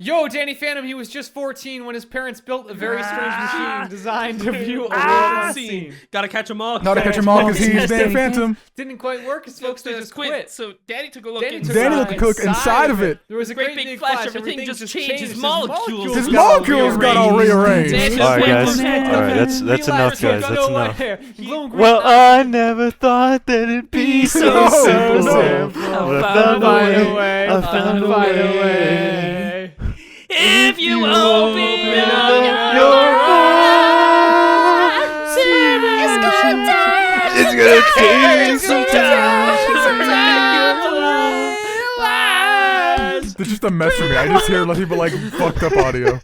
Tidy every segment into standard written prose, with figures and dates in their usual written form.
Yo, Danny Phantom, he was just 14 when his parents built a very strange machine designed to view a world unseen. Gotta catch them all. Gotta catch them all because he's Danny Phantom. Didn't quite work because folks they just quit. So Danny took a look Danny took a look inside of it. There was a great big flash. Everything just changed. His molecules. His molecules got all rearranged. All right, guys. All right, that's enough, guys. That's enough. Well, I never thought that it'd be so simple. But I found a way. I found a way. If you open up your eyes, it's gonna take some time. It's just a mess for me. I just hear people like fucked up audio.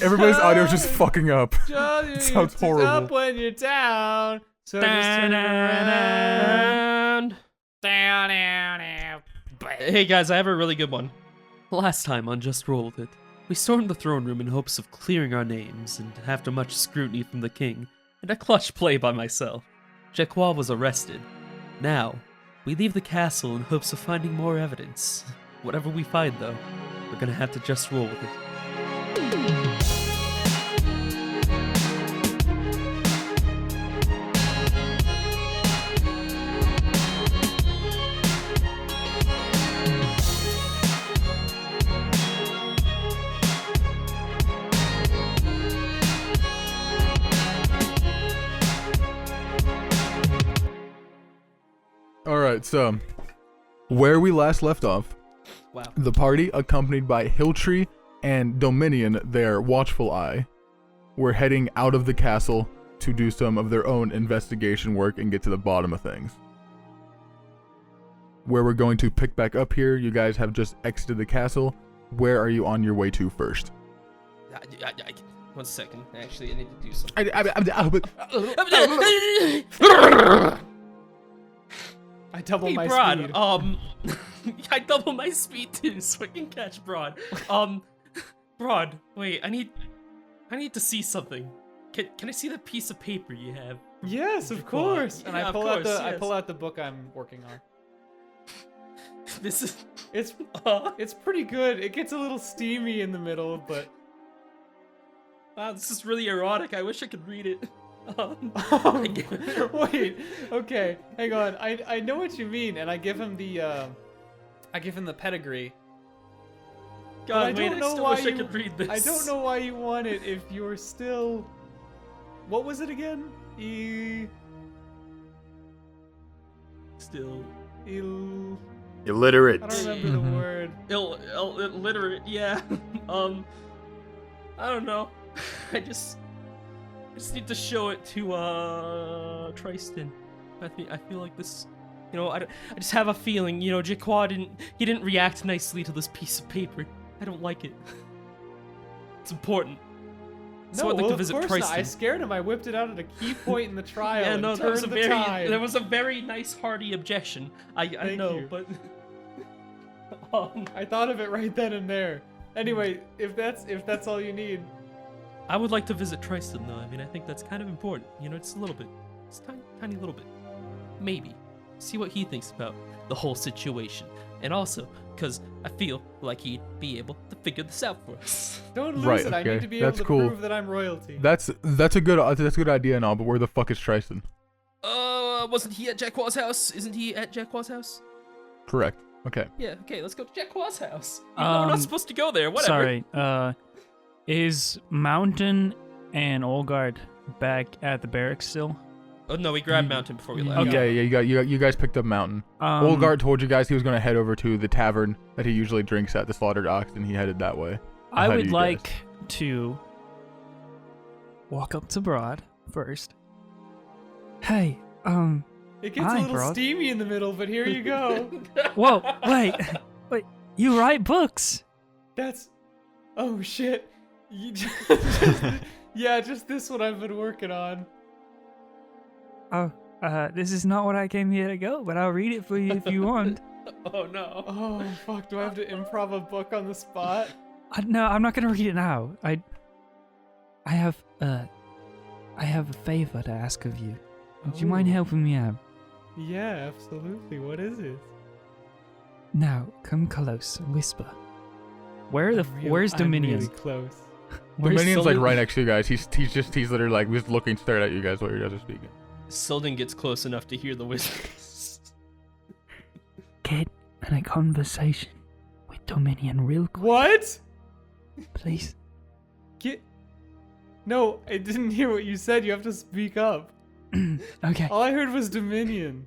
Everybody's audio is just fucking up. It sounds horrible. Up when you're down. So just turn around. Down. Hey guys, I have a really good one. Last time on Just Roll With It, we stormed the throne room in hopes of clearing our names, and after much scrutiny from the king, and a clutch play by myself, Jacquard was arrested. Now, we leave the castle in hopes of finding more evidence. Whatever we find, though, we're gonna have to just roll with it. Alright, so where we last left off, Wow. the party, accompanied by Hiltree and Dominion, their watchful eye, were heading out of the castle to do some of their own investigation work and get to the bottom of things. Where we're going to pick back up here, you guys have just exited the castle. Where are you on your way to first? 1 second. Actually, I need to do something. I double my Br'aad, speed. I double my speed too, so I can catch Br'aad. Br'aad, wait, I need to see something. Can I see the piece of paper you have? Yes, of course. And Yeah, I pull out the book I'm working on. This is It's pretty good. It gets a little steamy in the middle, but wow, this is really erotic. I wish I could read it. Wait, okay, hang on. I know what you mean, and I give him the pedigree. God, wait, I still wish I could read this. I don't know why you want it if you're still. What was it again? Still Illiterate. I don't remember the word. illiterate. Yeah. I don't know. I just need to show it to Tristan. I feel like this, you know, I just have a feeling, you know, Jacquard didn't react nicely to this piece of paper. I don't like it. It's important. So I'd like to visit Tristan. Not. I scared him. I whipped it out at a key point in the trial. Yeah, no, and there was a turned the tide. there was a very nice hearty objection. I know, you. but I thought of it right then and there. Anyway, if that's all you need. I would like to visit Tristan, though. I mean, I think that's kind of important. You know, it's a little bit. It's a tiny little bit. Maybe. See what he thinks about the whole situation. And also, because I feel like he'd be able to figure this out for us. Don't lose Right, it. I okay. need to be That's able to cool. prove that I'm royalty. That's a good idea and all, but where the fuck is Tristan? Wasn't he at Jacquard's house? Isn't he at Jacquard's house? Correct. Okay. Yeah, okay, let's go to Jacquard's house. Even though we're not supposed to go there, whatever. Sorry, is Mountain and Olgard back at the barracks still? Oh, no, we grabbed Mountain before we left. Okay, yeah, you guys picked up Mountain. Olgard told you guys he was going to head over to the tavern that he usually drinks at, the Slaughtered Ox, and he headed that way. I would like to walk up to Br'aad first. Hey, It gets hi, a little Br'aad. steamy in the middle, but here you go. Whoa, wait, you write books? That's. Oh shit. Just this one I've been working on. Oh, this is not what I came here to go, but I'll read it for you if you want. Oh, no. Oh fuck, do I have to improv a book on the spot? No, I'm not gonna read it now. I have a favor to ask of you. Would you mind helping me out? Yeah, absolutely. What is it? Now, come close and whisper. Where's Dominion? Really close. Dominion's like Sylvan? right next to you guys. He's literally like just looking straight at you guys while you guys are speaking. Selden gets close enough to hear the whispers. Get in a conversation with Dominion real quick, What? please. No, I didn't hear what you said. You have to speak up. Okay. All I heard was Dominion.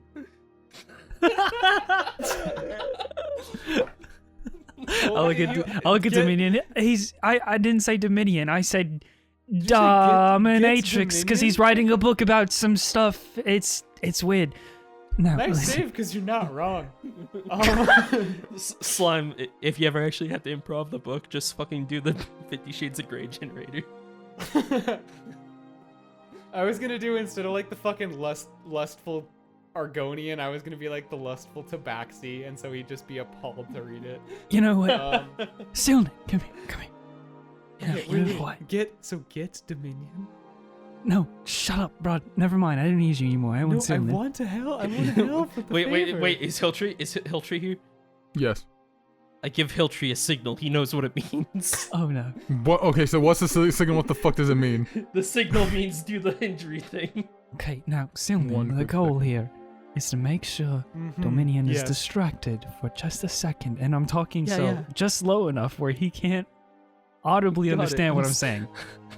I'll look at Dominion. I didn't say Dominion. I said you say get Dominatrix because he's Dominion? writing a book about some stuff. It's weird. No, Nice listen. save, because you're not wrong. Slime, if you ever actually have to improv the book, just fucking do the 50 Shades of Grey generator. I was gonna do, instead of like the fucking lustful Argonian, I was gonna be like the lustful Tabaxi, and so he'd just be appalled to read it. You know what? Um, Silne, come here. Yeah, wait, you know wait, what? get Dominion. No, shut up, bro. Never mind. I don't need you anymore. I want No, I Silne. want to help. I want to help with the favor. Wait, is Hiltree here? Yes. I give Hiltree a signal. He knows what it means. Oh no. What? Okay, so what's the signal? What the fuck does it mean? The signal means do the injury thing. Okay, now Silne, One the quick goal second. here is to make sure Mhm, Dominion is yes. distracted for just a second, and I'm talking Yeah. just low enough where he can't audibly Got it. understand what I'm saying.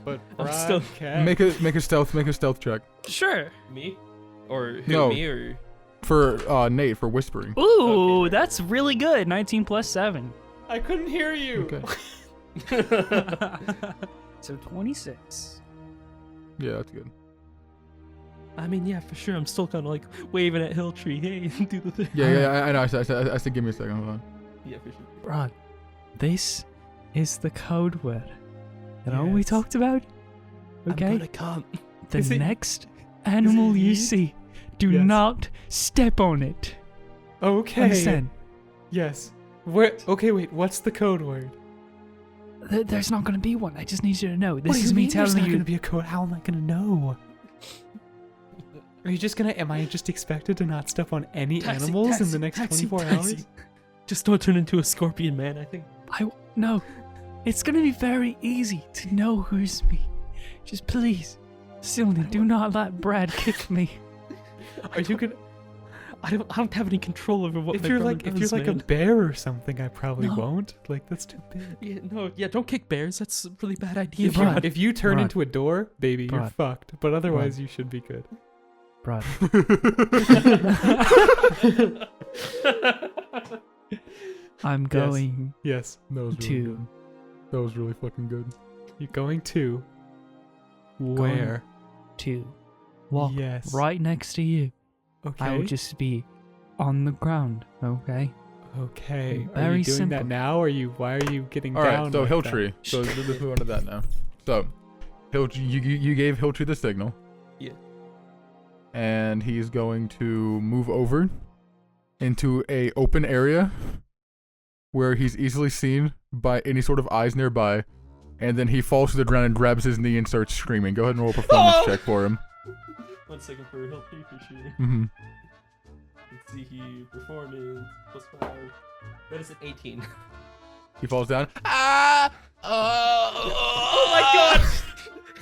But I'm Br'aad still- can. Make a stealth check Sure. Me? Or who, No. me or... for Nate for whispering. Ooh, Okay. that's really good. 19 plus 7. I couldn't hear you. Okay. So 26. Yeah, that's good. I mean, yeah, for sure. I'm still kind of like waving at Hiltree. Hey, do the thing. Yeah, I know. I said, give me a second. Hold on. Yeah, for sure. Br'aad, this is the code word. That all we Yes. talked about? Okay? I'm gonna come. The Is it- next animal you yeet? see, do Yes. not step on it. Okay. Understand? Yes. Where? Okay, wait. What's the code word? There's not going to be one. I just need you to know. What This do is you me mean there's telling not you. gonna be a code. How am I gonna know? Are you just gonna? Am I just expected to not step on any animals in the next 24 hours? Just don't turn into a scorpion, man. I think. No. It's going to be very easy to know who's me. Just please, Silne, do not let Br'aad kick me. Are you gonna? I don't have any control over what If my you're brother like, if does, you're like a man. bear or something, I probably No. won't. Like that's too big. Yeah, don't kick bears. That's a really bad idea. If you- Br'aad. If you turn Br'aad. into a door, baby, you're Br'aad. fucked. But otherwise, you should be good. Br'aad. I'm going Yes. That was really to good. That was really fucking good. You're going to. Where? to walk Yes. right next to you. Okay. I will just be on the ground, okay? Okay. Are Very you doing simple. that now? Or are you? Why are you getting All down? right, so like Hiltree. So let's move on to that now. So, you gave Hiltree the signal. Yeah. And he's going to move over into a open area where he's easily seen by any sort of eyes nearby, and then he falls to the ground and grabs his knee and starts screaming. Go ahead and roll a performance check for him. 1 second for Hiltree for sure. Mm-hmm. Let's see here. Performance +5. That is an 18. He falls down. Oh my god!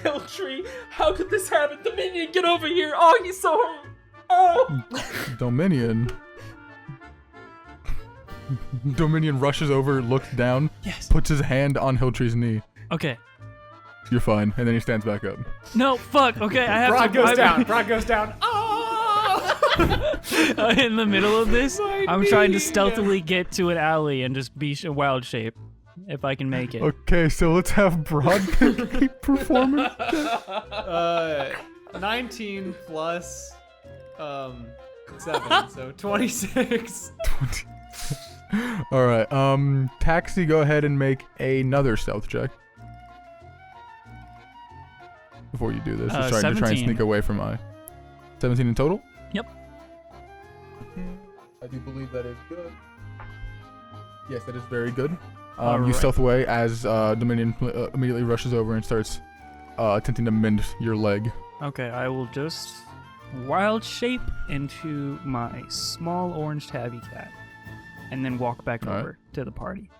Hiltree, how could this happen? Dominion, get over here! Oh, he's so hurt! Oh! Dominion. Dominion rushes over, looks down, Yes. puts his hand on Hiltree's knee. Okay. You're fine, and then he stands back up. No, fuck. Okay, I have Br'aad to. goes down. Br'aad goes down. In the middle of this, My I'm trying to knee. stealthily get to an alley and just be a wild shape, if I can make it. Okay, so let's have Br'aad make a performance. 19 plus 7, so 26. All right, Taxi, go ahead and make another stealth check. Before you do this, just trying to try and 17. sneak away from I. 17 in total? Yep. I do believe that is good. Yes, that is very good. You Alright. stealth away as Dominion immediately rushes over and starts attempting to mend your leg. Okay, I will just wild shape into my small orange tabby cat, and then walk back Alright. over to the party.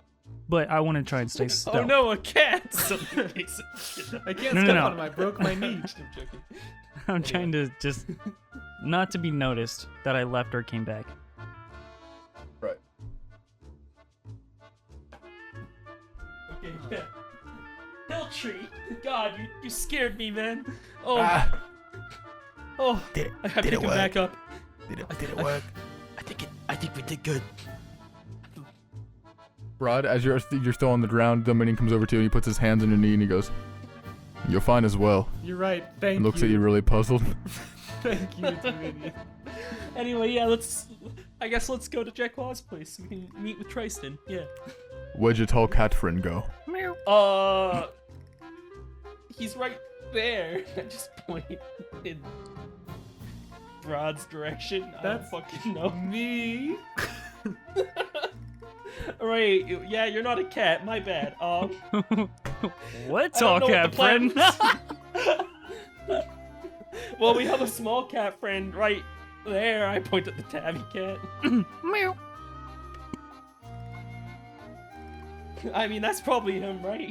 but I want to try and stay stealth. Oh no, a cat! I can't No, step no. on him. I broke my knee. I'm joking. I'm trying to just not to be noticed that I left or came back. Right. Okay, yeah. Hill tree. God, you scared me, man. Oh. Oh. I have to pick him back up. Did it work? I think we did good. Br'aad, as you're still on the ground, Dominion comes over to you and he puts his hands on your knee and he goes, "You're fine as well." You're right. Thank And you. looks at you really puzzled. Thank you, Dominion. Anyway, yeah, I guess let's go to Jacquard's place. We can meet with Tristan. Yeah. Where'd your tall cat friend go? He's right there. I just point in Br'aad's direction. I don't fucking know. Me. Right, yeah, you're not a cat. My bad. What I tall don't know cat what the plan friend? Well, we have a small cat friend right there. I point at the tabby cat. Meow. I mean, that's probably him, right?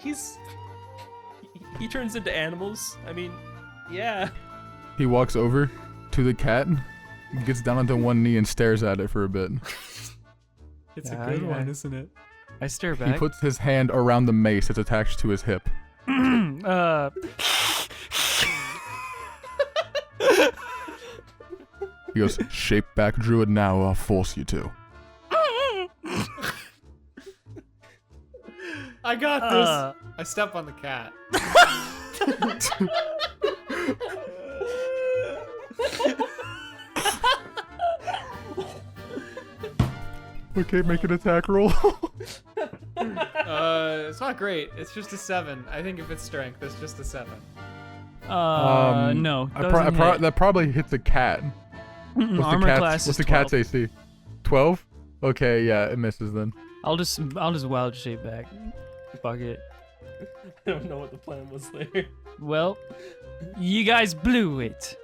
He turns into animals. I mean, yeah. He walks over to the cat, gets down onto one knee and stares at it for a bit. It's Yeah, a good yeah. one, isn't it? I stare He back. puts his hand around the mace that's attached to his hip. He goes, "Shape back, Druid, now, I'll force you to." I got this. I step on the cat. Okay, make an attack roll. It's not great. It's just a 7. I think if it's strength, it's just a 7. No. doesn't hit. That probably hits a cat. What's Armor the cat's, class what's is the cat's 12. AC? 12? Okay, yeah, it misses then. I'll just wild shape back. Fuck it. I don't know what the plan was there. Well, you guys blew it.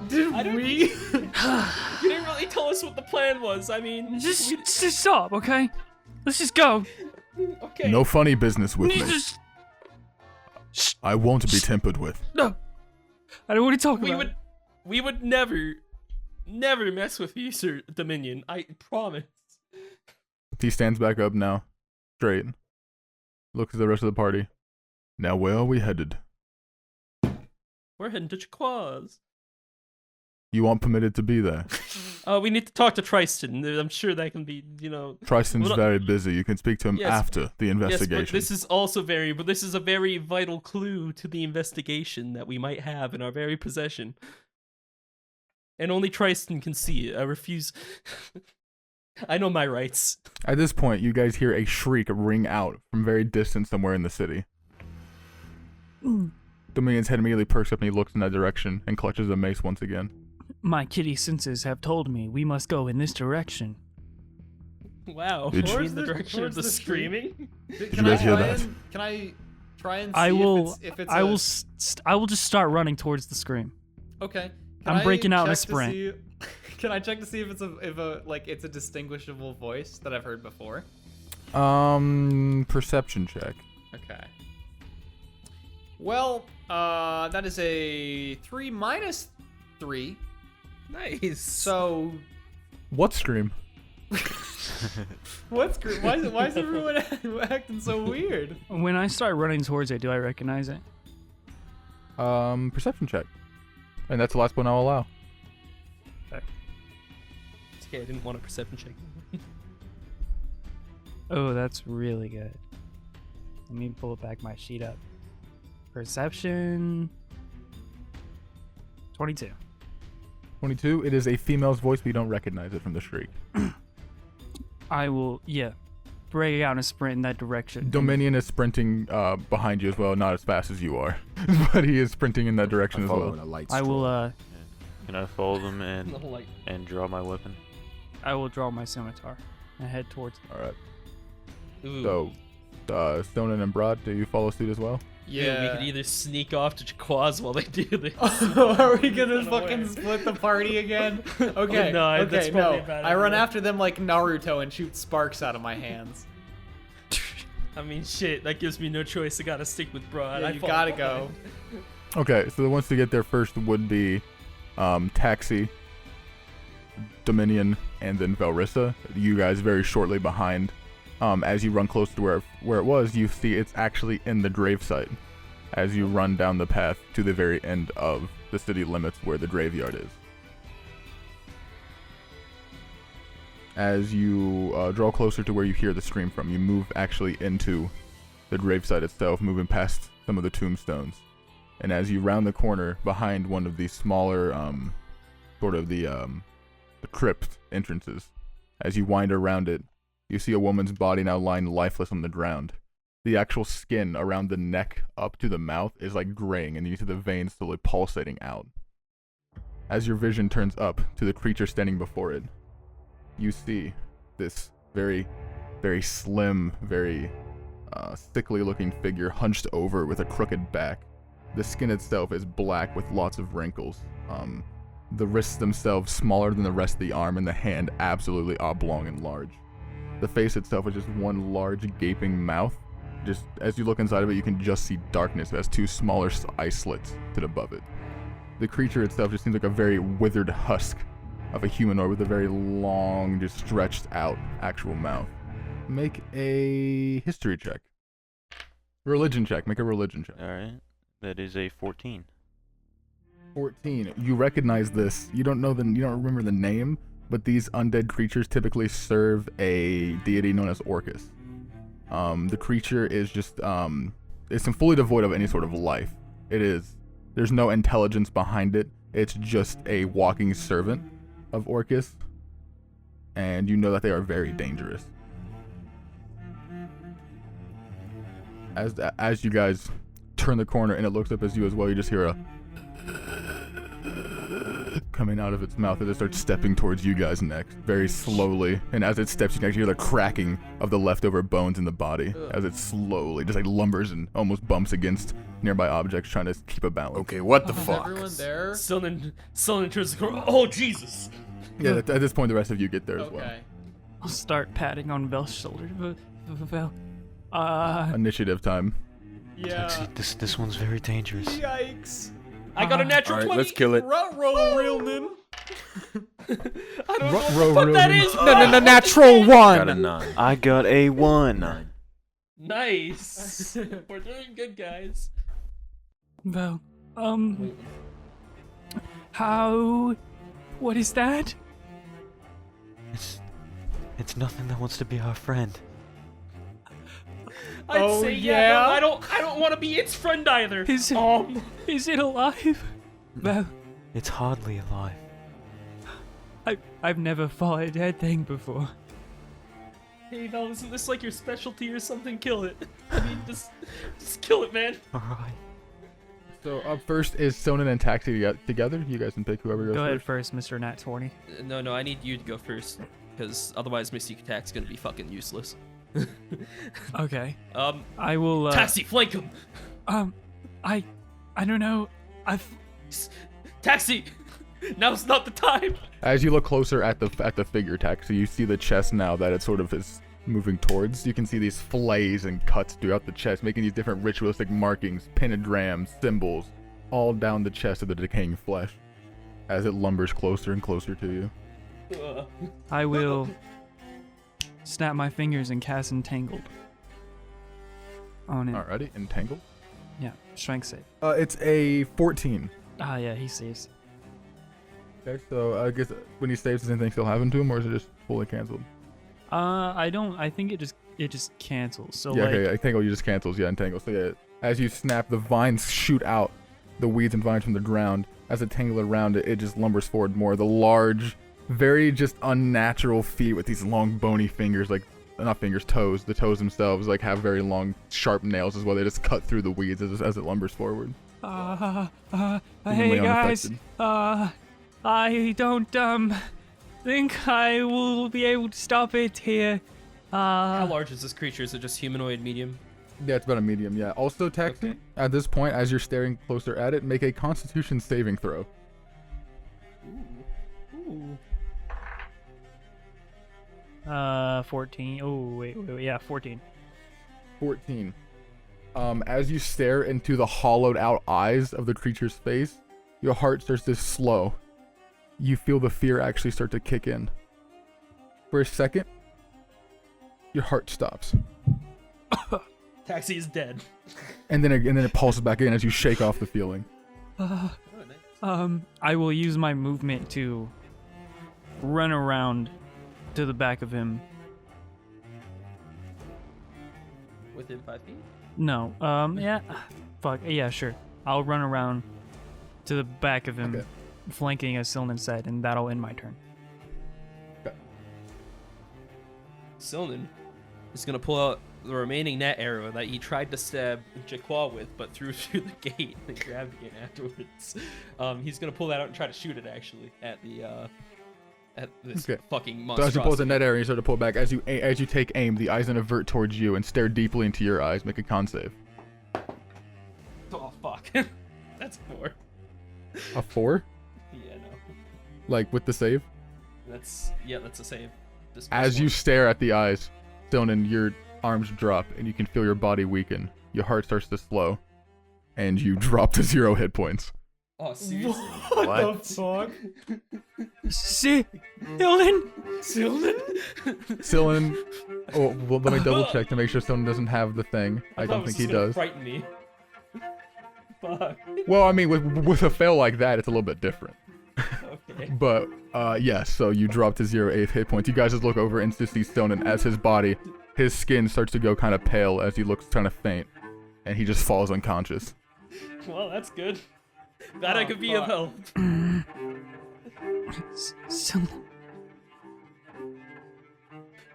Did I don't- we? You didn't really tell us what the plan was. I mean, Just stop, okay? Let's just go. okay. No funny business with me. Just I won't be tempered with. no. I don't want to talk We about it. we would never mess with you, Sir Dominion. I promise. He stands back up now, straight. Looks at the rest of the party. Now, where are we headed? We're heading to Jacquard's. You aren't permitted to be there. We need to talk to Tristan. I'm sure that can be, Tristan's Well, very busy. You can speak to him Yes, after the investigation. Yes, but this is a very vital clue to the investigation that we might have in our very possession. And only Tristan can see it. I refuse. I know my rights. At this point, you guys hear a shriek ring out from very distant somewhere in the city. Dominion's head immediately perks up and he looks in that direction and clutches a mace once again. My kitty senses have told me we must go in this direction. Wow. Did you- In the direction of the screaming? you guys hear that? Can I try and see I will. if it's I a- will. I will just start running towards the scream. Okay. I'm breaking out in a check to sprint. see- Can I check to see if it's a distinguishable voice that I've heard before? Perception check. Okay. Well, that is a 3 minus 3. Nice. So, What scream? what's why is everyone acting so weird? When I start running towards it, do I recognize it? Perception check. And that's the last one I'll allow. It's okay, I didn't want a perception check. Oh, that's really good. Let me pull back my sheet up. Perception. 22. 22. It is a female's voice, but you don't recognize it from the shriek. I will, break out and sprint in that direction. Dominion is sprinting behind you as well, not as fast as you are, but he is sprinting in that direction as well. I will, Can I follow them The whole, like, and draw my weapon? I will draw my scimitar and head towards. All right. ooh. So, Stonen and Br'aad, do you follow suit as well? Yeah, we could either sneak off to Jacquard's while they do this. Are we gonna Run fucking away. split the party again? Okay. No, that's okay, probably no. a bad I run idea. after them like Naruto and shoot sparks out of my hands. I mean, shit, that gives me no choice. I gotta stick with Br'aad. Yeah, you gotta go. Okay, so the ones to get there first would be Taxi, Dominion, and then Velrissa. You guys very shortly behind. As you run close to where it was, you see it's actually in the gravesite. As you run down the path to the very end of the city limits where the graveyard is. As you draw closer to where you hear the scream from, you move actually into the gravesite itself, moving past some of the tombstones. And as you round the corner behind one of these smaller, sort of the crypt entrances, as you wind around it, you see a woman's body now lying lifeless on the ground. The actual skin around the neck up to the mouth is like graying, and you see the veins slowly pulsating out. As your vision turns up to the creature standing before it, you see this very, very slim, very sickly looking figure hunched over with a crooked back. The skin itself is black with lots of wrinkles. The wrists themselves smaller than the rest of the arm, and the hand absolutely oblong and large. The face itself is just one large gaping mouth. Just as you look inside of it, you can just see darkness. It has two smaller eye slits to above it. The creature itself just seems like a very withered husk of a humanoid with a very long, just stretched out actual mouth. Make a history check. Religion check. Make a religion check. All right. That is a 14. 14. You recognize this. You don't remember the name, but these undead creatures typically serve a deity known as Orcus. The creature is just it's fully devoid of any sort of life. There's no intelligence behind it. It's just a walking servant of Orcus, and you know that they are very dangerous. As you guys turn the corner and it looks up as you as well, you just hear a coming out of its mouth as it starts stepping towards you guys next, very slowly. And as it steps, you can actually hear the cracking of the leftover bones in the body as it slowly just like lumbers and almost bumps against nearby objects, trying to keep a balance. Okay, what the Is fuck? everyone there? Sullivan turns the corner. Oh, Jesus! Yeah, at this point, the rest of you get there as well. Okay. I'll start patting on Vel's shoulder. Vel, Initiative time. Yeah. Taxi, this one's very dangerous. Yikes. I got a natural Alright, 20. let's kill it. Ruh-roh, realman. I don't know what Ruh-roh, the fuck that realman. is. No, natural Got a one. 9. I got a 1. Nice. We're doing good, guys. Vel, what is that? It's nothing that wants to be our friend. I'd Oh, say yeah? but I don't want to be its friend either. Is it alive? Vel, It's hardly alive. I've never fought a dead thing before. Hey Val, isn't this like your specialty or something? Kill it. I mean, just kill it, man. All right. So up first is Sonnen and Taxi together. You guys can pick whoever goes Go ahead first. first, Mr. Nat 20. No, I need you to go first, because otherwise Mystic Attack's gonna be fucking useless. Okay. I will. Taxi, flank him. I don't know. Taxi. Now's not the time. As you look closer at the figure, Taxi, you see the chest now that it sort of is moving towards. You can see these flays and cuts throughout the chest, making these different ritualistic markings, pentagrams, symbols, all down the chest of the decaying flesh as it lumbers closer and closer to you. I will snap my fingers and cast Entangled on him. Alrighty, entangled. Yeah, strength save. It's a 14. Ah, yeah, he saves. Okay, so I guess when he saves, does anything still happen to him, or is it just fully canceled? I don't. I think it just cancels. So Yeah, like, okay, entangle, you just cancels. Yeah, entangle. So yeah, as you snap, the vines shoot out, the weeds and vines from the ground. As it tangle around it, it just lumbers forward more. The large, very just unnatural feet with these long bony fingers, like not fingers, toes. The toes themselves like have very long, sharp nails as well. They just cut through the weeds as it lumbers forward. hey Seemingly guys. unaffected. I don't think I will be able to stop it here. How large is this creature? Is it just humanoid, medium? Yeah, it's about a medium. Yeah. Also, Taxi, Okay. at this point, as you're staring closer at it, make a Constitution saving throw. Ooh. 14. Oh wait, yeah, 14. 14. As you stare into the hollowed out eyes of the creature's face, your heart starts to slow. You feel the fear actually start to kick in. For a second, your heart stops. Taxi is dead. And then it pulses back in as you shake off the feeling. I will use my movement to run around to the back of him. Within 5 feet? No, yeah, fuck, yeah, sure. I'll run around to the back of him, flanking as Silnan said, and that'll end my turn. Okay. Silnan is gonna pull out the remaining net arrow that he tried to stab Jaquan with, but threw through the gate and grabbed it afterwards. He's gonna pull that out and try to shoot it actually at this fucking monstrosity. So as you pull the net arrow, you start to pull back. As you take aim, the eyes then avert towards you and stare deeply into your eyes. Make a con save. Oh fuck, that's 4. A 4? Yeah, no. Like with the save? That's a save. As you stare at the eyes, Silnan, your arms drop and you can feel your body weaken. Your heart starts to slow, and you drop to 0 hit points. Oh, seriously? What the fuck? Silnan? Silnan. Oh, well, let me double check to make sure Silnan doesn't have the thing. I don't think he does. Frighten me. Fuck. Well, I mean, with a fail like that, it's a little bit different. Okay. But yes, so you drop to 0 hit points. You guys just look over and just see Silnan as his skin starts to go kind of pale as he looks kind of faint, and he just falls unconscious. Well, that's good. Glad I could be of help.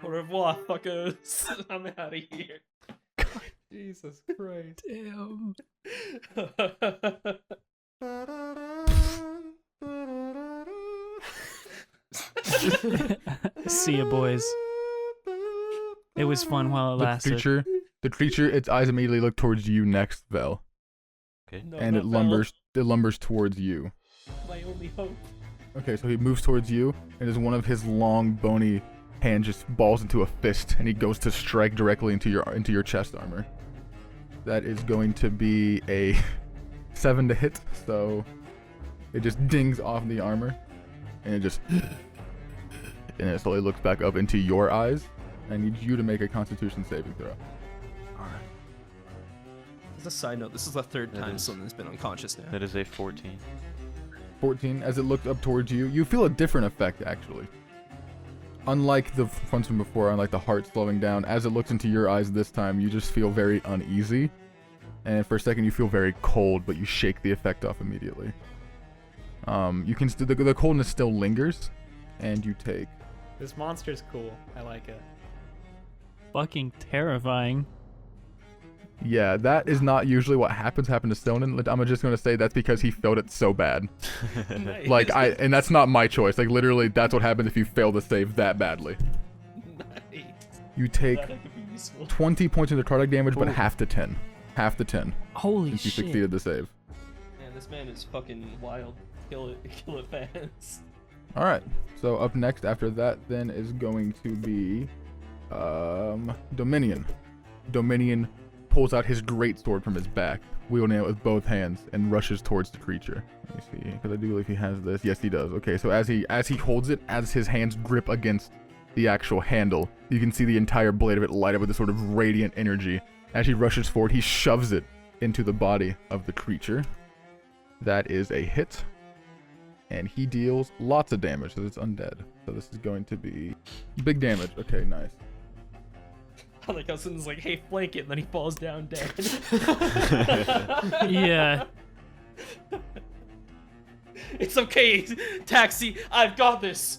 Au revoir, fuckers. I'm out of here. Jesus Christ. Damn. See ya, boys. It was fun while it lasted. The creature, its eyes immediately look towards you next, Vel. Okay. No, And it lumbers towards you. My only hope. Okay, so he moves towards you, and as one of his long, bony hands just balls into a fist, and he goes to strike directly into your chest armor. That is going to be a 7 to hit, so it just dings off the armor, and it slowly looks back up into your eyes. I need you to make a Constitution saving throw. As a side note, this is the 3rd time someone's been unconscious now. That is a 14. 14. As it looks up towards you, you feel a different effect, actually. Unlike the ones from before, unlike the heart slowing down, as it looks into your eyes this time, you just feel very uneasy. And for a second, you feel very cold, but you shake the effect off immediately. You can the coldness still lingers, and you take... This monster's cool. I like it. Fucking terrifying. Yeah, that is not usually what happens to Silnan. I'm just gonna say that's because he felt it so bad. Nice. Like, and that's not my choice. Like, literally, that's what happens if you fail to save that badly. Nice. You take That could be useful. 20 points of necrotic damage, but Ooh. half to 10. Half to 10. Holy Since you shit. succeeded the save. Man, this man is fucking wild. Kill it fast. Alright, so up next after that then is going to be Dominion. Dominion pulls out his greatsword from his back, wielding it with both hands, and rushes towards the creature. Let me see, because I do believe he has this. Yes, he does. Okay, so as he holds it, as his hands grip against the actual handle, you can see the entire blade of it light up with this sort of radiant energy. As he rushes forward, he shoves it into the body of the creature. That is a hit. And he deals lots of damage, so it's undead. So this is going to be big damage. Okay, nice. I like how someone's like, hey, flank it, and then he falls down dead. Yeah. It's okay, Taxi, I've got this.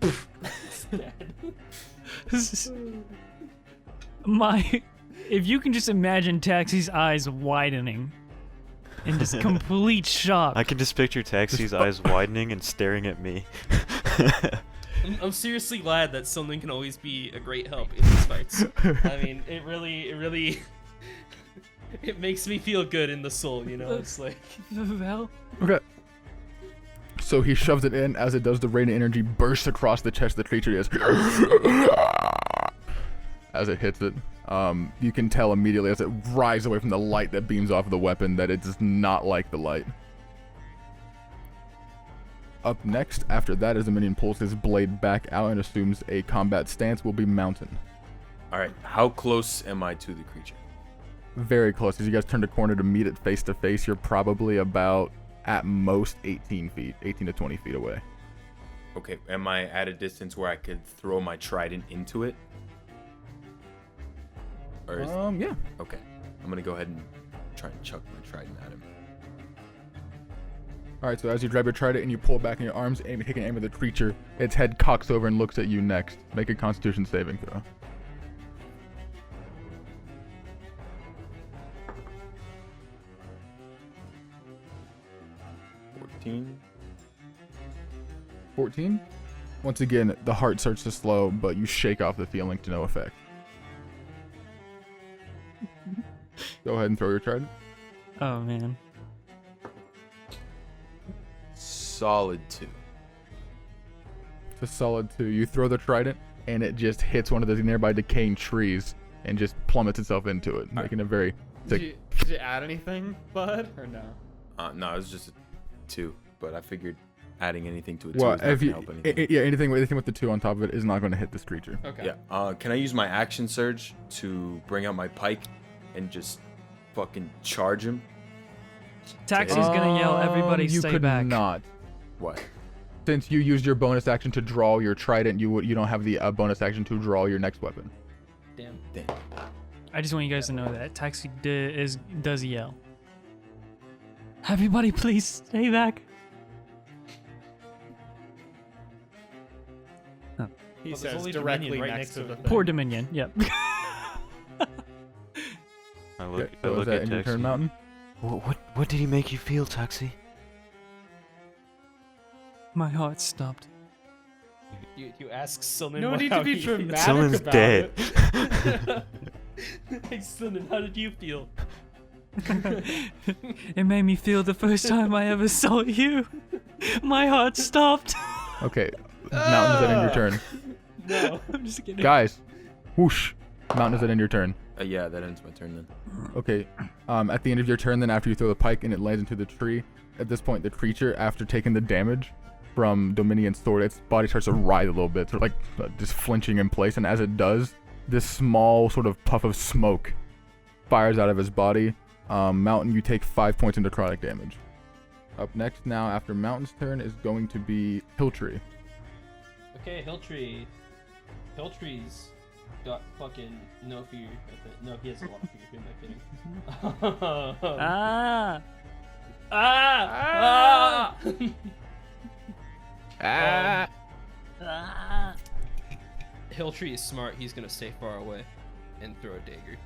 It's dead. If you can just imagine Taxi's eyes widening in just complete shock. I can just picture Taxi's eyes widening and staring at me. I'm seriously glad that something can always be a great help in these fights. I mean, it really, it makes me feel good in the soul, you know? It's like... Val? Okay. So he shoves it in. As it does, the radiant energy bursts across the chest of the creature as it hits it. You can tell immediately as it rises away from the light that beams off of the weapon that it does not like the light. Up next, after that, as the minion pulls his blade back out and assumes a combat stance, will be Mountain. All right, how close am I to the creature? Very close. As you guys turn the corner to meet it face to face, you're probably about, at most, 18 to 20 feet away. Okay, am I at a distance where I could throw my trident into it? Or is Yeah. Okay, I'm gonna go ahead and try and chuck my trident at him. All right, so as you grab your trident and you pull back in your arms, taking aim at the creature, its head cocks over and looks at you next. Make a Constitution saving throw. 14? Once again, the heart starts to slow, but you shake off the feeling to no effect. Go ahead and throw your trident. Oh man. Solid 2. It's a solid 2. You throw the trident, and it just hits one of the nearby decaying trees and just plummets itself into it, making a very sick. Did you add anything, bud, or no? No, it was just a 2, but I figured adding anything to a 2 Well, is not if gonna you, help anything. anything with the 2 on top of it is not going to hit this creature. Okay. Yeah. Can I use my action surge to bring out my pike and just fucking charge him? Taxi's gonna yell, "Everybody you stay could back!" not. What? Since you used your bonus action to draw your trident, you don't have the bonus action to draw your next weapon. Damn. I just want you guys to know that Taxi does yell. Everybody, please stay back. He there's says only directly Dominion right next to next the to thing. Poor Dominion. Yep. I Okay, look, I so is look that at in your Taxi. turn, Mountain? What did he make you feel, Taxi? My heart stopped. You ask Silman. No need to be dramatic Someone's about dead. Hey Silman, how did you feel? It made me feel the first time I ever saw you. My heart stopped. Okay, Mountain, is that in your turn? No. I'm just kidding. Guys, whoosh. Mountain, is that in your turn? Yeah, that ends my turn then. Okay, at the end of your turn, then after you throw the pike and it lands into the tree, at this point, the creature, after taking the damage from Dominion's sword, its body starts to writhe a little bit, sort of like just flinching in place, and as it does, this small sort of puff of smoke fires out of his body. Mountain, you take 5 points of necrotic damage. Up next now, after Mountain's turn, is going to be Hilltree. Okay, Hilltree. Hilltree's got fucking no fear. No, he has a lot of fear. Who am I kidding? Ah. Ah! Ah. Hilltree is smart. He's gonna stay far away and throw a dagger.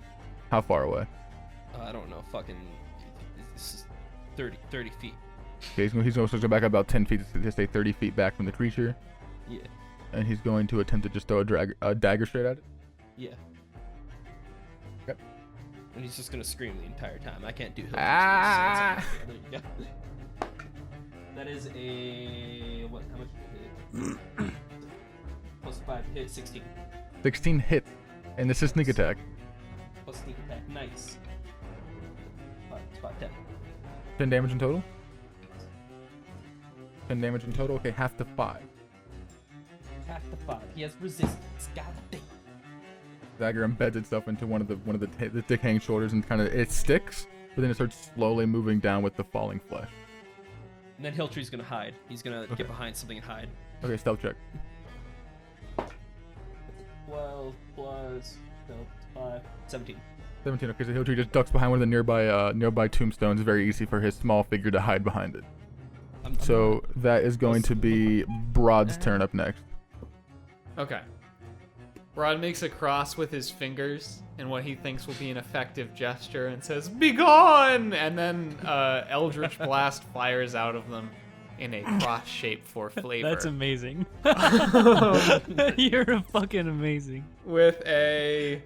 How far away? I don't know. Fucking. This is 30 feet. Okay, he's going to go back about 10 feet to stay 30 feet back from the creature, Yeah. and he's going to attempt to just throw a dagger straight at it. Yeah. Okay. And he's just gonna scream the entire time. I can't do Hilltree. Ah! There you go. That is a what? How much did it hit? Plus 5 hit 16. 16 hits, and this is sneak attack. Plus sneak attack. Nice. It's about 10. 10 damage in total? 10 damage in total? Okay, half to 5. Half the 5. He has resistance. God damn. Dagger embeds itself into one of the decaying shoulders and kind of it sticks, but then it starts slowly moving down with the falling flesh. And then Hilltree's gonna hide. He's gonna Okay. get behind something and hide. Okay, stealth check. 12 plus 5, 17. 17. Okay, so Hilltree just ducks behind one of the nearby tombstones. Very easy for his small figure to hide behind it. So that is going to be Br'aad's turn up next. Okay. Br'aad makes a cross with his fingers in what he thinks will be an effective gesture and says, "Begone!" And then Eldritch Blast fires out of them in a cross shape for flavor. That's amazing. You're fucking amazing. With a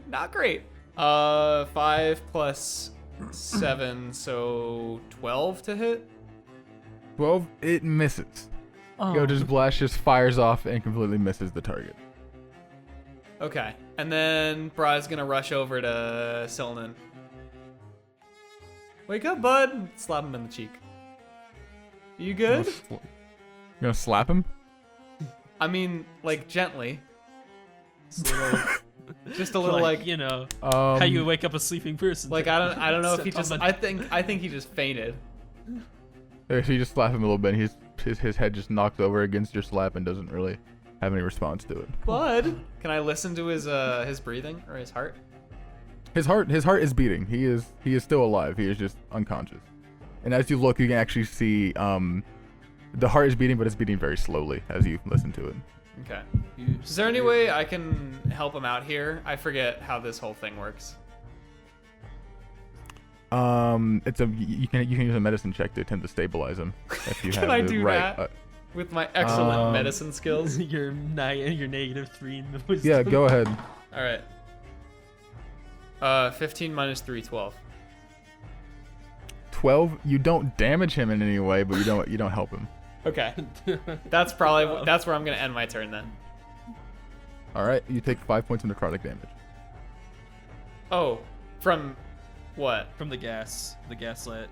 not great. 5 plus 7, so 12 to hit. 12, it misses. Oh. Eldritch Blast just fires off and completely misses the target. Okay. And then Br'aad's gonna rush over to Silnan. Wake up, bud! Slap him in the cheek. You good? You're gonna slap him? I mean, like, gently. Just a little, like, you know, how you wake up a sleeping person. like, I don't know if he just, I think he just fainted. So you just slap him a little bit, and his head just knocks over against your slap and doesn't really have any response to it. Bud, can I listen to his breathing or his heart? His heart is beating. He is still alive. He is just unconscious. And as you look, you can actually see the heart is beating, but it's beating very slowly as you listen to it. Okay. Is there any way I can help him out here? I forget how this whole thing works. You can use a medicine check to attempt to stabilize him if you Can have I the do right. that? With my excellent medicine skills. You're -3 in the wisdom. Yeah, go ahead. All right. 15 minus 3, 12. 12. You don't damage him in any way, but you don't help him. Okay. That's where I'm gonna end my turn then. All right, you take 5 points of necrotic damage. Oh, from what? From the gaslight.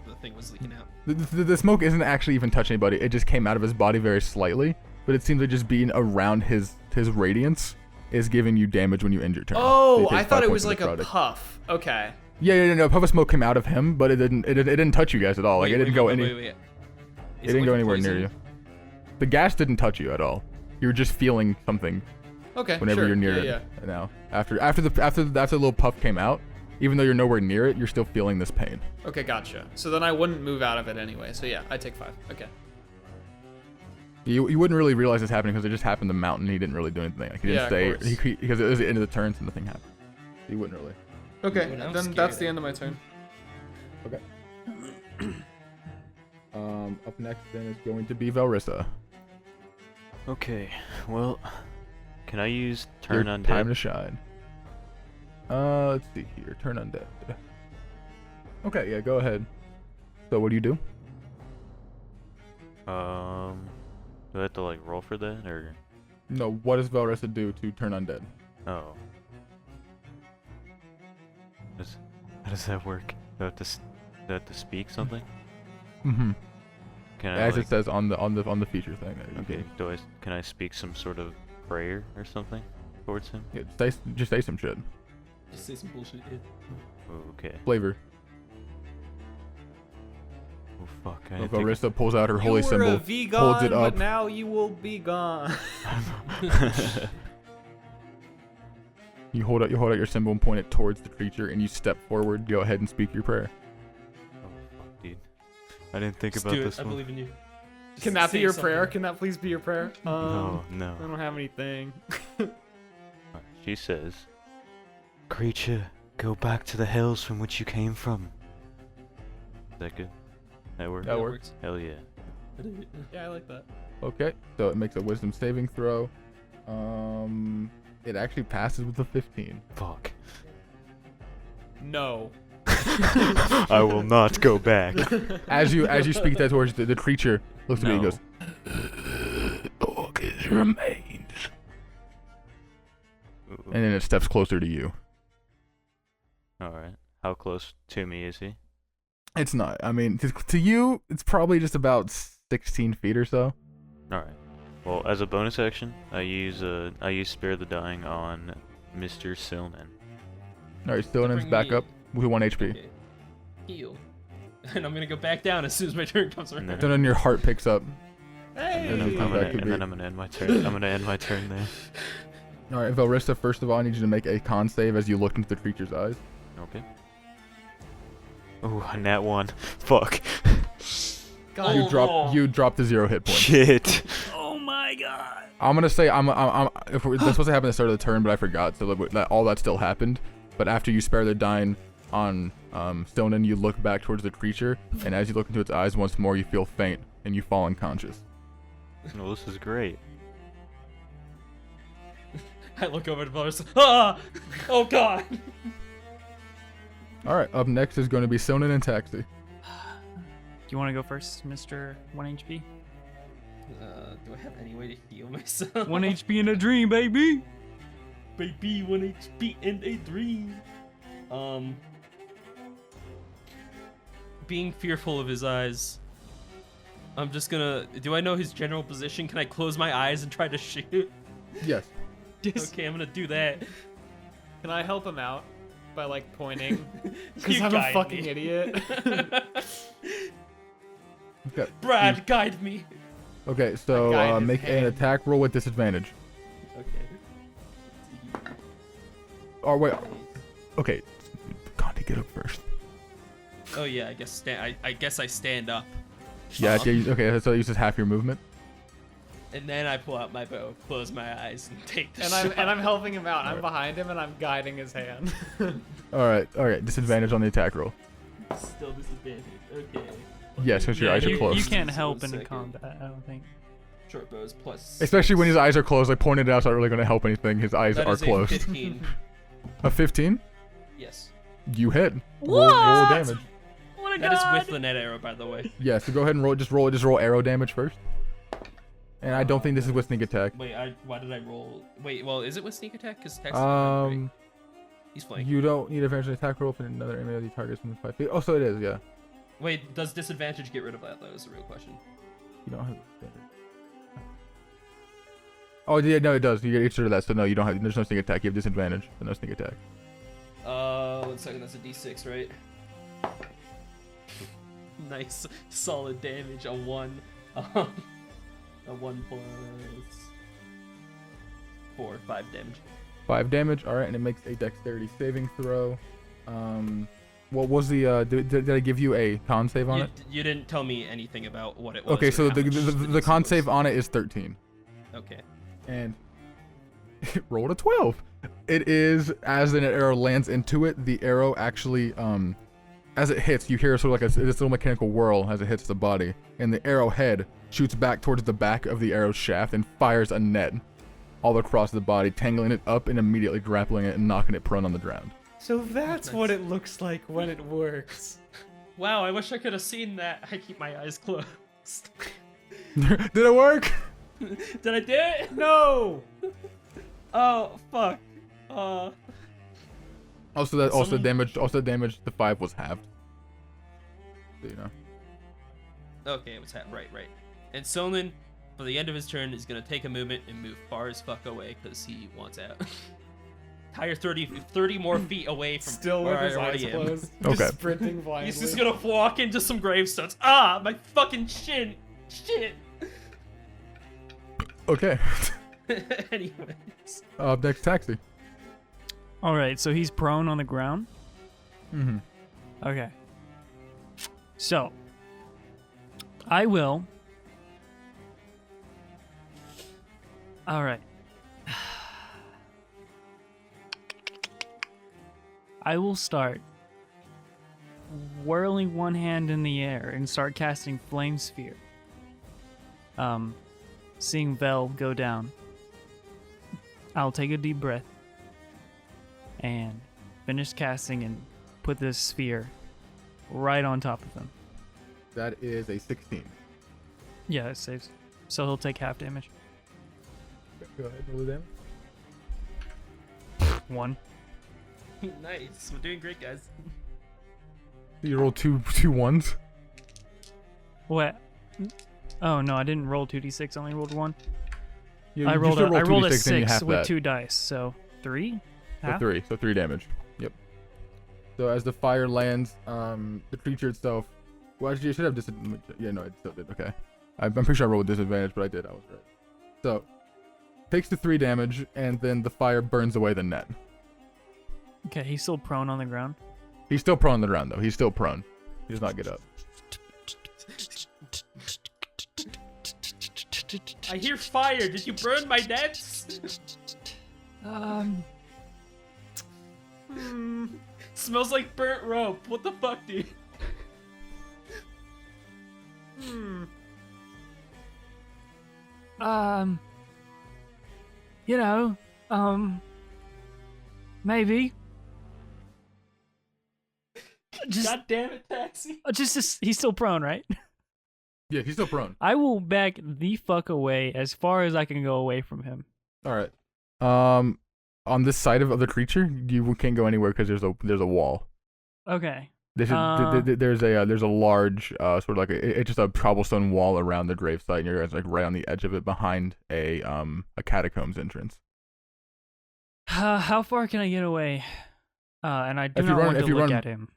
The thing was leaking out. The smoke isn't actually even touching anybody. It just came out of his body very slightly, but it seems like just being around his radiance is giving you damage when you end your turn. Oh, So you take I 5 thought it points was of like a necrotic. puff. Okay. Yeah, no, puff of smoke came out of him, but it didn't touch you guys at all. Like it didn't go any. Wait. It didn't go anywhere near you. The gas didn't touch you at all. You were just feeling something Okay. whenever sure. you're near yeah, it. Now, after the little puff came out, even though you're nowhere near it, you're still feeling this pain. Yeah. Okay, gotcha. So then I wouldn't move out of it anyway. So yeah, I take 5. Okay. You wouldn't really realize this happening because it just happened in the mountain. He didn't really do anything. Like he didn't Yeah, stay of course. because it was the end of the turn, so nothing happened. You wouldn't really. Okay. Dude, I'm Then scared. that's the end of my turn. Okay. Up next then is going to be Velrissa. Okay, well, can I use Your turn undead? time to shine. Let's see here. Turn undead. Okay, yeah, go ahead. So what do you do? Do I have to like roll for that or? No, what does Velrissa do to turn undead? Oh. How does that work? Do I have to speak something? Mm-hmm. Can I As like, it says on the feature thing. okay, can I speak some sort of prayer or something towards him? Yeah, just say some shit. Just say some bullshit. Okay. Flavor. Oh fuck. I So didn't think Velrissa pulls out her holy you were symbol, a vegan, holds it up. but now you will be gone. You hold out your symbol and point it towards the creature, and you step forward. Go ahead and speak your prayer. Oh fuck, dude. I didn't think Just about do it. this I one. believe in you. Just Can that be say your something. prayer? Can that please be your prayer? No. I don't have anything. She says, "Creature, go back to the hills from which you came from." Is that good? That works? That works. Hell yeah. Yeah, I like that. Okay, so it makes a wisdom saving throw. It actually passes with a 15. Fuck. No. I will not go back. As you speak that towards the creature, looks at me and No. goes, "Look, it remains." And then it steps closer to you. Alright. How close to me is he? It's not. I mean, to you, it's probably just about 16 feet or so. Alright. Well, as a bonus action, I use Spare the Dying on Mr. Silnan. All right, still in his Bring back me- up with 1 HP. Okay. Heal. And I'm gonna go back down as soon as my turn comes around. No. Then your heart picks up. Hey. And then, That could be- I'm gonna end my turn. I'm gonna end my turn there. All right, Velrissa, first of all, I need you to make a con save as you look into the creature's eyes. Okay. Oh, a nat 1. Fuck. God. You drop to 0 hit points. Shit. Oh my god. I'm gonna say that's supposed to happen at the start of the turn, but I forgot. So that all that still happened. But after you spare the dying on Stonen, you look back towards the creature, and as you look into its eyes once more, you feel faint and you fall unconscious. Well, this is great. I look over to Velrissa. Ah! Oh god! All right, up next is going to be Stonen and Taxi. Do you want to go first, Mr. 1 HP? Do I have any way to heal myself? 1 HP in a dream, baby. baby, 1 HP and a 3. Being fearful of his eyes, I'm just gonna. Do I know his general position? Can I close my eyes and try to shoot? Yes. Okay, I'm gonna do that. Can I help him out by like pointing? Because You I'm a guide fucking me. idiot. Okay. Br'aad, guide me. Okay, so guide his make an hand. attack roll with disadvantage. Okay. Oh wait. Okay. Gandhi, get up first. Oh yeah, I guess I guess I stand up. Yeah. Okay. So it uses half your movement. And then I pull out my bow, close my eyes, and take the and shot. I'm helping him out. I'm behind him and I'm guiding his hand. All right. Disadvantage on the attack roll. Still disadvantage. Okay. Yes, because your eyes are you closed. can't help Just in 1 second. combat, I don't think. Short bows plus. Especially when his eyes are closed. I pointed it out. It's not really going to help anything. His eyes That are is a closed. 15. A 15? Yes. You hit. Roll What? damage. What a That is god! with the net arrow, by the way. Yeah. So go ahead and roll. Just roll arrow damage first. And I don't think this is with sneak attack. Wait, why did I roll? Wait, well, is it with sneak attack? Because he's flanking. You don't need advantage on attack roll if another enemy of the targets within 5 feet. Oh, so it is. Yeah. Wait, does disadvantage get rid of that? That was the real question. You don't have. Oh yeah, no, it does. You get rid of that. So no, you don't have. There's no sneak attack. You have disadvantage, but no sneak attack. 1 second. That's a D6, right? Nice, solid damage. A 1. A 1 plus 4, 5 damage. 5 damage. All right, and it makes a dexterity saving throw. What was the? Did I give you a con save on it? You didn't tell me anything about what it was. Okay, or so how the much the con DC save was. on it is 13, Okay. and it rolled a 12. It is as an arrow lands into it, the arrow actually as it hits, you hear sort of like this little mechanical whirl as it hits the body, and the arrow head shoots back towards the back of the arrow's shaft and fires a net all across the body, tangling it up and immediately grappling it and knocking it prone on the ground. So that's what it looks like when it works. Wow, I wish I could have seen that. I keep my eyes closed. Did it work? Did I do it? No! Oh, fuck. Also damage to 5 was halved. So you know. Okay, it was right. And Solon, for the end of his turn, is gonna take a movement and move far as fuck away because he wants out. Entire 30 more feet away from Still where with I his eyes already am. closed. Okay. Just sprinting blindly. He's just gonna walk into some gravestones. Ah, my fucking shin. Shit. Okay. Anyways. Next taxi. All right, so he's prone on the ground. Mm-hmm. Okay. So, I will. All right. I will start whirling one hand in the air and start casting Flame Sphere. Seeing Vel go down. I'll take a deep breath and finish casting and put this sphere right on top of him. That is a 16. Yeah, it saves. So he'll take half damage. Go ahead, roll the damage. 1. Nice. We're doing great, guys. You roll two ones. What? Oh no, I didn't roll 2d6. I only rolled 1. You I rolled should a 2d6 and you 6 half with that. 2 dice. So 3. So Half? 3. So 3 damage. Yep. So as the fire lands, the creature itself. Well, actually, you should have disadvantage. Yeah, no, it still did. Okay. I'm pretty sure I rolled with disadvantage, but I did. I was right. So takes the 3 damage, and then the fire burns away the net. Okay, he's still prone on the ground. He's still prone on the ground, though. He's still prone. He does not get up. I hear fire. Did you burn my nets? Smells like burnt rope. What the fuck, dude? You know, maybe. God damn it, Taxi. Just he's still prone, right? Yeah, he's still prone. I will back the fuck away as far as I can go away from him. All right. on this side of the creature, you can't go anywhere because there's a wall. Okay. There's a large sort of like it's just a cobblestone wall around the gravesite, and you're guys like right on the edge of it, behind a catacombs entrance. How far can I get away? And I do not want to look at him.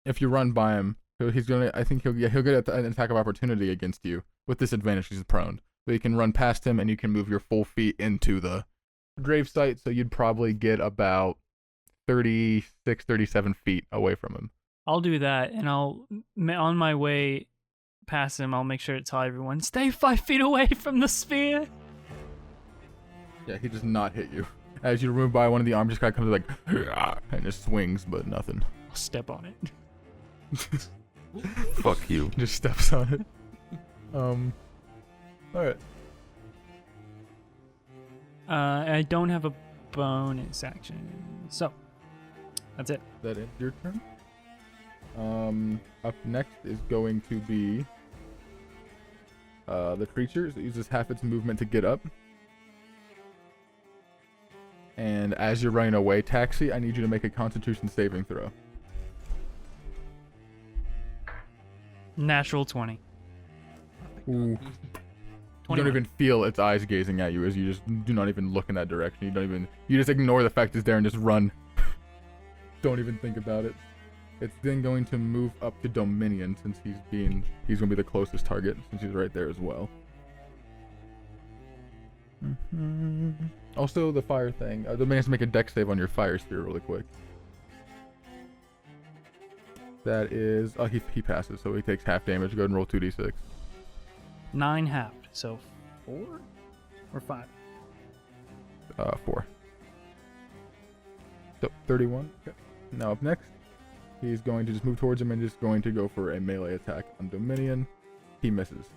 If you run by him, he's gonna. I think he'll get an attack of opportunity against you with disadvantage. He's prone, but you can run past him, and you can move your full feet into the gravesite. So you'd probably get about 36, 37 feet away from him. I'll do that, and I'll on my way past him. I'll make sure to tell everyone, stay 5 feet away from the sphere. Yeah, he does not hit you. As you move by, one of the arms just kind of comes like and just swings, but nothing. I'll step on it. Fuck you. Just steps on it. Alright. I don't have a bonus action, so that's it. That ends your turn. Up next is going to be the creature. So it uses half its movement to get up. And as you're running away, Taxi, I need you to make a Constitution saving throw. Natural 20. Ooh. You don't even feel its eyes gazing at you, as you just do not even look in that direction. You just ignore the fact it's there and just run. Don't even think about it. It's then going to move up to Dominion, since he's going to be the closest target, since he's right there as well. Also, the fire thing. Dominion has to make a dex save on your fire sphere really quick. That is... Oh, he passes, so he takes half damage. Go ahead and roll 2d6. 9 halved, so 4 or 5? 4. So, 31. Okay. Now up next, he's going to just move towards him and just going to go for a melee attack on Dominion. He misses.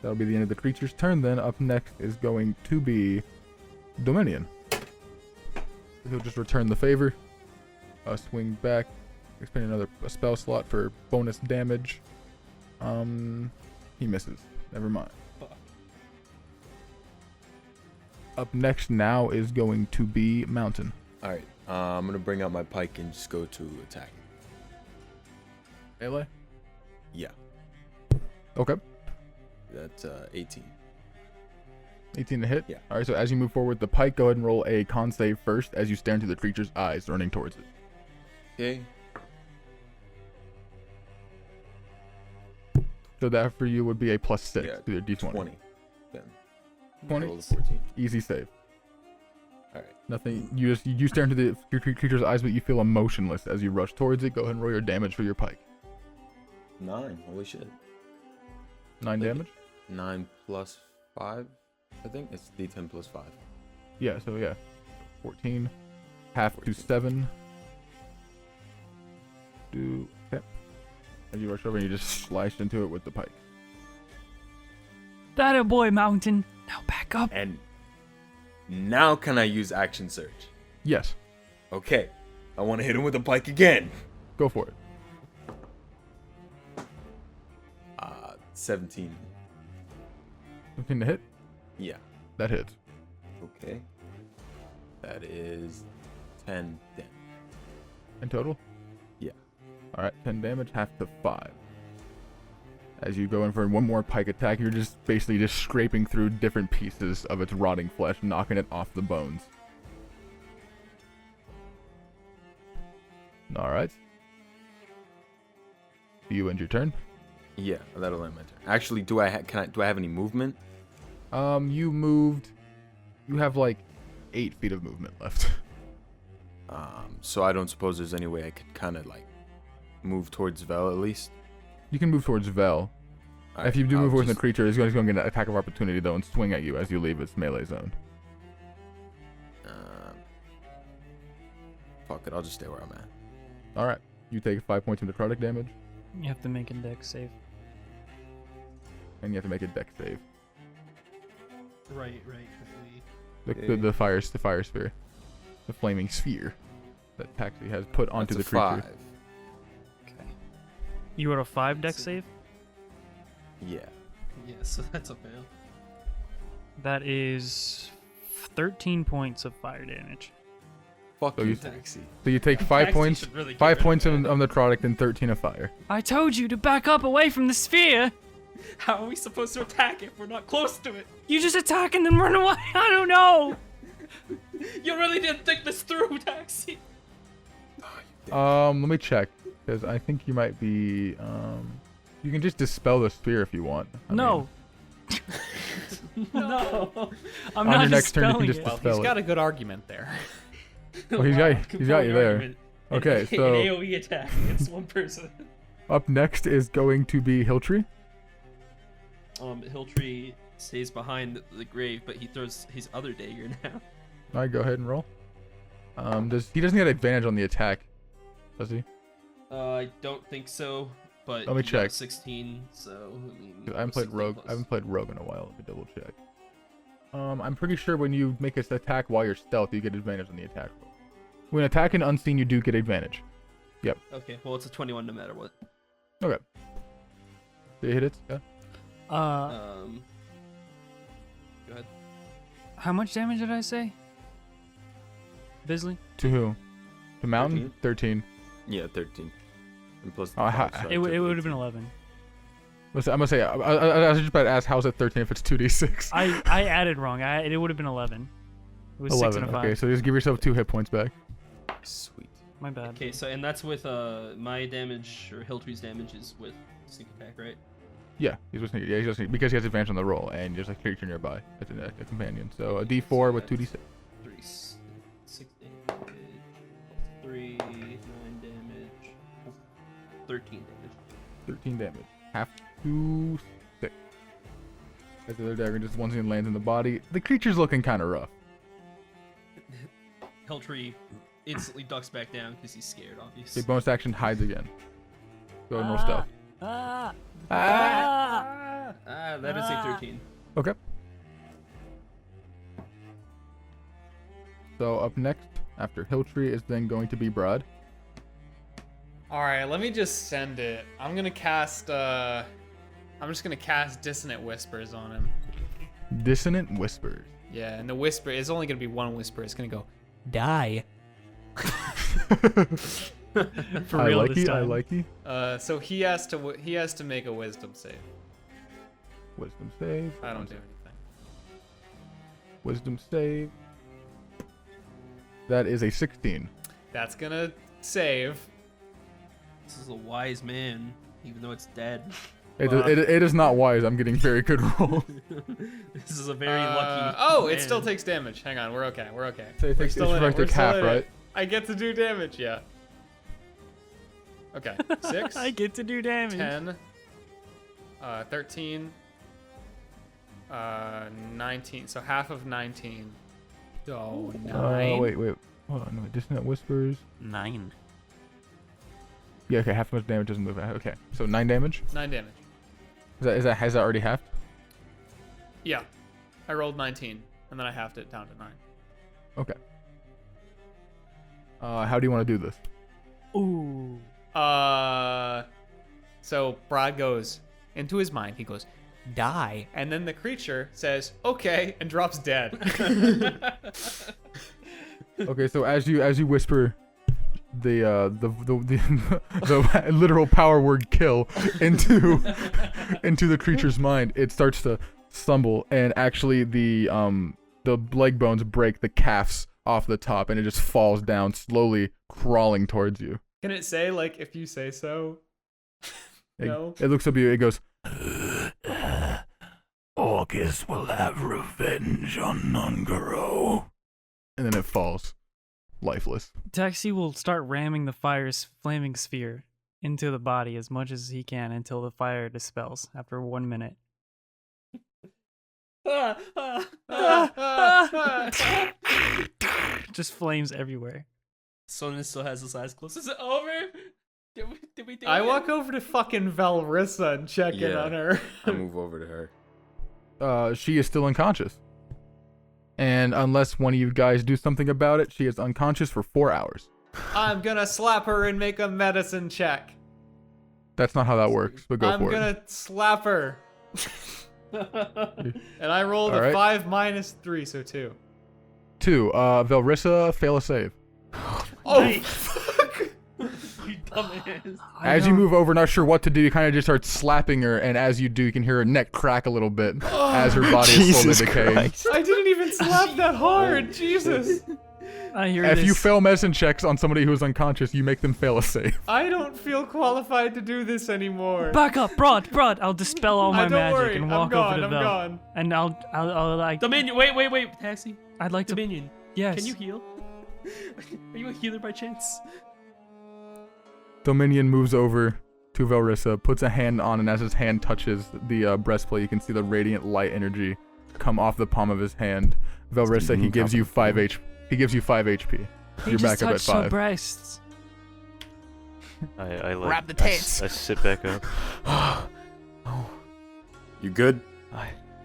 That'll be the end of the creature's turn then. Up next is going to be Dominion. He'll just return the favor. Swing back. Expend another spell slot for bonus damage. He misses. Never mind. Up next now is going to be Mountain. Alright, I'm going to bring out my pike and just go to attack. Melee? Yeah. Okay. That's 18. 18 to hit? Yeah. Alright, so as you move forward with the pike, go ahead and roll a con save first as you stare into the creature's eyes running towards it. Okay. So that for you would be a +6 to your d20. 20. Then. 20? Roll a 14. Easy save. Alright. Nothing. You stare into the creature's eyes, but you feel emotionless as you rush towards it. Go ahead and roll your damage for your pike. 9. Holy shit. 9 damage? 9 plus 5, I think. It's d10 plus 5. Yeah, so yeah. 14. Half 14. To 7. Okay. As you rush over and you just slice into it with the pike. That a boy, Mountain. Now back up. And now can I use action surge? Yes. Okay. I want to hit him with the pike again. Go for it. 17. 17 to hit? Yeah. That hits. Okay. That is 10 damage. In total? Yeah. Alright, 10 damage, half to 5. As you go in for one more pike attack, you're just basically just scraping through different pieces of its rotting flesh, knocking it off the bones. Alright. Do you end your turn? Yeah, that'll end my turn. Actually, do I have any movement? You moved. You have like 8 feet of movement left. So I don't suppose there's any way I could kind of like move towards Vel at least. You can move towards Vel. Right, if you do move towards the creature, it's going to get an attack of opportunity though and swing at you as you leave its melee zone. Fuck it, I'll just stay where I'm at. All right, you take 5 points of necrotic damage, You have to make a dex save. and you have to make a dex save. Right. The fire sphere, the flaming sphere that Taxi has put onto the creature. 5. Okay. You rolled a 5 dex save? Yeah. Yeah, so that's a fail. That is 13 points of fire damage. Fuck So you, you- Taxi. So you take 5 Taxi points, should really get 5 rid of points that. of necrotic and 13 of fire. I told you to back up away from the sphere. How are we supposed to attack if we're not close to it? You just attack and then run away. I don't know. You really didn't think this through, Taxi. Let me check, because I think you might be. You can just dispel the sphere if you want. I No. No. I'm On not your next turn, you can dispelling just it. Well, dispel he's it. got a good argument there. Well, he's got you there. Argument. Okay, An so- AOE attack against one person. Up next is going to be Hiltree. Hiltree stays behind the grave, but he throws his other dagger now. All right, go ahead and roll. He doesn't get advantage on the attack, does he? I don't think so, but Let me he got a check. 16, so I mean. 'Cause I haven't played 16 rogue. plus. I haven't played rogue in a while. Let me double check. I'm pretty sure when you make an attack while you're stealth, you get advantage on the attack roll. When attacking unseen, you do get advantage. Okay, well it's a 21 no matter what. Okay. Did you hit it? Yeah. Go ahead. How much damage did I say? Bisley? To who? To Mountain? 13. Yeah, 13. And plus Oh, five, ha- so I It would took have 18. been 11. I'm gonna say. I was just about to ask, how's it 13 if it's 2d6? I added wrong. It would have been 11. It was 6 11. and a 5. Okay, so just give yourself 2 hit points back. Sweet. My bad. Okay, so and that's with my damage or Hiltree's damage is with sneak attack, right? Yeah, he's listening. Yeah, he's listening because he has advantage on the roll, and there's a creature nearby. It's a companion. So a D4 with 2d6. 6 damage, 3, 9 damage, 13 damage. 13 damage. Half to 6. As the other dagger just once again lands in the body. The creature's looking kind of rough. Hiltree instantly ducks back down because he's scared, The obviously. bonus action hides again. Go ahead and roll stealth. That is a 13. Okay. So up next, after Hiltree, is then going to be Br'aad. All right, let me just send it. I'm gonna cast. I'm just gonna cast Dissonant Whispers on him. Dissonant Whispers. Yeah, and the whisper is only gonna be one whisper. It's gonna go, die. For I real like this you. I time. like you. So he has to make a Wisdom save. Wisdom save. I don't do anything. Wisdom save. That is a 16. That's gonna save. This is a wise man, even though it's dead. It is not wise. I'm getting very good roll. This is a very lucky. Oh, it man. still takes damage. Hang on, we're okay. We're okay. So it We're takes, still in it. it's We're like still half, in it. right? I get to do damage. Yeah. Okay. 6. I get to do damage. 10. 13. 19. So half of 19. So 9. Wait. Hold on. Wait. Dissonant Whispers. 9. Yeah. Okay. Half as much damage doesn't move. Okay. So 9 damage. 9 damage. Has that already halved? Yeah. I rolled 19, and then I halved it down to 9. Okay. How do you want to do this? Ooh. So Br'aad goes into his mind. He goes, die, and then the creature says, okay, and drops dead. Okay. So as you whisper the literal power word kill into the creature's mind, it starts to stumble, and actually the leg bones break the calves off the top, and it just falls down slowly, crawling towards you. Can it say, like, if you say so? No. It looks up at you. It goes, August will have revenge on Nungaro. and then it falls, lifeless. Taxi will start ramming the fire's flaming sphere into the body as much as he can until the fire dispels after 1 minute. Just flames everywhere. Sonnen still has his eyes closed. Is it over? Did we do I it? walk over to fucking Velrissa and check in Yeah. on her. I move over to her. She is still unconscious. And unless one of you guys do something about it, she is unconscious for 4 hours. I'm gonna slap her and make a medicine check. That's not how that works, but go I'm for gonna slap her. And I rolled All a right. 5 minus 3, so 2. 2. Velrissa, fail a save. Oh, Nice. fuck! You dumbass. As you move over, not sure what to do, you kind of just start slapping her, and as you do, you can hear her neck crack a little bit as her body is slowly Jesus decaying. Christ. I didn't even slap that hard. Jesus. I hear If this. you fail medicine checks on somebody who is unconscious, you make them fail a save. I don't feel qualified to do this anymore. Back up, Br'aad. I'll dispel all my don't magic worry. and I'm walk gone. over to I'm Vel. gone. And I'll like. Dominion, wait, Taxi. I'd like to. Dominion, Yes. can you heal? Are you a healer by chance? Dominion moves over to Velrissa, puts a hand on, and as his hand touches the breastplate, you can see the radiant light energy come off the palm of his hand. Velrissa, he gives you 5 HP. He gives you 5 HP. He You're just back up at touched her 5. breasts. I like. Grab the tits. I sit back up. You good?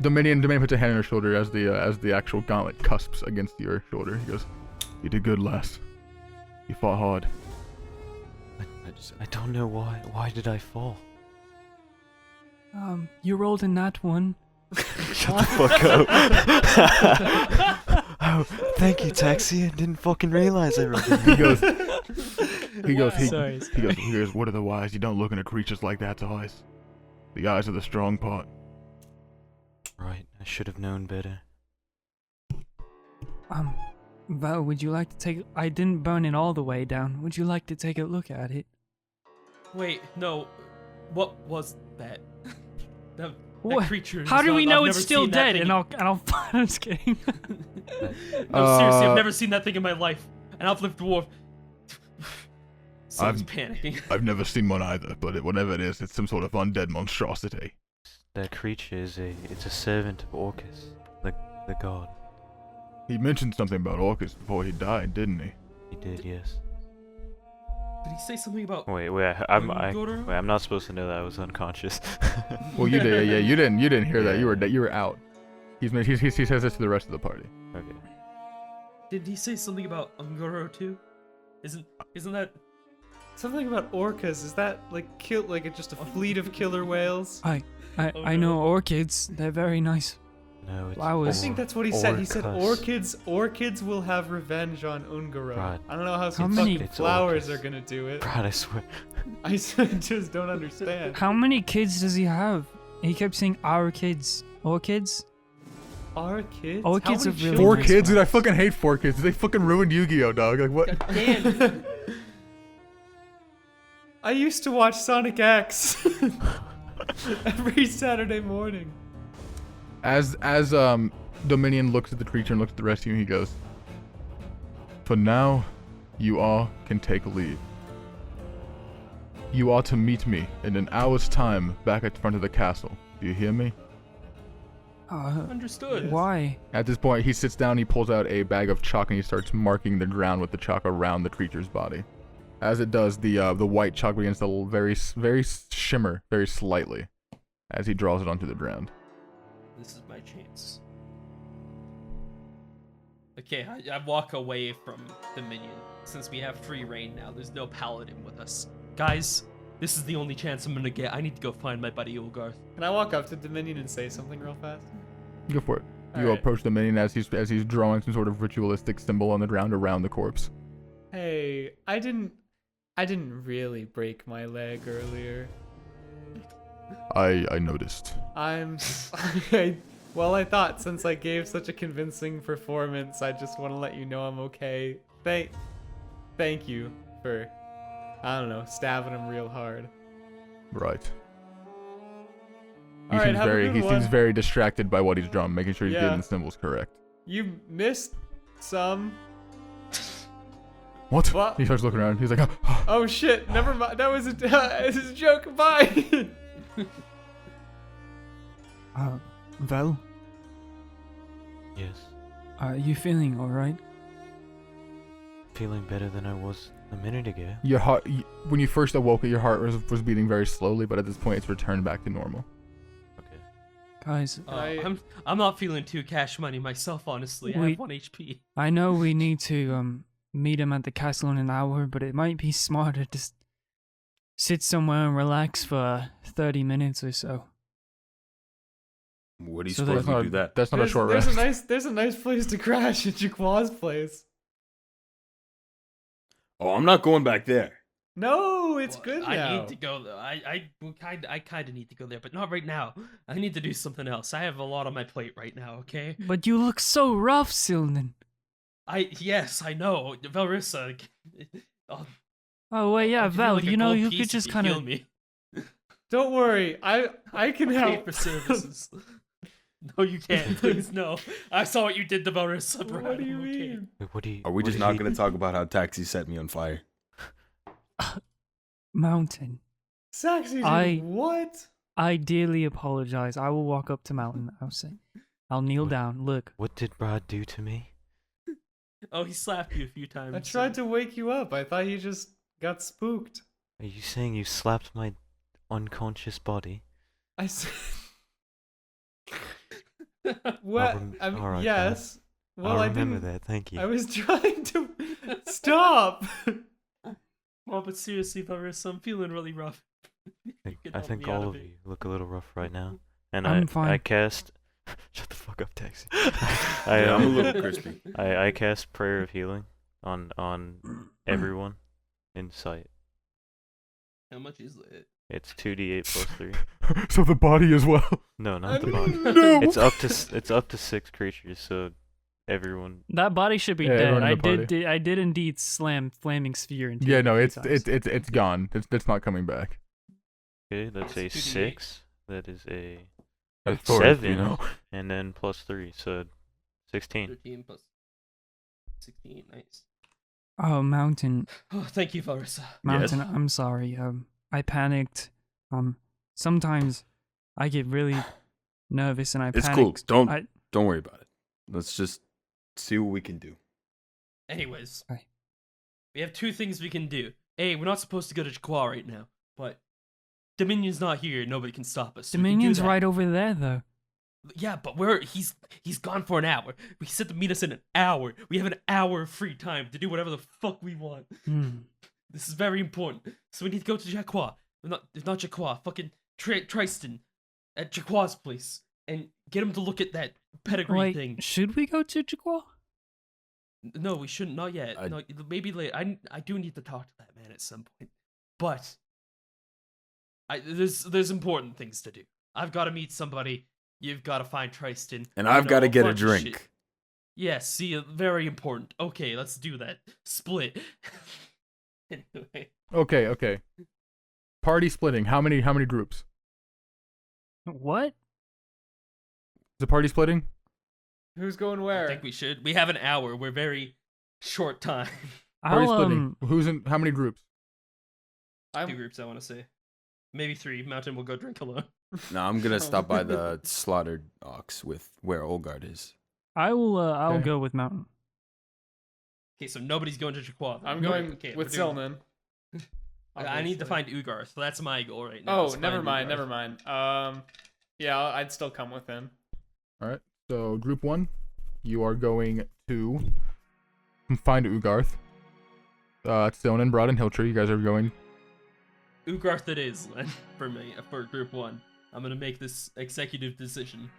Dominion puts a hand on her shoulder as the actual gauntlet cusps against your shoulder. He goes, "You did good, lass. You fought hard." I don't know why. Why did I fall? You rolled a nat 1. Shut the fuck up. Oh, thank you, Taxi. I didn't fucking realize I rolled. He goes, Sorry. he goes, "What are the wise? You don't look into creatures like that's eyes. The eyes are the strong part." Right, I should have known better. Val, would you like to take? I didn't burn it all the way down. Would you like to take a look at it? Wait, no. What was that? that What? creature. How do we I've know never it's still seen that dead? thing And I'll. I'm just kidding. No, seriously, I've never seen that thing in my life. And I've lived dwarf. Someone's panicking. I've never seen one either, but whatever it is, it's some sort of undead monstrosity. That creature is it's a servant of Orcus, the god. He mentioned something about Orcus before he died, didn't he? He did, yes. Did he say something about? Wait, I'm not supposed to know that I was unconscious. Well, you did. Yeah, you didn't hear that. You were out. He says this to the rest of the party. Okay. Did he say something about Ungoro too? Isn't that? Something about orcas. Is that like just a fleet of killer whales? I know orchids. They're very nice. No, it's Flowers. I think that's what he said. He said Orcus. orchids will have revenge on Ungaro. Br'aad. I don't know how some many- fucking It's flowers orcas. are gonna do it. Br'aad, I swear. I just don't understand. How many kids does he have? He kept saying our kids. Orchids? Our kids? Orchids How are many really Four nice kids, dude. I flowers. fucking hate 4 kids. They fucking ruined Yu-Gi-Oh, dog. Like what? Damn. I used to watch Sonic X every Saturday morning. As Dominion looks at the creature and looks at the rest of you, he goes, "For now, you all can take leave. You are to meet me in an hour's time back at the front of the castle. Do you hear me?" Understood. Why? At this point, he sits down, he pulls out a bag of chalk, and he starts marking the ground with the chalk around the creature's body. As it does, the white chalk begins to very shimmer, very slightly, as he draws it onto the ground. This is my chance. Okay, I walk away from the minion. Since we have free reign now, there's no paladin with us. Guys, this is the only chance I'm gonna get. I need to go find my buddy Ulgarth. Can I walk up to Dominion and say something real fast? Go for it. You Alright. approach the minion as he's drawing some sort of ritualistic symbol on the ground around the corpse. Hey, I didn't really break my leg earlier. I noticed. I thought since I gave such a convincing performance, I just want to let you know I'm okay. Thank you for, I don't know, stabbing him real hard. Right. He Alright, seems have a very good one. very distracted by what he's drawn, making sure he's Yeah. getting the symbols correct. You missed some. What? What? He starts looking around. He's like, Oh shit! Never mind. That was this is a joke. Bye. Vel, Yes. are you feeling alright? Feeling better than I was a minute ago. your heart. When you first awoke, your heart was beating very slowly, but at this point, it's returned back to normal. Okay. Guys, I'm not feeling too cash money myself, honestly. I Wait. have 1 HP. I know we need to meet him at the castle in an hour, but it might be smarter to sit somewhere and relax for 30 minutes or so. What do you So suppose That's we not, do that? that's not a short there's rest. there's a nice place to crash at Jaqua's place. Oh, I'm not going back there. No, it's Well, good now. I need to go though. I kind of need to go there, but not right now. I need to do something else. I have a lot on my plate right now. Okay. But you look so rough, Silnan. Yes, I know. Velrissa. Oh wait, yeah, I'll give you, Val. like, a You know, gold you piece could if just you kind heal of. me. Don't worry, I can Pay help. for services. No, you can't. Please, no. I saw what you did to Velrissa, Br'aad. What do you I'm okay. mean? Wait, what do you? Are we what just did not he- going to talk about how Taxi set me on fire? Mountain. Saxy, I- what? I dearly apologize. I will walk up to Mountain. I'll kneel What? down. Look. What did Br'aad do to me? Oh, he slapped you a few times. I tried to wake you up. I thought you just got spooked. Are you saying you slapped my unconscious body? I said. Well, I mean, alright, yes. Well, I'll I remember didn't. that. Thank you. I was trying to stop. Oh, but seriously, Velrissa, I'm feeling really rough. You can I help think me out all a of bit. you look a little rough right now. And I'm I fine. cast. Shut the fuck up, Taxi. Yeah, I'm a little crispy. I cast Prayer of Healing on everyone in sight. How much is it? It's 2d8 plus 3. So the body as well. No, not the body. No. It's up to 6 creatures, so everyone. That body should be Yeah, dead. everyone in I the party. did I did indeed slam flaming sphere into Yeah, it no, a few it's times. it's gone. It's not coming back. Okay, that's a That's 2d8. 6. That is a That's four, 7, you know. and then plus 3, so 16. 13 plus 16, nice. Oh, Mountain. Oh, thank you, Velrissa. Mountain, I'm sorry. I panicked. Sometimes I get really nervous and I It's panic. cool. I- Don't worry about it. Let's just see what we can do. Anyways, Hi. we have two things we can do. A, we're not supposed to go to Jaquar right now, but Dominion's not here. Nobody can stop us. so we can do Dominion's that. right over there, though. Yeah, but he's gone for an hour. We said to meet us in an hour. We have an hour of free time to do whatever the fuck we want. Hmm. This is very important. So we need to go to Jaquar. If not Jaquar, fucking Tristan at Jaquar's place and get him to look at that pedigree Wait, thing. should we go to Jaquar? No, we shouldn't. Not yet. I- No, maybe later. I do need to talk to that man at some point. But there's important things to do. I've got to meet somebody. You've got to find Tristan. And you I've know, got to get a bunch of shit. drink. Yes, see, very important. Okay, let's do that. Split. Anyway, Okay. Party splitting. How many groups? What? The party splitting? Who's going I where? think we should. We have an hour. We're very short time. Party I'll splitting. Who's in? How many groups? Two groups, I want to say. Maybe 3. Mountain will go drink alone. No, I'm gonna stop by the slaughtered ox with where Olgard is. I'll Okay. go with Mountain. Okay, so nobody's going to Jaquar. I'm going Okay, with we're doing- Silnan. I need to Obviously. find Ugar, so that's my goal right now. Oh, is to never find mind, Ugar. never mind. Yeah, I'd still come with him. All right. So group 1, you are going to find Ugarth. Stone and Br'aad and Hilltree. You guys are going. Ugarth it is, Len, for me, for group 1. I'm gonna make this executive decision.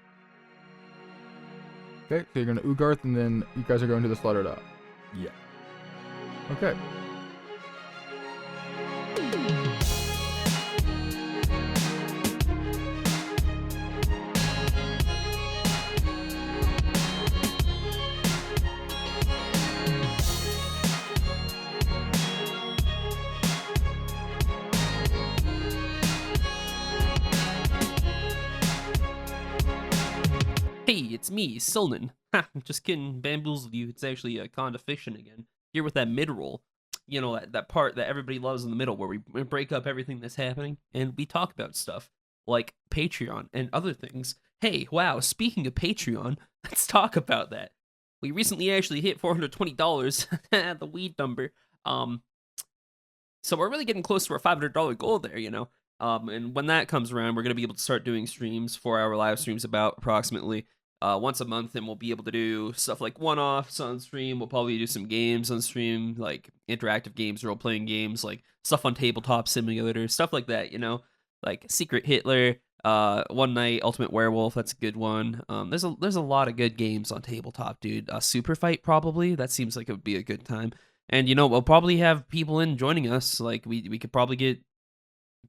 Okay. So you're going to Ugarth, and then you guys are going to the slaughtered ox. Yeah. Okay. Hey, it's me, Silnan. Ha, just kidding, bamboozled you. It's actually a Conda Fiction again. Here with that mid-roll. You know, that part that everybody loves in the middle where we break up everything that's happening and we talk about stuff like Patreon and other things. Hey, wow, speaking of Patreon, let's talk about that. We recently actually hit $420, the weed number. So we're really getting close to our $500 goal there, you know. And when that comes around, we're going to be able to start doing streams, 4-hour live streams about approximately once a month, and we'll be able to do stuff like one-offs on stream. We'll probably do some games on stream, like interactive games, role-playing games, like stuff on tabletop simulators, stuff like that, you know? Like Secret Hitler, One Night, Ultimate Werewolf, that's a good one. There's a lot of good games on tabletop, dude. Super Fight, probably. That seems like it would be a good time. And, we'll probably have people in joining us. Like, we could probably get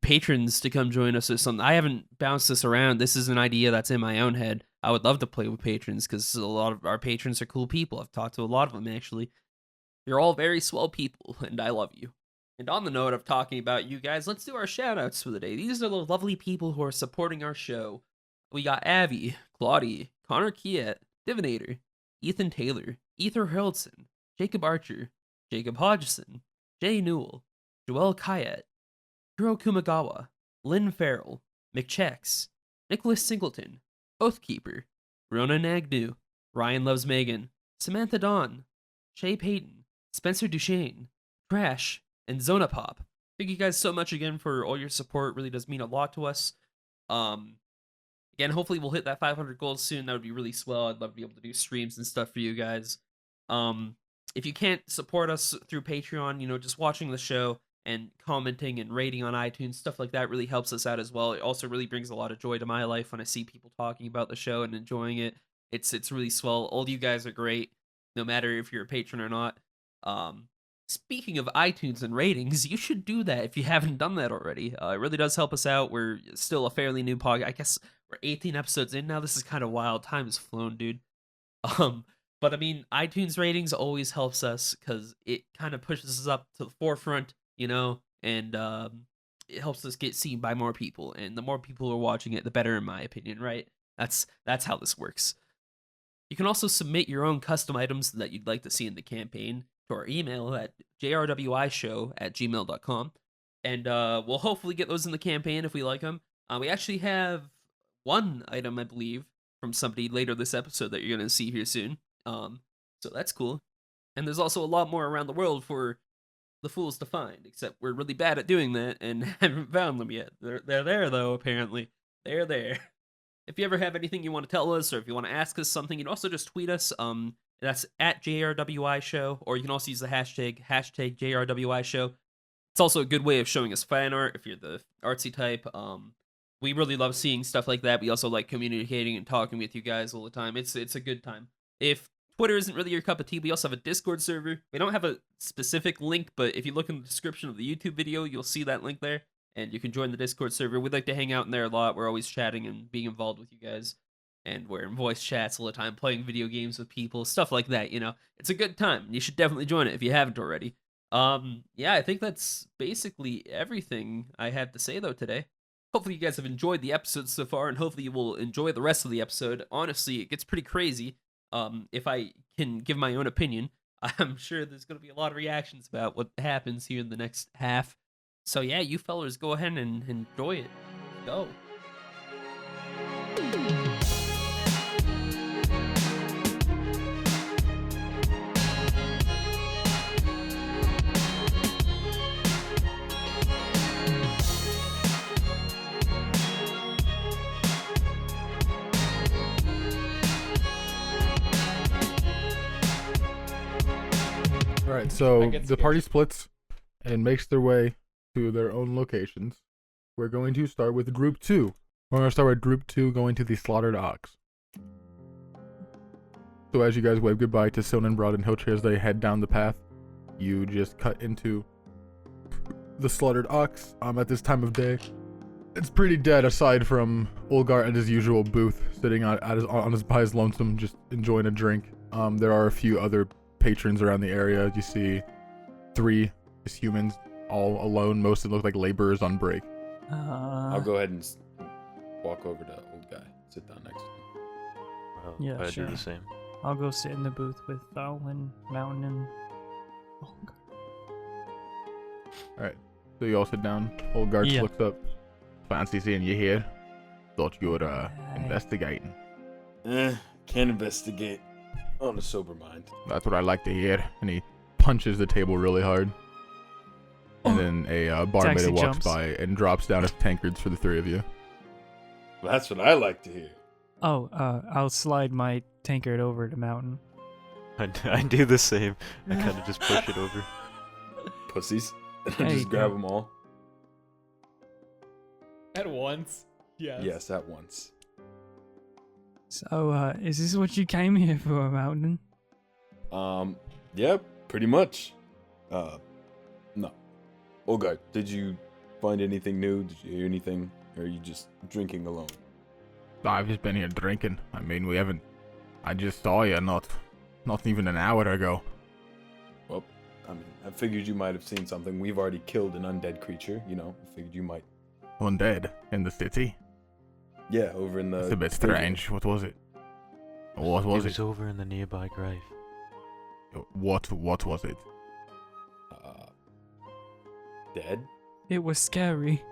patrons to come join us or something. I haven't bounced this around. This is an idea that's in my own head. I would love to play with patrons because a lot of our patrons are cool people. I've talked to a lot of them, actually. You're all very swell people, and I love you. And on the note of talking about you guys, let's do our shout-outs for the day. These are the lovely people who are supporting our show. We got Avi, Claudie, Connor Kiet, Divinator, Ethan Taylor, Ether Hurlson, Jacob Archer, Jacob Hodgson, Jay Newell, Joel Kayet, Hiro Kumagawa, Lynn Farrell, McChex, Nicholas Singleton, Oathkeeper, Rona Nagnu, Ryan Loves Megan, Samantha Dawn, Shay Payton, Spencer Duchesne, Crash, and Zona Pop. Thank you guys so much again for all your support. It really does mean a lot to us. Again, hopefully we'll hit that 500 goals soon. That would be really swell. I'd love to be able to do streams and stuff for you guys. If you can't support us through Patreon, just watching the show and commenting and rating on iTunes, stuff like that really helps us out as well. It also really brings a lot of joy to my life when I see people talking about the show and enjoying it. It's really swell. All of you guys are great, no matter if you're a patron or not. Speaking of iTunes and ratings, you should do that if you haven't done that already. It really does help us out. We're still a fairly new podcast. I guess we're 18 episodes in now. This is kind of wild. Time has flown, dude. But I mean, iTunes ratings always helps us because it kind of pushes us up to the forefront, and it helps us get seen by more people. And the more people who are watching it, the better, in my opinion, right? That's how this works. You can also submit your own custom items that you'd like to see in the campaign to our email at jrwishow@gmail.com. And we'll hopefully get those in the campaign if we like them. We actually have one item, I believe, from somebody later this episode that you're going to see here soon. So that's cool. And there's also a lot more around the world for the fools to find, except we're really bad at doing that and haven't found them yet. They're there, though, apparently. They're there. If you ever have anything you want to tell us, or if you want to ask us something, you can also just tweet us. That's at JRWI Show, or you can also use the hashtag JRWI Show. It's also a good way of showing us fan art if you're the artsy type. We really love seeing stuff like that. We also like communicating and talking with you guys all the time. It's a good time. If Twitter isn't really your cup of tea, we also have a Discord server. We don't have a specific link, but if you look in the description of the YouTube video, you'll see that link there, and you can join the Discord server. We'd like to hang out in there a lot. We're always chatting and being involved with you guys. And we're in voice chats all the time, playing video games with people, stuff like that, It's a good time. You should definitely join it if you haven't already. Yeah, I think that's basically everything I have to say, though, today. Hopefully you guys have enjoyed the episode so far, and hopefully you will enjoy the rest of the episode. Honestly, it gets pretty crazy. If I can give my own opinion, I'm sure there's going to be a lot of reactions about what happens here in the next half. So yeah, you fellas go ahead and enjoy it. Go. Alright, so the party splits and makes their way to their own locations. We're going to start with Group 2. We're going to start with Group 2 going to the Slaughtered Ox. So as you guys wave goodbye to Sil and Br'aad and Hilcher as they head down the path, you just cut into the Slaughtered Ox. At this time of day, it's pretty dead aside from Ulgar at his usual booth, sitting by his lonesome, just enjoying a drink. There are a few other patrons around the area. You see 3 just humans, all alone. Most of them look like laborers on break. I'll go ahead and walk over to old guy, sit down next to him. Well, Yeah, I'd sure. do the same. I'll go sit in the booth with Owen, Mountain, and Olgar. Alright, so you all sit down. Ulgar Yeah. looks up. Fancy seeing you here. Thought you were investigating. Can't investigate on a sober mind. That's what I like to hear. And he punches the table really hard. And then a barmaid Taxi walks jumps. by and drops down his tankards for the 3 of you. That's what I like to hear. Oh, I'll slide my tankard over to Mountain. I do the same. I kind of just push it over. Pussies. There you Just grab go. them all. At once. Yes. Yes, at once. So, is this what you came here for, Mountain? Yeah, pretty much. No. Olga, did you find anything new? Did you hear anything? Or are you just drinking alone? I've just been here drinking. I mean, we haven't. I just saw you not even an hour ago. Well, I mean, I figured you might have seen something. We've already killed an undead creature, you know. I figured you might. Undead in the city. Yeah, over in the. It's a bit strange. What was it? What was It was over in the nearby grave. What was it? Dead? It was scary.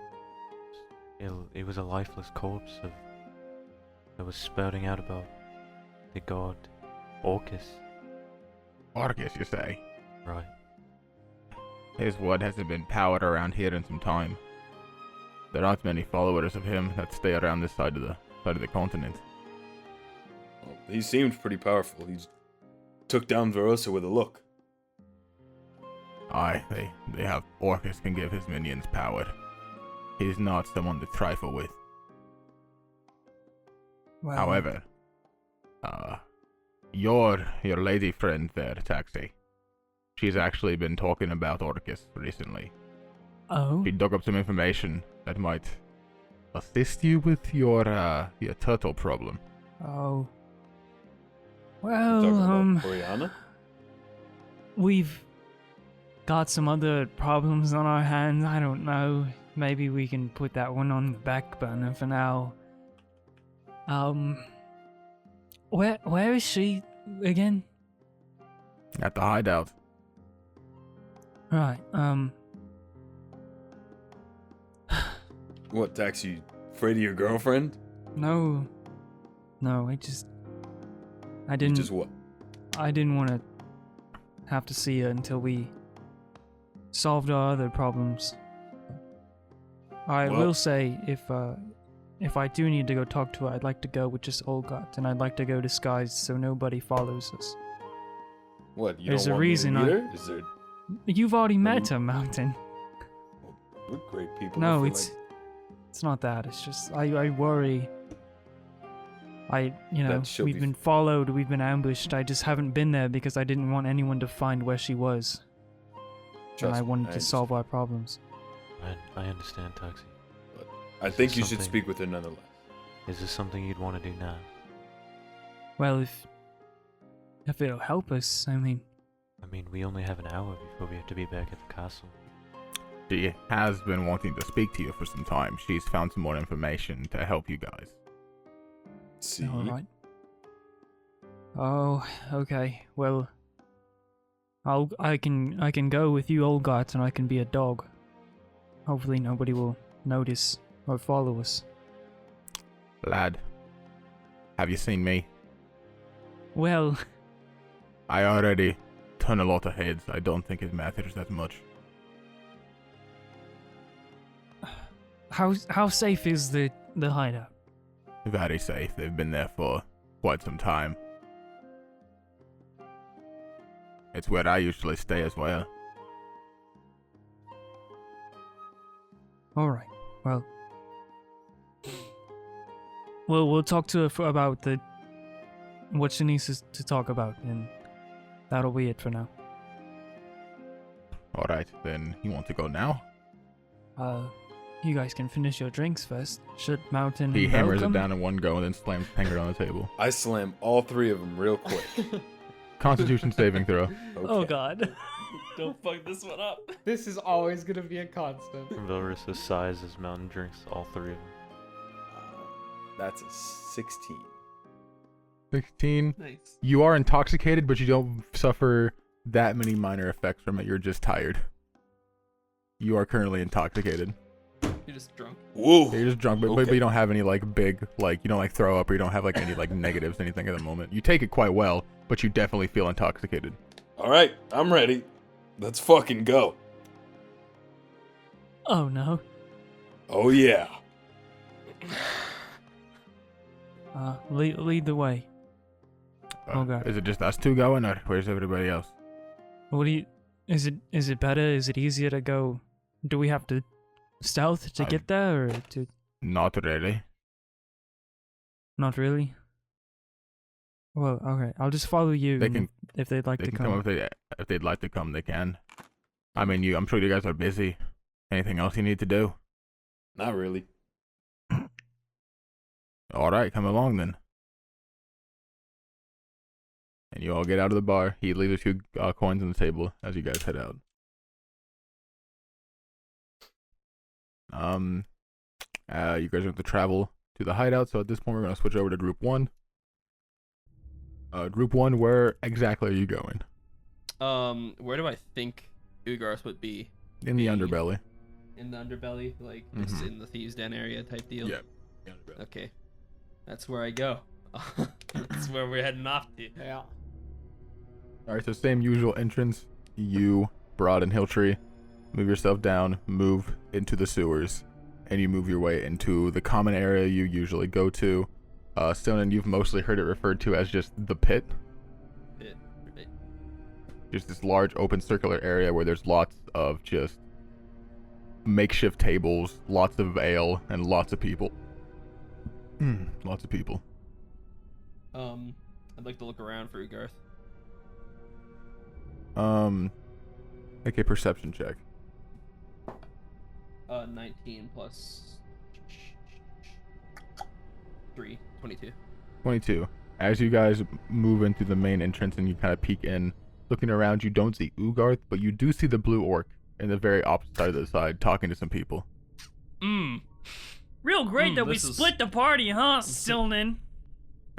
It was a lifeless corpse that was spouting out about the god Orcus. Orcus, you say? Right. His word hasn't been powered around here in some time. There aren't many followers of him that stay around this side of the continent. Well, he seemed pretty powerful. He took down Velrissa with a look. Aye, they have Orcus can give his minions power. He's not someone to trifle with. Well, However, your lady friend there, Taxi, she's actually been talking about Orcus recently. Oh? She dug up some information that might assist you with your turtle problem. Oh. You talking Well, about Oriana? we've got some other problems on our hands. I don't know. Maybe we can put that one on the back burner for now. Where is she again? At the hideout. Right, What, Taxi? You afraid of your girlfriend? no, I didn't. Just what? I didn't want to have to see her until we solved our other problems. I Well- will say, if I do need to go talk to her, I'd like to go with just Olgot, and I'd like to go disguised so nobody follows us. What? You There's don't a want me to reason meet I- her? Is there? You've already met you- her, Mountain. We're great people. I No, feel it's not that. It's just I worry. That she'll We've be- been followed, we've been ambushed. I just haven't been there because I didn't want anyone to find where she was. Trust And I me, wanted to solve our problems. I understand, Taxi. I think you should something- speak with her nonetheless. Is this something you'd want to do now? Well, if it'll help us, I mean, I mean, we only have an hour before we have to be back at the castle. She has been wanting to speak to you for some time. She's found some more information to help you guys. See? all right. Oh, okay. Well, I can go with you, Olgot, and I can be a dog. Hopefully, nobody will notice or follow us. Lad, have you seen me? Well, I already turn a lot of heads. I don't think it matters that much. how safe is the hideout? Very safe. They've been there for quite some time. It's where I usually stay as well. All right. Well, we'll talk to her about what she needs to talk about, and that'll be it for now. Alright, then you want to go now? You guys can finish your drinks first. Should Mountain He and hammers Belle it come? down in one go and then slams finger on the table. I slam all three of them real quick. Constitution saving throw. Okay. Oh God. Don't fuck this one up. This is always gonna be a constant. Velrissa sighs as Mountain drinks all three of them. That's a 16. 16. Nice. You are intoxicated, but you don't suffer that many minor effects from it. You're just tired. You are currently intoxicated. You're just drunk. Whoa! You're just drunk, but Okay. you don't have any big you don't throw up or you don't have any negatives, anything at the moment. You take it quite well, but you definitely feel intoxicated. Alright, I'm ready. Let's fucking go. Oh no. Oh yeah. Lead the way. Oh, God. Is it just us two going, or where's everybody else? What do you? Is it better? Is it easier to go? Do we have to stealth to get there, or to? Not really. Not really. Well, okay. I'll just follow you. They can- if they'd like They to can come. come if they'd like to come. They can. I mean, I'm sure you guys are busy. Anything else you need to do? Not really. All right, come along then. And you all get out of the bar. He leaves a few coins on the table as you guys head out. You guys are going to travel to the hideout. So at this point, we're going to switch over to Group 1. Group 1, where exactly are you going? Where do I think Ugarth would be? In the underbelly. In the underbelly, like just in the Thieves' Den area type deal. Yeah. The underbelly. Okay, that's where I go. That's where we're heading off to. Yeah. All right, so same usual entrance. You, Br'aad, and Hiltree move yourself down, move into the sewers, and you move your way into the common area you usually go to. Stonen, you've mostly heard it referred to as just the pit. Right. Just this large open circular area where there's lots of just makeshift tables, lots of ale, and lots of people. Lots of people. I'd like to look around for Ugarth. Make a perception check. 19 plus 3, 22. 22. As you guys move into the main entrance and you kind of peek in, looking around, you don't see Ugarth, but you do see the blue orc in the very opposite side of the side, talking to some people. Real great that we this is- split the party, huh, Silnan?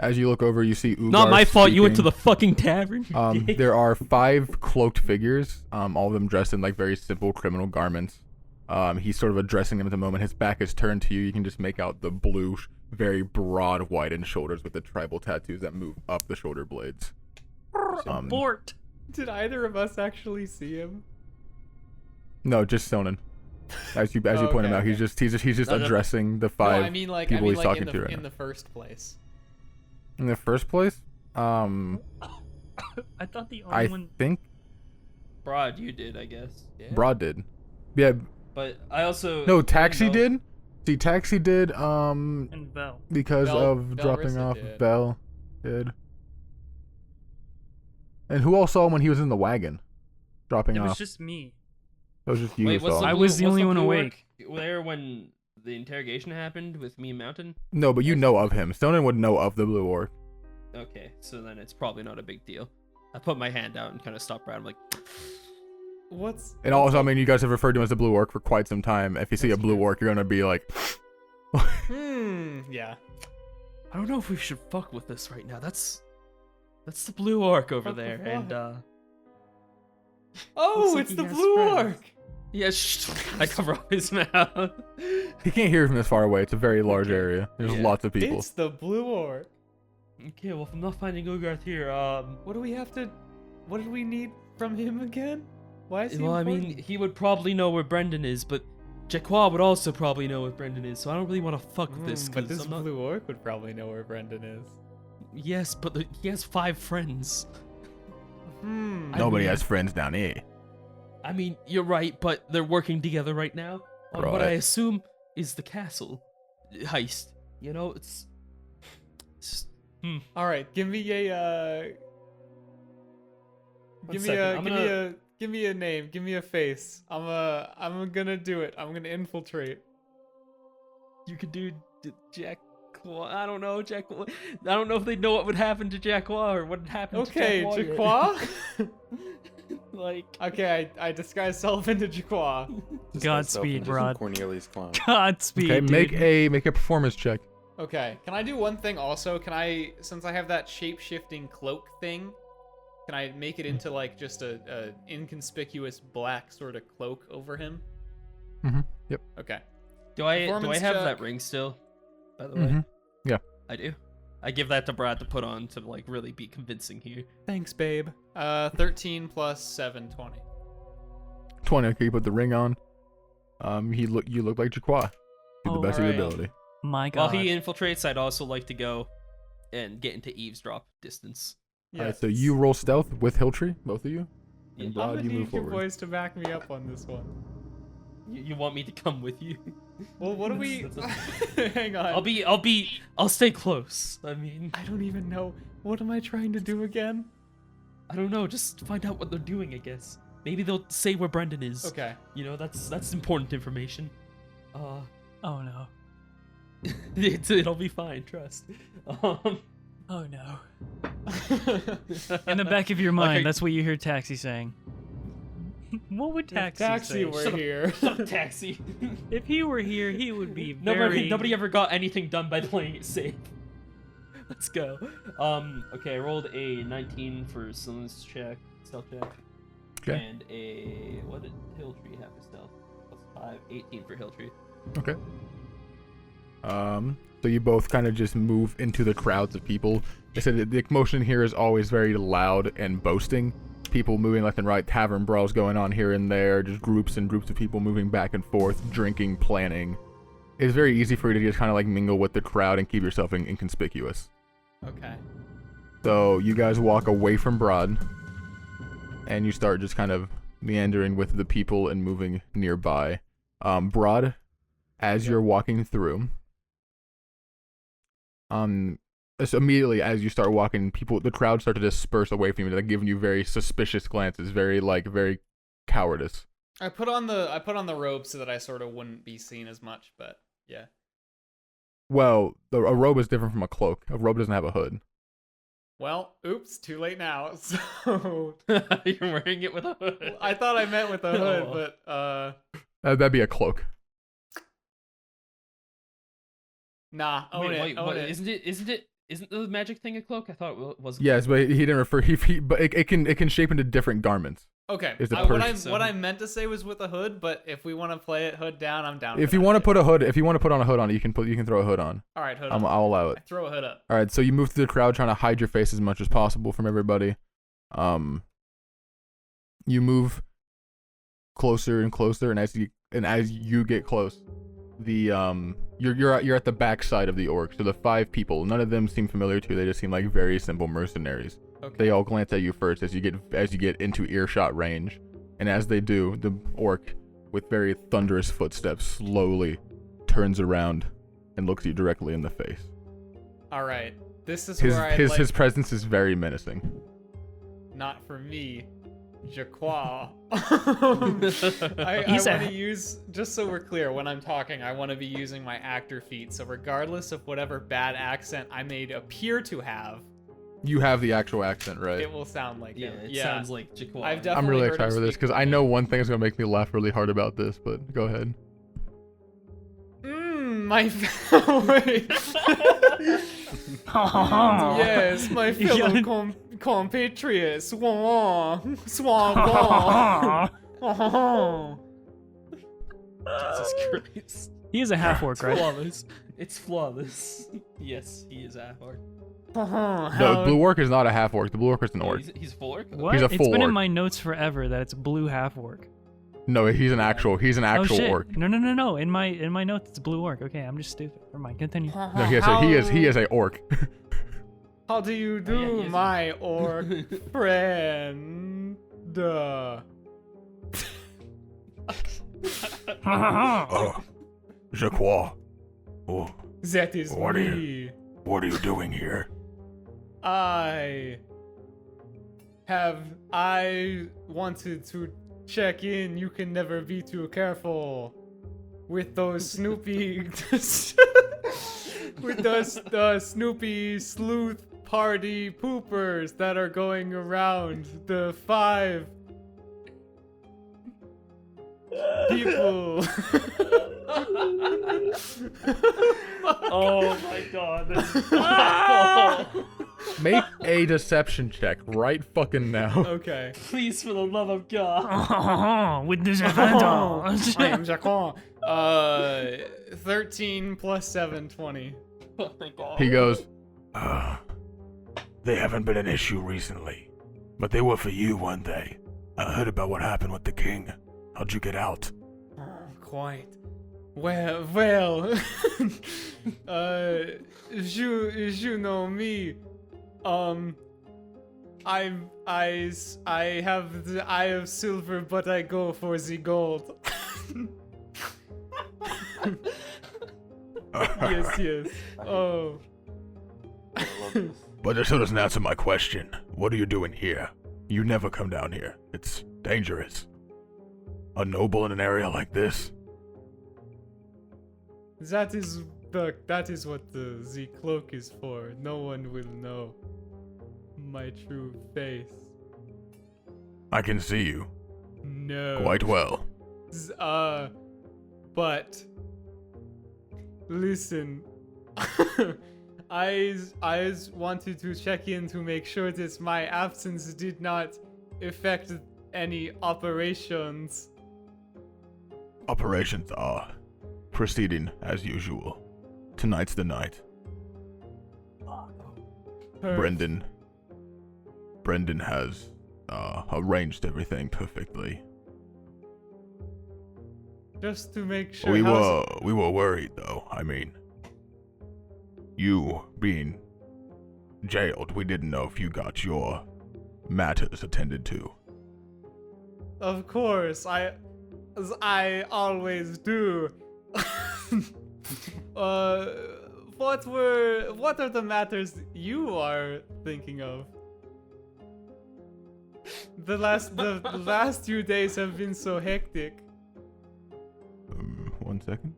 As you look over, you see Ugarth. Not my fault. You went to speaking. the fucking tavern. you dick. There are 5 cloaked figures, all of them dressed in like very simple criminal garments. He's sort of addressing them at the moment. His back is turned to you. You can just make out the blue, very broad, widened shoulders with the tribal tattoos that move up the shoulder blades. Abort. Did either of us actually see him? No, just Stonen. As you point him out, okay. he's just No, no. addressing the No, 5 I mean like people he's talking in the, to right in now. the first place. In the first place, I thought the only I one. think Br'aad, you did, I guess. Yeah. Br'aad did. Yeah, But I also no, Taxi know- did. See, Taxi did. And Vel. Because of Velrissa dropping off. did. Bell did. And who all saw him when he was in the wagon, dropping It was off? just me. It was just you Wait, who what's saw the him. I blue- was the what's only one blue awake. orc there when the interrogation happened with me and Mountain? No, but you know of him. Stonen would know of the blue orc. Okay, so then it's probably not a big deal. I put my hand out and kind of stopped Br'aad. I'm like, What's And also, I mean, you guys have referred to him as the blue orc for quite some time. If you see a blue orc, you're gonna be like, yeah. I don't know if we should fuck with this right now. That's the blue orc over What the there, fuck? and Oh, Looks like it's he the has blue friends. orc. yeah, I cover up his mouth. he can't hear from this far away. It's a very large area. There's Yeah. lots of people. It's the blue orc. Okay, well, if I'm not finding Ugarth here, What do we have to? What did we need from him again? Why is he well, I important? mean, he would probably know where Brendan is, but Jaqua would also probably know where Brendan is, so I don't really want to fuck with this. but 'cause this I'm not... blue orc would probably know where Brendan is. Yes, but he has 5 friends. Nobody has friends down here. I mean, you're right, but they're working together right now on what I Right. assume is the castle heist. You know, it's just, All right, give me a One second, give me a name, give me a face. I'm gonna do it. I'm gonna infiltrate. You could do Jaqua. I don't know, Jaqua. I don't know if they know what would happen to Jaqua or what happened Okay, to Jaqua. yet. Jaqua. Like, Okay, I disguise self into Jaqua. Godspeed, Br'aad. Cornelius Clown. Godspeed, Okay, dude. make a performance check. Okay, can I do one thing also? Can I, since I have that shape-shifting cloak thing, can I make it into like just a inconspicuous black sort of cloak over him? Yep. Okay. do I Performance have check. that ring still? By the way, Mhm. Yeah. I do. I give that to Br'aad to put on to like really be convincing here. Thanks, babe. 13 plus 7, 20. 20. Okay, you put the ring on. You look like Jaqua. To the Oh, best of your alright. ability. My While God. he infiltrates, I'd also like to go and get into eavesdrop distance. Alright, so you roll stealth with Hiltree, both of you. And I'm Br'aad, gonna you move need your forward. boys to back me up on this one. You want me to come with you? Well, what do we? Hang on. I'll stay close. I mean, I don't even know. What am I trying to do again? I don't know. Just find out what they're doing, I guess. Maybe they'll say where Brendan is. Okay. You know, that's important information. Oh no. It'll be fine. Trust. Oh no. In the back of your mind, that's what you hear Taxi saying. What would Taxi say? Were here. Shut up, Taxi. If he were here, he would be very... Nobody ever got anything done by playing it safe. Let's go. Okay, I rolled a 19 for stealth check. Okay. And a... What did Hilltree have for stealth? Plus 5. 18 for Hilltree. Okay. So you both kind of just move into the crowds of people. I said the commotion here is always very loud and boasting. People moving left and right, tavern brawls going on here and there, just groups and groups of people moving back and forth, drinking, planning. It's very easy for you to just kind of like mingle with the crowd and keep yourself inconspicuous. Okay. So you guys walk away from Br'aad, and you start just kind of meandering with the people and moving nearby. Br'aad, as you're walking through, so immediately as you start walking, the crowd start to disperse away from you. They're giving you very suspicious glances, very cowardice. I put on the robe so that I sort of wouldn't be seen as much, but yeah. Well, a robe is different from a cloak. A robe doesn't have a hood. Well, oops, too late now. So You're wearing it with a hood. I thought I meant with a hood, but that'd be a cloak. Nah, own it. Isn't the magic thing a cloak? I thought it was. Yes, but he didn't refer. But it can shape into different garments. Okay. What I meant to say was with a hood, but if we want to play it hood down, I'm down. If you want to put on a hood on it, you can throw a hood on. All right, hood. I'll allow it. I throw a hood up. All right, so you move through the crowd, trying to hide your face as much as possible from everybody. You move closer and closer, and as you get close, you're at the back side of the orc. So the 5 people, none of them seem familiar to you. They just seem like very simple mercenaries. Okay. They all glance at you first as you get into earshot range, and as they do, the orc, with very thunderous footsteps, slowly turns around and looks you directly in the face. All right, this is his presence is very menacing. Not for me. Jaqua. I want to use, just so we're clear, when I'm talking, I want to be using my actor feat. So regardless of whatever bad accent I may appear to have, you have the actual accent, right? It will sound like him. It sounds like Jaqua. I'm really excited for this because I know one thing is gonna make me laugh really hard about this. But go ahead. My family. Yes, my fellow compatriots. Swan. Jesus Christ. He is a half orc, right? Flawless. It's flawless. Yes, he is a half orc. No, blue orc is not a half orc. The blue orc is an orc. He's full orc. What? He's a full It's been orc. in my notes forever that it's blue half orc. No, he's an actual Oh shit! orc. No. In my notes, it's blue orc. Okay, I'm just stupid. Never mind. Continue. No, he is a orc. How do you do, my orc friend? Jaqua. Oh, That is me. what are you doing here? I wanted to check in. You can never be too careful with those Snoopy, with the Snoopy sleuth party poopers that are going around. The 5 people. Oh my god. This is awful. Make a deception check right fucking now. Okay. Please, for the love of God. With disadvantage. I am Jacquin. 13 plus 7, 20. Oh my god. He goes, They haven't been an issue recently, but they were for you one day. I heard about what happened with the king. How'd you get out? Quite. Well, you know me. I have the eye of silver, but I go for the gold. Yes. Oh. But that still doesn't answer my question. What are you doing here? You never come down here. It's dangerous. A noble in an area like this? That is what the cloak is for. No one will know my true face. I can see you. No. Quite well. But listen, I wanted to check in to make sure that my absence did not affect any operations. Operations are proceeding as usual. Tonight's the night. Brendan has arranged everything perfectly. Just to make sure. We were worried though. I mean, you being jailed, we didn't know if you got your matters attended to. Of course, I always do. What are the matters you are thinking of? The last few days have been so hectic. 1 second.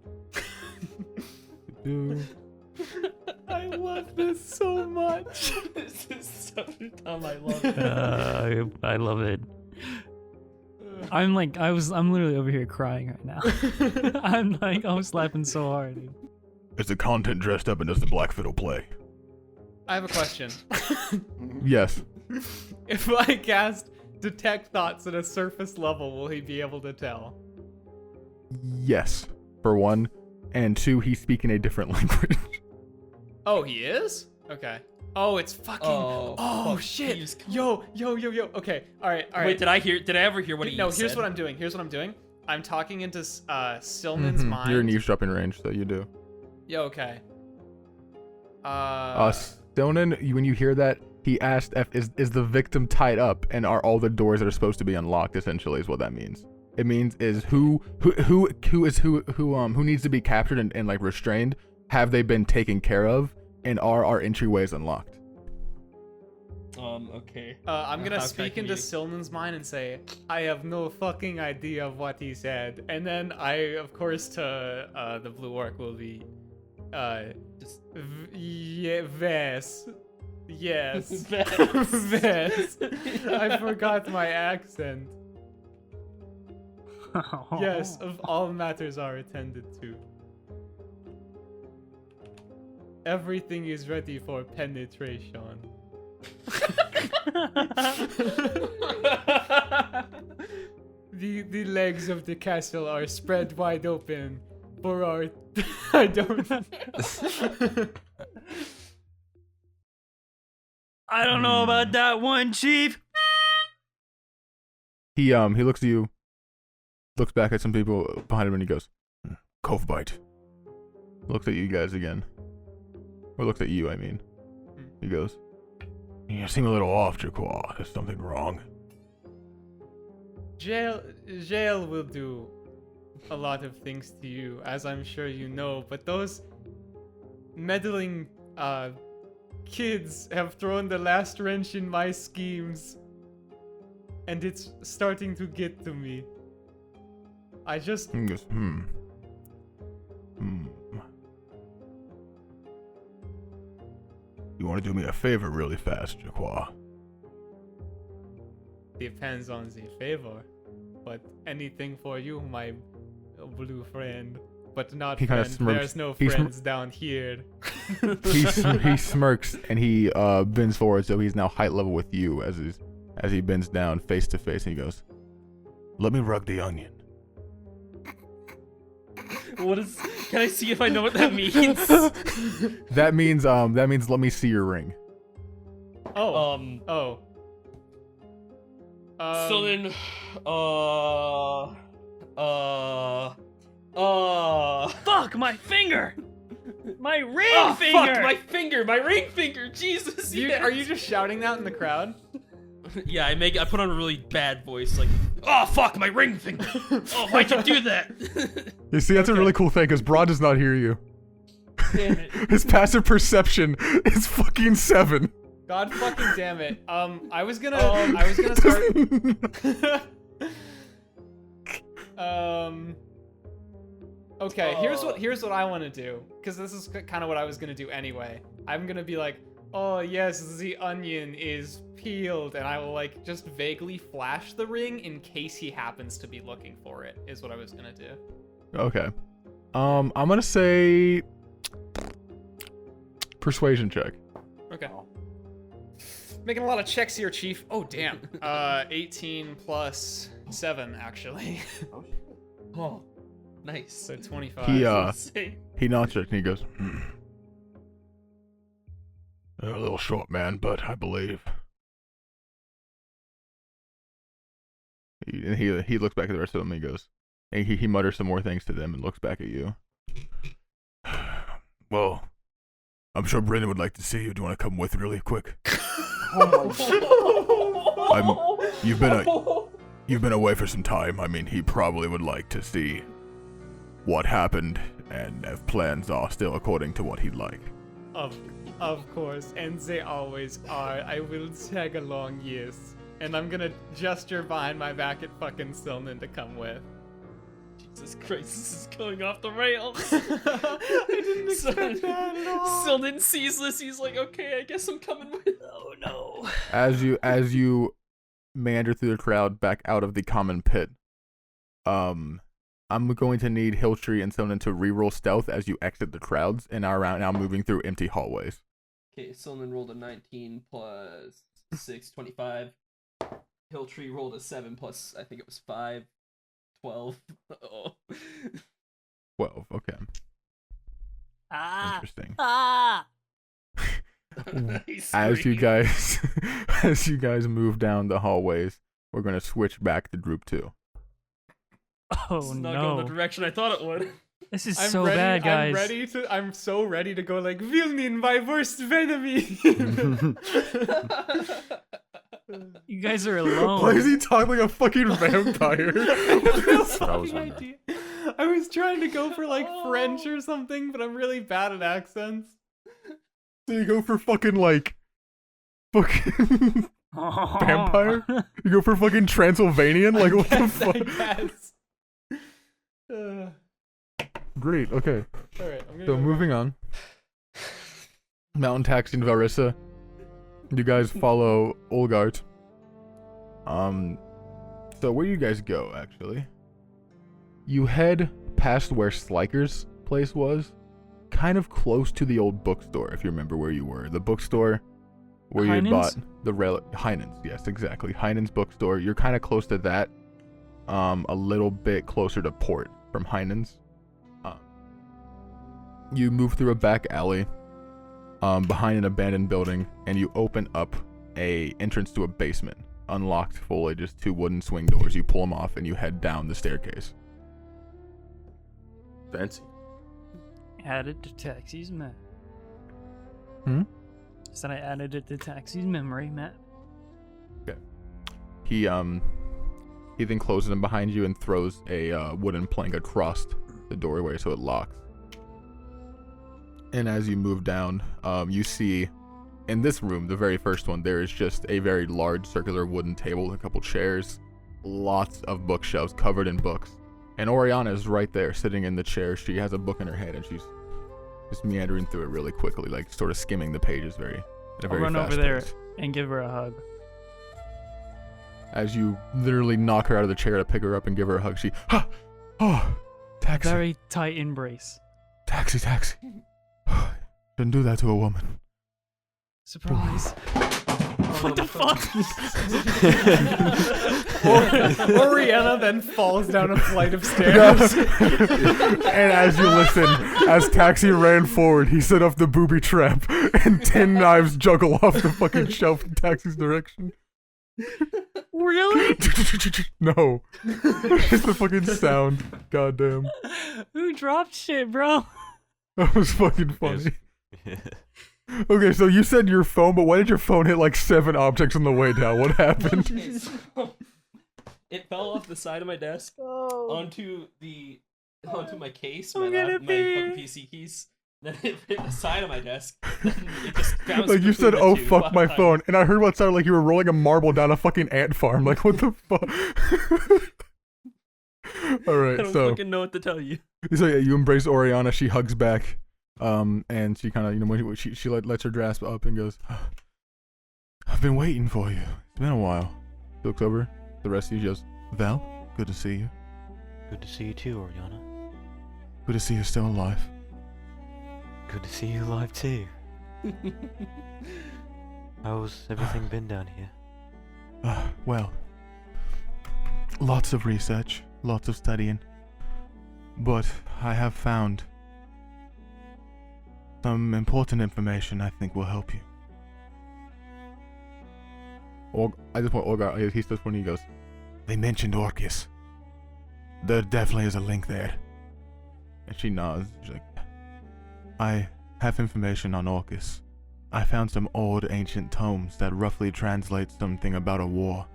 I love this so much. This is so dumb. I love it. I love it. I'm literally over here crying right now. I was laughing so hard. Dude. Is the content dressed up and does the black fiddle play? I have a question. Yes. If I cast Detect Thoughts at a surface level, will he be able to tell? Yes, for one. And two, he's speaking a different language. Oh, he is? Okay. Oh, it's fucking. Oh shit. Yo. Okay. All right. Wait, did I ever hear what he said? No, here's what I'm doing. I'm talking into Silman's mind. You're in eavesdropping range, so you do. Yeah, okay. Stonen, when you hear that, he asked is the victim tied up, and are all the doors that are supposed to be unlocked, essentially is what that means. It means is who needs to be captured and like restrained, have they been taken care of, and are our entryways unlocked? Okay. I'm gonna speak into Silman's mind and say, I have no fucking idea of what he said. And then I, of course, to the blue orc will be, Ves. Yes. Ves. I forgot my accent. Yes, of all matters are attended to. Everything is ready for penetration. The legs of the castle are spread wide open for our. I don't. I don't know about that one, Chief. He looks at you, looks back at some people behind him, and he goes, "Cove bite." Looks at you guys again, or looks at you. I mean, he goes, "You seem a little off, Jaquan. There's something wrong." Jail will do a lot of things to you, as I'm sure you know, but those meddling kids have thrown the last wrench in my schemes, and it's starting to get to me. I just... He goes, You want to do me a favor really fast, Jaquan? Depends on the favor, but anything for you, my blue friend. But not he friend. Smirks. There's no friends down here. he smirks and he bends forward, so he's now height level with you as he bends down face to face, and he goes, "Let me rug the onion." Can I see if I know what that means? That means let me see your ring. So then, fuck my finger, my ring finger. Fuck my ring finger. Jesus. Are you just shouting that in the crowd? Yeah, I put on a really bad voice, like, oh fuck my ring finger. Oh, why'd you do that? You see, that's a really cool thing because Br'aad does not hear you. damn it. His passive perception is fucking 7. God fucking damn it. I was gonna start. Okay, here's what I want to do, because this is kind of what I was gonna do anyway. I'm gonna be like, oh yes, the onion is peeled, and I will like just vaguely flash the ring in case he happens to be looking for it. Is what I was gonna do. Okay. I'm gonna say persuasion check. Okay. Making a lot of checks here, Chief. Oh damn. 18 plus 7 actually. Oh, nice. So 25. He nods it and he goes, A little short, man, but I believe. He looks back at the rest of them and he goes, and he mutters some more things to them and looks back at you. Well, I'm sure Brendan would like to see you. Do you want to come with really quick? You've been away for some time. I mean, he probably would like to see what happened and if plans are still according to what he'd like. Of course, and they always are. I will tag along, yes. And I'm gonna gesture behind my back at fucking Silnan to come with. Jesus Christ, this is going off the rails. I didn't expect that at all. Silnan sees this, he's like, okay, I guess I'm coming with. Oh no. As you meander through the crowd back out of the common pit, I'm going to need Hiltree and Silnan to reroll stealth as you exit the crowds and are now moving through empty hallways. Okay, Silnan rolled a 19 plus 6, 25. Hiltree rolled a 7 plus, I think it was 5, 12. Oh. 12, okay. Ah. Interesting. Ah. As you guys move down the hallways, we're gonna switch back to group 2. Oh It's not no. going the direction I thought it would. This is I'm so ready, bad, guys. I'm so ready to go like, Vilnin, my worst enemy. You guys are alone. Why is he talking like a fucking vampire? That was one idea. I was trying to go for like French or something, but I'm really bad at accents. So you go for fucking vampire? You go for fucking Transylvanian? Like what the fuck? I guess. Great, okay. Alright, I'm gonna So go moving on. Mountain taxi in Velrissa. You guys follow Olgart. So where do you guys go, actually? You head past where Sliker's place was, kind of close to the old bookstore, if you remember where you were. The bookstore where you had Heinen's? bought the Heinen's, yes, exactly. Heinen's bookstore. You're kind of close to that. A little bit closer to port from Heinen's. You move through a back alley, behind an abandoned building, and you open up a entrance to a basement. Unlocked fully, just 2 wooden swing doors. You pull them off and you head down the staircase. Fancy. Added to Taxi's map. Hmm? Said I added it to Taxi's memory map. He then closes them behind you and throws a wooden plank across the doorway so it locks. And as you move down, you see in this room, the very first one, there is just a very large circular wooden table, a couple chairs, lots of bookshelves covered in books. And Oriana is right there sitting in the chair. She has a book in her hand and she's just meandering through it really quickly, like sort of skimming the pages at a I'll very run fast over there pace. and give her a hug. As you literally knock her out of the chair to pick her up and give her a hug, she, taxi, Very tight embrace. taxi. Shouldn't do that to a woman. Surprise. What the fuck? Oriana then falls down a flight of stairs. And as you listen, as Taxi ran forward, he set off the booby trap, and 10 knives juggle off the fucking shelf in Taxi's direction. Really? No. It's the fucking sound. Goddamn. Who dropped shit, bro? That was fucking funny. Okay, so you said your phone, but why did your phone hit like 7 objects on the way down? What happened? Okay, so it fell off the side of my desk onto my case, my I'm gonna fucking pee. PC keys, Then it hit the side of my desk. It just bounced Like you between said, the oh two fuck my times. phone, and I heard what sounded like you were rolling a marble down a fucking ant farm. Like what the fuck? All I right, don't so fucking know what to tell you. yeah, you embrace Oriana. She hugs back, and she kind of when she lets her grasp up and goes, "I've been waiting for you. It's been a while." She looks over. The rest of you just, Vel, good to see you. Good to see you too, Oriana. Good to see you're still alive. Good to see you alive too. How's everything been down here? Well, lots of research, lots of studying, but I have found some important information I think will help you. I just want Olga, he says when he goes, they mentioned Orcus. There definitely is a link there. And she nods. She's like, I have information on Orcus. I found some old ancient tomes that roughly translate something about a war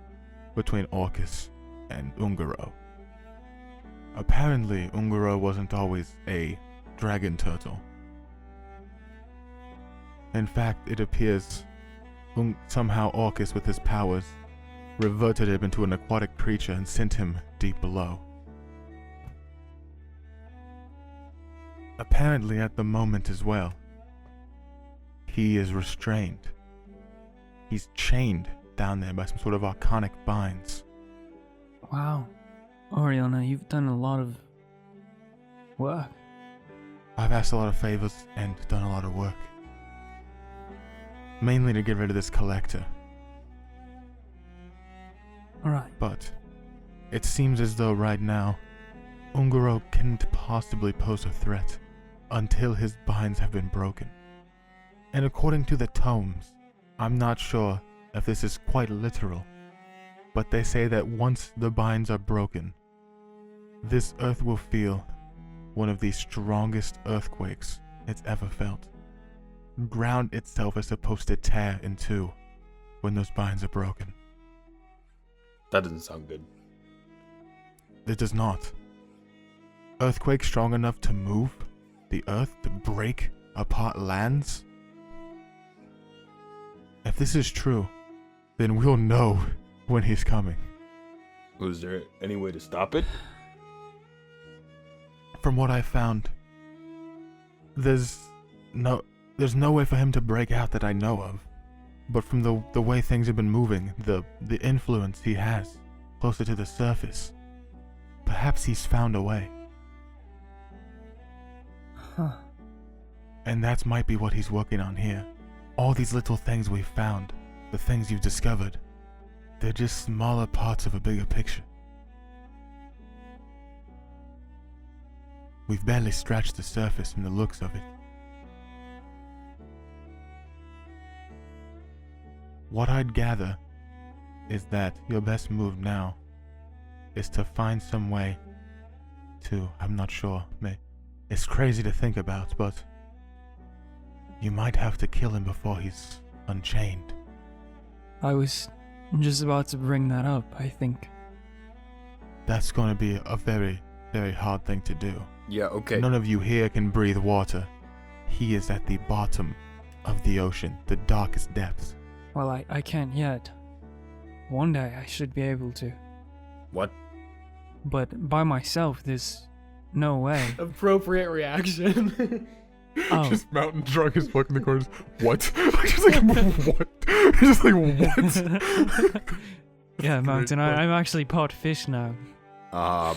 between Orcus and Ungaro. Apparently, Ungaro wasn't always a dragon turtle. In fact, it appears somehow Orcus, with his powers, reverted him into an aquatic creature and sent him deep below. Apparently, at the moment as well, he is restrained. He's chained down there by some sort of archonic binds. Wow. Oriana, you've done a lot of work. I've asked a lot of favors and done a lot of work. Mainly to get rid of this collector. Alright. But it seems as though right now, Ungaro can't possibly pose a threat until his binds have been broken. And according to the tomes, I'm not sure if this is quite literal, but they say that once the binds are broken, this earth will feel one of the strongest earthquakes it's ever felt. Ground itself is supposed to tear in two when those binds are broken. That doesn't sound good. It does not. Earthquake strong enough to move the earth, to break apart lands? If this is true, then we'll know when he's coming. Was there any way to stop it? From what I found, there's no way for him to break out that I know of. But from the way things have been moving, the influence he has closer to the surface, perhaps he's found a way. Huh. And that might be what he's working on here. All these little things we've found, the things you've discovered, they're just smaller parts of a bigger picture. We've barely scratched the surface from the looks of it. What I'd gather is that your best move now is to find some way to, I'm not sure, it's crazy to think about, but you might have to kill him before he's unchained. I was just about to bring that up, I think. That's going to be a very, very hard thing to do. Yeah, okay. None of you here can breathe water. He is at the bottom of the ocean, the darkest depths. Well, I can't yet. One day I should be able to. What? But by myself, there's no way. Appropriate reaction. Oh. Just mountain drunk as fuck in the corners. What? Just like, what? Just like, what? Yeah, Mountain, I'm actually part fish now. I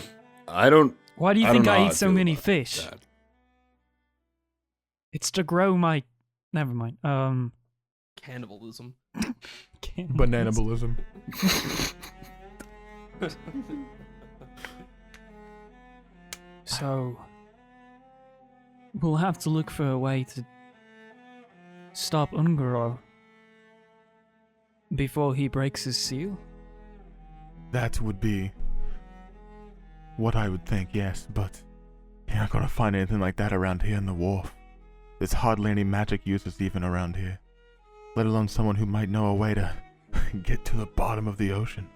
don't... Why do you I think don't know I how eat so feel many about fish? that. It's to grow my... Never mind. Cannibalism. Bananabalism. So... We'll have to look for a way to stop Ungaro before he breaks his seal. That would be what I would think, yes, but you're not gonna find anything like that around here in the wharf. There's hardly any magic users even around here, let alone someone who might know a way to get to the bottom of the ocean.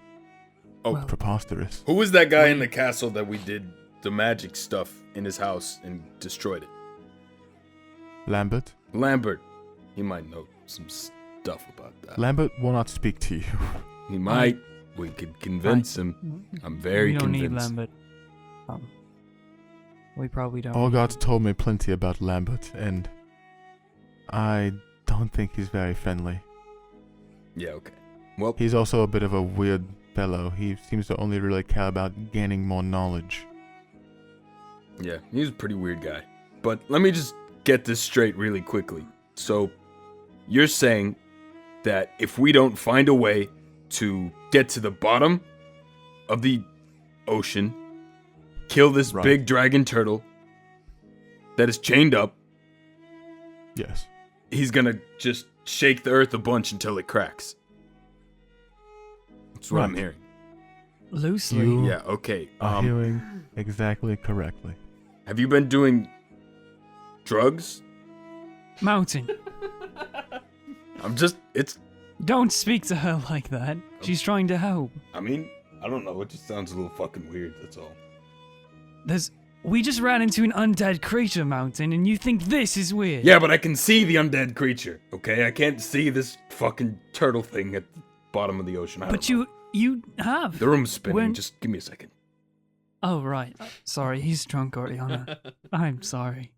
Oh, Well- Preposterous. who was that guy in the castle that we did the magic stuff in his house and destroyed it? Lambert? Lambert. He might know some stuff about that. Lambert will not speak to you. He might. We could convince him. I'm very we don't convinced. need Lambert. We probably don't. Olgar's told me plenty about Lambert, and I don't think he's very friendly. Yeah, okay. Well, He's also a bit of a weird fellow. He seems to only really care about gaining more knowledge. yeah, he's a pretty weird guy. But let me just get this straight really quickly. So, you're saying that if we don't find a way to get to the bottom of the ocean, kill this Right. big dragon turtle that is chained up, Yes. he's gonna just shake the earth a bunch until it cracks. That's what I'm Right. hearing. Loosely. You Yeah, okay. are hearing exactly correctly. Have you been doing drugs? Mountain. It's, Don't speak to her like that. She's trying to help. I mean, I don't know, it just sounds a little fucking weird, that's all. We just ran into an undead creature, Mountain, and you think this is weird. Yeah, but I can see the undead creature, okay? I can't see this fucking turtle thing at the bottom of the ocean. I But don't know. you have. The room's spinning, when- just give me a second. Oh, right. Sorry, he's drunk, Oriana. I'm sorry.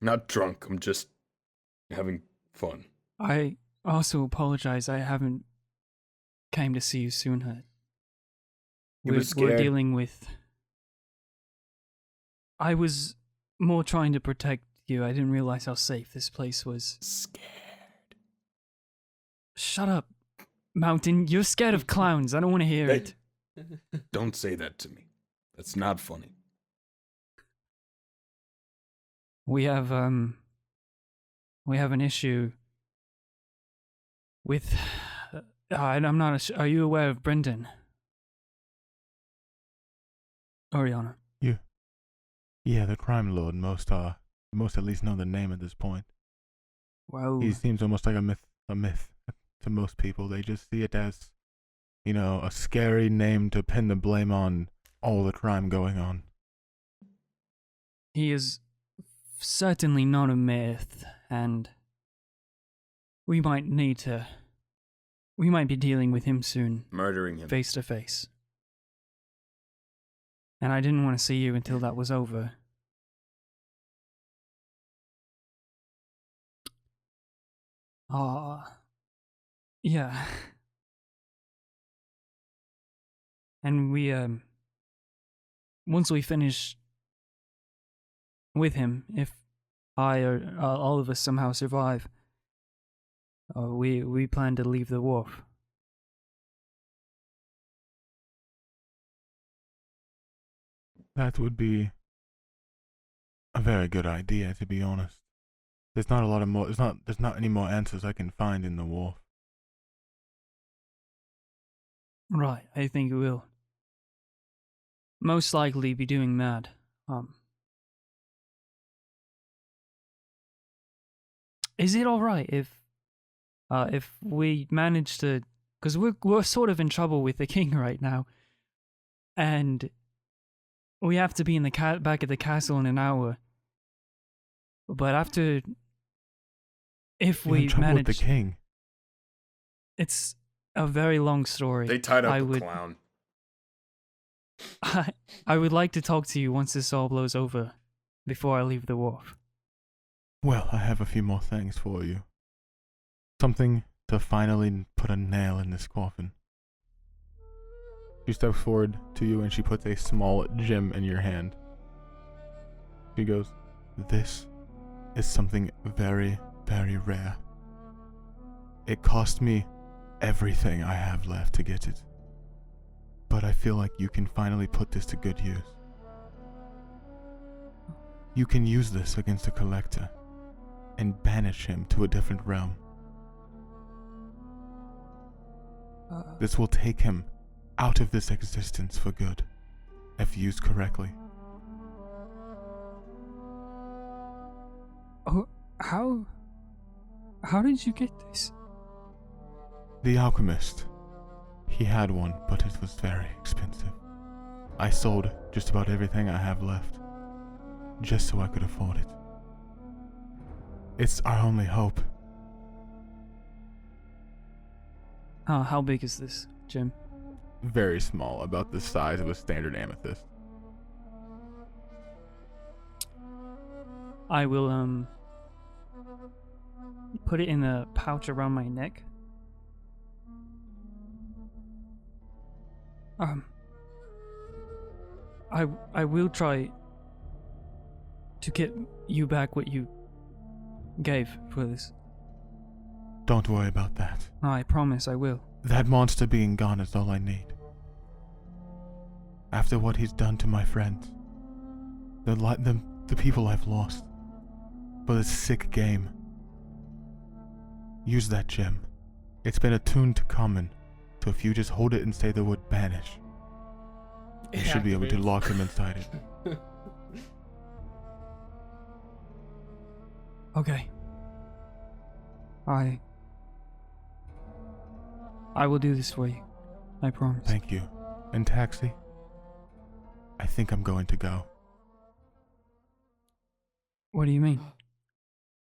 Not drunk, I'm just having fun. I also apologize. I haven't came to see you sooner. You were We're scared. dealing with... I was more trying to protect you. I didn't realize how safe this place was. Scared. Shut up, Mountain. You're scared of clowns. I don't want to hear it. Don't say that to me. That's not funny. We have an issue with... I'm not... Are you aware of Brendan? Oriana. Yeah, the crime lord. Most at least know the name at this point. Well, He seems almost like a myth to most people. They just see it as, a scary name to pin the blame on all the crime going on. he is certainly not a myth, and we might be dealing with him soon, Murdering him. face to face. And I didn't want to see you until that was over. Yeah. And we, once we finish with him, if I or all of us somehow survive, we plan to leave the wharf. That would be a very good idea, to be honest. There's not a lot of more. There's not any more answers I can find in the wharf. Right, I think we will. Most likely be doing that. Is it all right if we manage to, because we're sort of in trouble with the king right now, and we have to be in the back at the castle in an hour. But after, if You're in we trouble manage, with the king. it's a very long story. They tied up I a would- clown. I would like to talk to you once this all blows over, before I leave the wharf. Well, I have a few more things for you. Something to finally put a nail in this coffin. She steps forward to you and she puts a small gem in your hand. She goes, "This is something very, very rare. It cost me everything I have left to get it. But I feel like you can finally put this to good use. You can use this against a collector and banish him to a different realm. This will take him out of this existence for good, if used correctly." Oh, how did you get this? The alchemist. He had one, but it was very expensive. I sold just about everything I have left, just so I could afford it. It's our only hope. How big is this, Jim? Very small, about the size of a standard amethyst. I will put it in a pouch around my neck. I will try to get you back what you gave for this. Don't worry about that. I promise I will. That monster being gone is all I need. After what he's done to my friends, the people I've lost, for this sick game. Use that gem. It's been attuned to common, so if you just hold it and say the word banish, you should be able to lock him inside it. Okay. I will do this for you. I promise. Thank you. And Taxi, I think I'm going to go. What do you mean?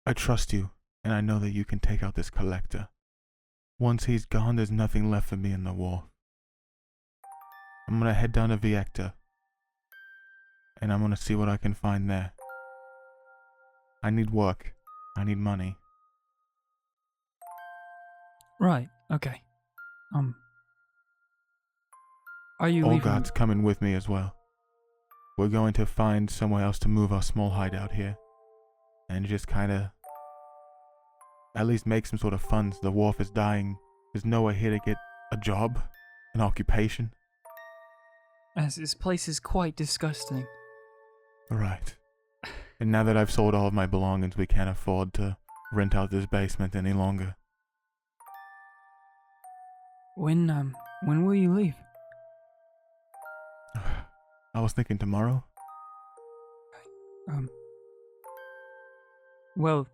I trust you, and I know that you can take out this collector. Once he's gone, there's nothing left for me in the war. I'm gonna head down to Viecta, and I'm gonna see what I can find there. I need work. I need money. Right, okay. Are you leaving? Olgar's coming with me as well. We're going to find somewhere else to move our small hideout here. And just kinda at least make some sort of funds. The wharf is dying. There's nowhere here to get a job, an occupation. As this place is quite disgusting. Right. And now that I've sold all of my belongings, we can't afford to rent out this basement any longer. When will you leave? I was thinking tomorrow. Well,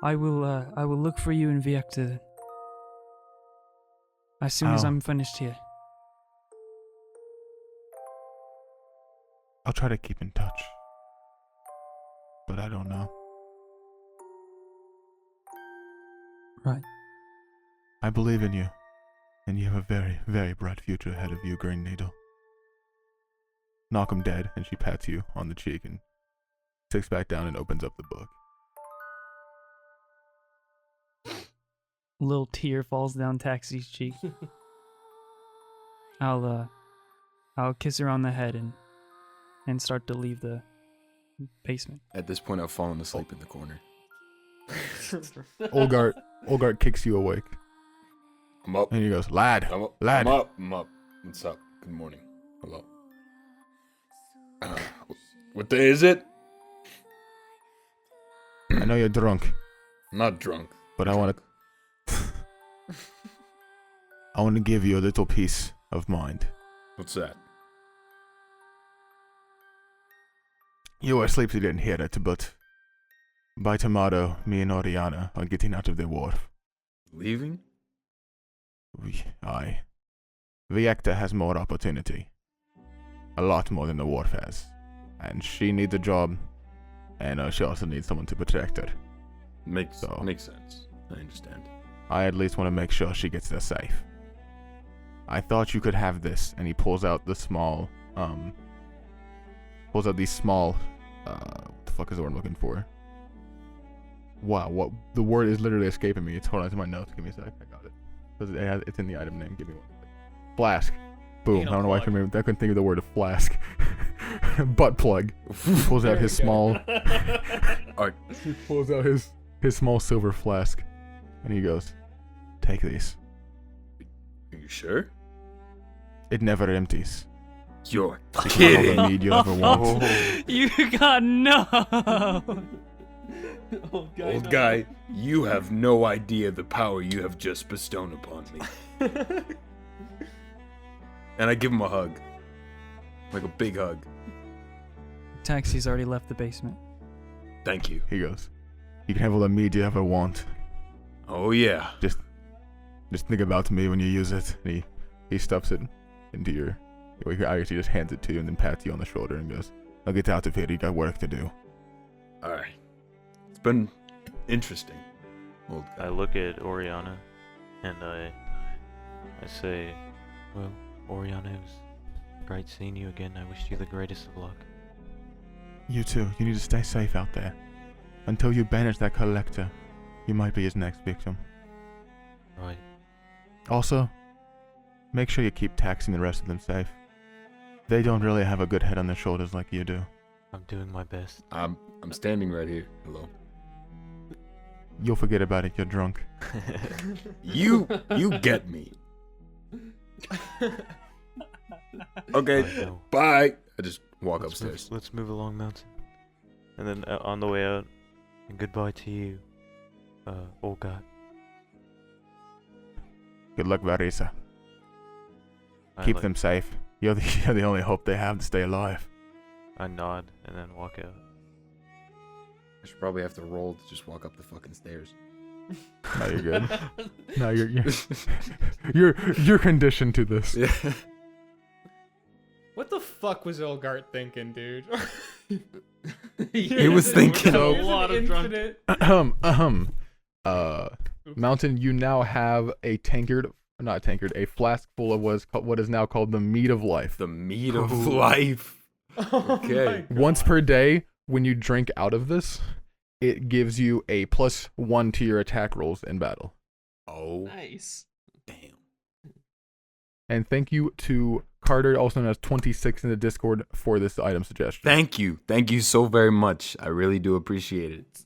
I will look for you in Viecta then. As soon as I'm finished here. I'll try to keep in touch. But I don't know. Right. I believe in you. And you have a very, very bright future ahead of you, Green Needle. Knock him dead, and she pats you on the cheek and sits back down and opens up the book. A little tear falls down Taxi's cheek. I'll kiss her on the head and start to leave the basement. At this point, I've fallen asleep in the corner. Olgart kicks you awake. I'm up. And he goes, lad. I'm up. What's up? Good morning. Hello. What day is it? I know you're drunk, I'm not drunk. but I want to give you a little piece of mind. What's that? You were asleep, so you didn't hear it, but by tomorrow, me and Oriana are getting out of the wharf. Leaving? Viecta has more opportunity. A lot more than the wharf has. And she needs a job, and she also needs someone to protect her. Makes sense. I understand. I at least want to make sure she gets there safe. I thought you could have this, and he pulls out the small, what the fuck is the word I'm looking for? Wow, what, the word is literally escaping me. Hold on, it's in my notes. Give me a sec, I got it. It's in the item name, give me one sec. Flask. Boom, I don't know why I couldn't think of the word of flask. Butt plug. He pulls out his small, he pulls out his small silver flask, and he goes, take these. Are you sure? It never empties. You're All the kidding. mead you'll ever want. You got no. Old guy, you have no idea the power you have just bestowed upon me. And I give him a hug. Like a big hug. Taxi's already left the basement. Thank you. He goes, you can have all the mead you ever want. Oh yeah. Just think about me when you use it. And he stuffs it into your, I guess he just hands it to you and then pats you on the shoulder and goes, I'll get out of here, you got work to do. Alright. It's been Interesting. Old guy. I look at Oriana, and I say, well, Oriana, it was great seeing you again. I wish you the greatest of luck. You too. You need to stay safe out there. Until you banish that collector, you might be his next victim. Right. Also, make sure you keep taxing the rest of them safe. They don't really have a good head on their shoulders like you do. I'm doing my best. I'm standing right here. Hello. You'll forget about it. You're drunk. You get me. Okay. No. Bye. I just walk Let's upstairs. let's move along, Mountain. And then on the way out, and goodbye to you, Olga. Good luck, Velrissa. Keep them safe. You're the only hope they have to stay alive. I nod and then walk out. I should probably have to roll to just walk up the fucking stairs. No, you're good. No, you're conditioned to this. Yeah. What the fuck was Elgart thinking, dude? He was thinking a of lot of drunk. Mountain, you now have a a flask full of what is now called the mead of life. The meat of life. Okay. Once per day, when you drink out of this, it gives you a +1 to your attack rolls in battle. Oh. Nice. Damn. And thank you to Carter, also known as 26 in the Discord, for this item suggestion. Thank you. Thank you so very much. I really do appreciate it.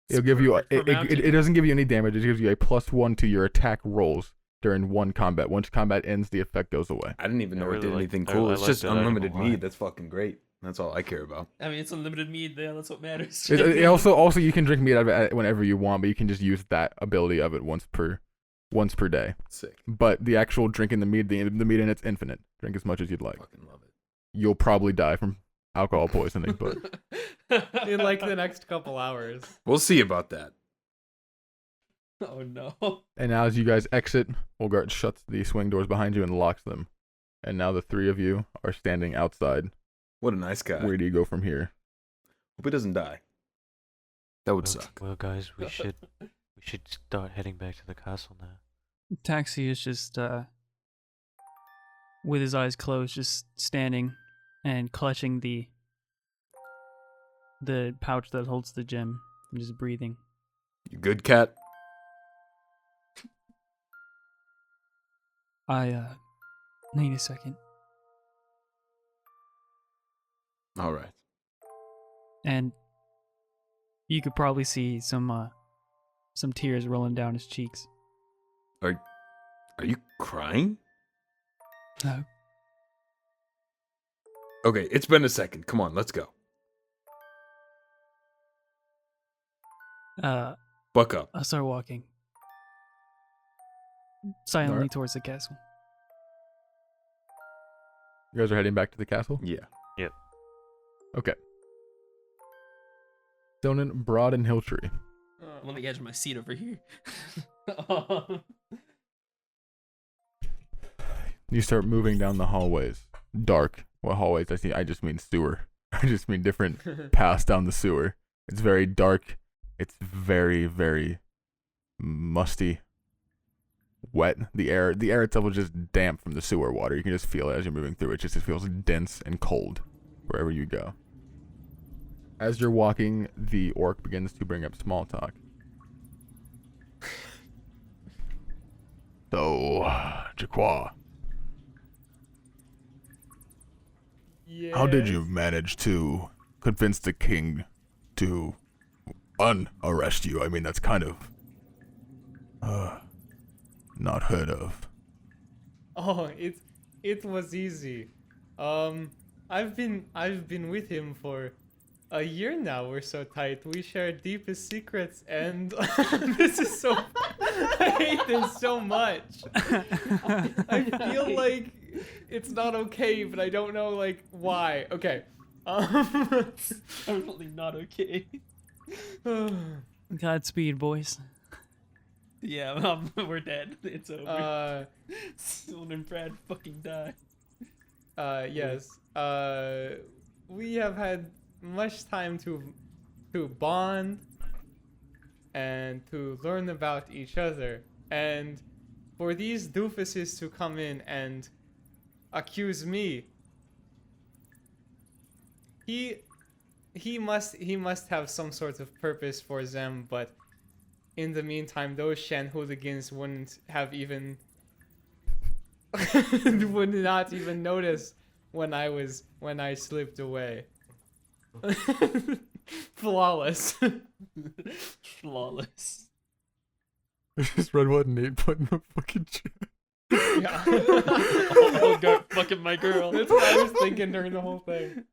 It'll give you perfect for mounting. it doesn't give you any damage. It gives you a +1 to your attack rolls during one combat. Once combat ends, the effect goes away. I didn't even I know it really did like- anything I- cool. I It's like just that item a unlimited lot. meat. That's fucking great. That's all I care about. I mean, it's unlimited mead there. That's what matters. It also you can drink mead out of it whenever you want, but you can just use that ability of it once per day. Sick. But the actual drinking the mead in it's infinite. Drink as much as you'd like. Fucking love it. You'll probably die from alcohol poisoning, but In like the next couple hours. We'll see about that. Oh no. and now as you guys exit, Olgart shuts the swing doors behind you and locks them. And now the three of you are standing outside. What a nice guy. Where do you go from here? Hope he doesn't die. That would Well, suck. well, guys, we should start heading back to the castle now. Taxi is just, with his eyes closed, just standing and clutching the pouch that holds the gem and just breathing. You good, cat? I need a second. All right. And you could probably see some tears rolling down his cheeks. Are you crying? No. Okay, it's been a second. Come on, let's go. Buck up. I'll start walking. Silently Alright. towards the castle. You guys are heading back to the castle? Yeah. Okay. Stonen, Br'aad, and Hilltree. I'm on the edge of my seat over here. You start moving down the hallways. Dark. What hallways? I just mean sewer. I just mean different paths down the sewer. It's very dark. It's very, very musty. Wet. The air itself is just damp from the sewer water. You can just feel it as you're moving through it. It feels dense and cold wherever you go. As you're walking, the orc begins to bring up small talk. So, Jaquan, how did you manage to convince the king to unarrest you? I mean, that's kind of not heard of. Oh, it was easy. I've been with him for a year now. We're so tight. We share deepest secrets, and this is so. I hate this so much. I feel like it's not okay, but I don't know like why. Okay. Totally not okay. Godspeed, boys. Yeah, we're dead. It's over. Soon and Br'aad fucking die. Yes. We have had much time to bond, and to learn about each other. And for these doofuses to come in and accuse me, he must have some sort of purpose for them, but in the meantime, those Shen hooligans wouldn't have even would not even notice when I slipped away. Flawless. Flawless. I just read what Nate put in the fucking chat. Yeah. Oh god, fucking my girl. That's what I was thinking during the whole thing.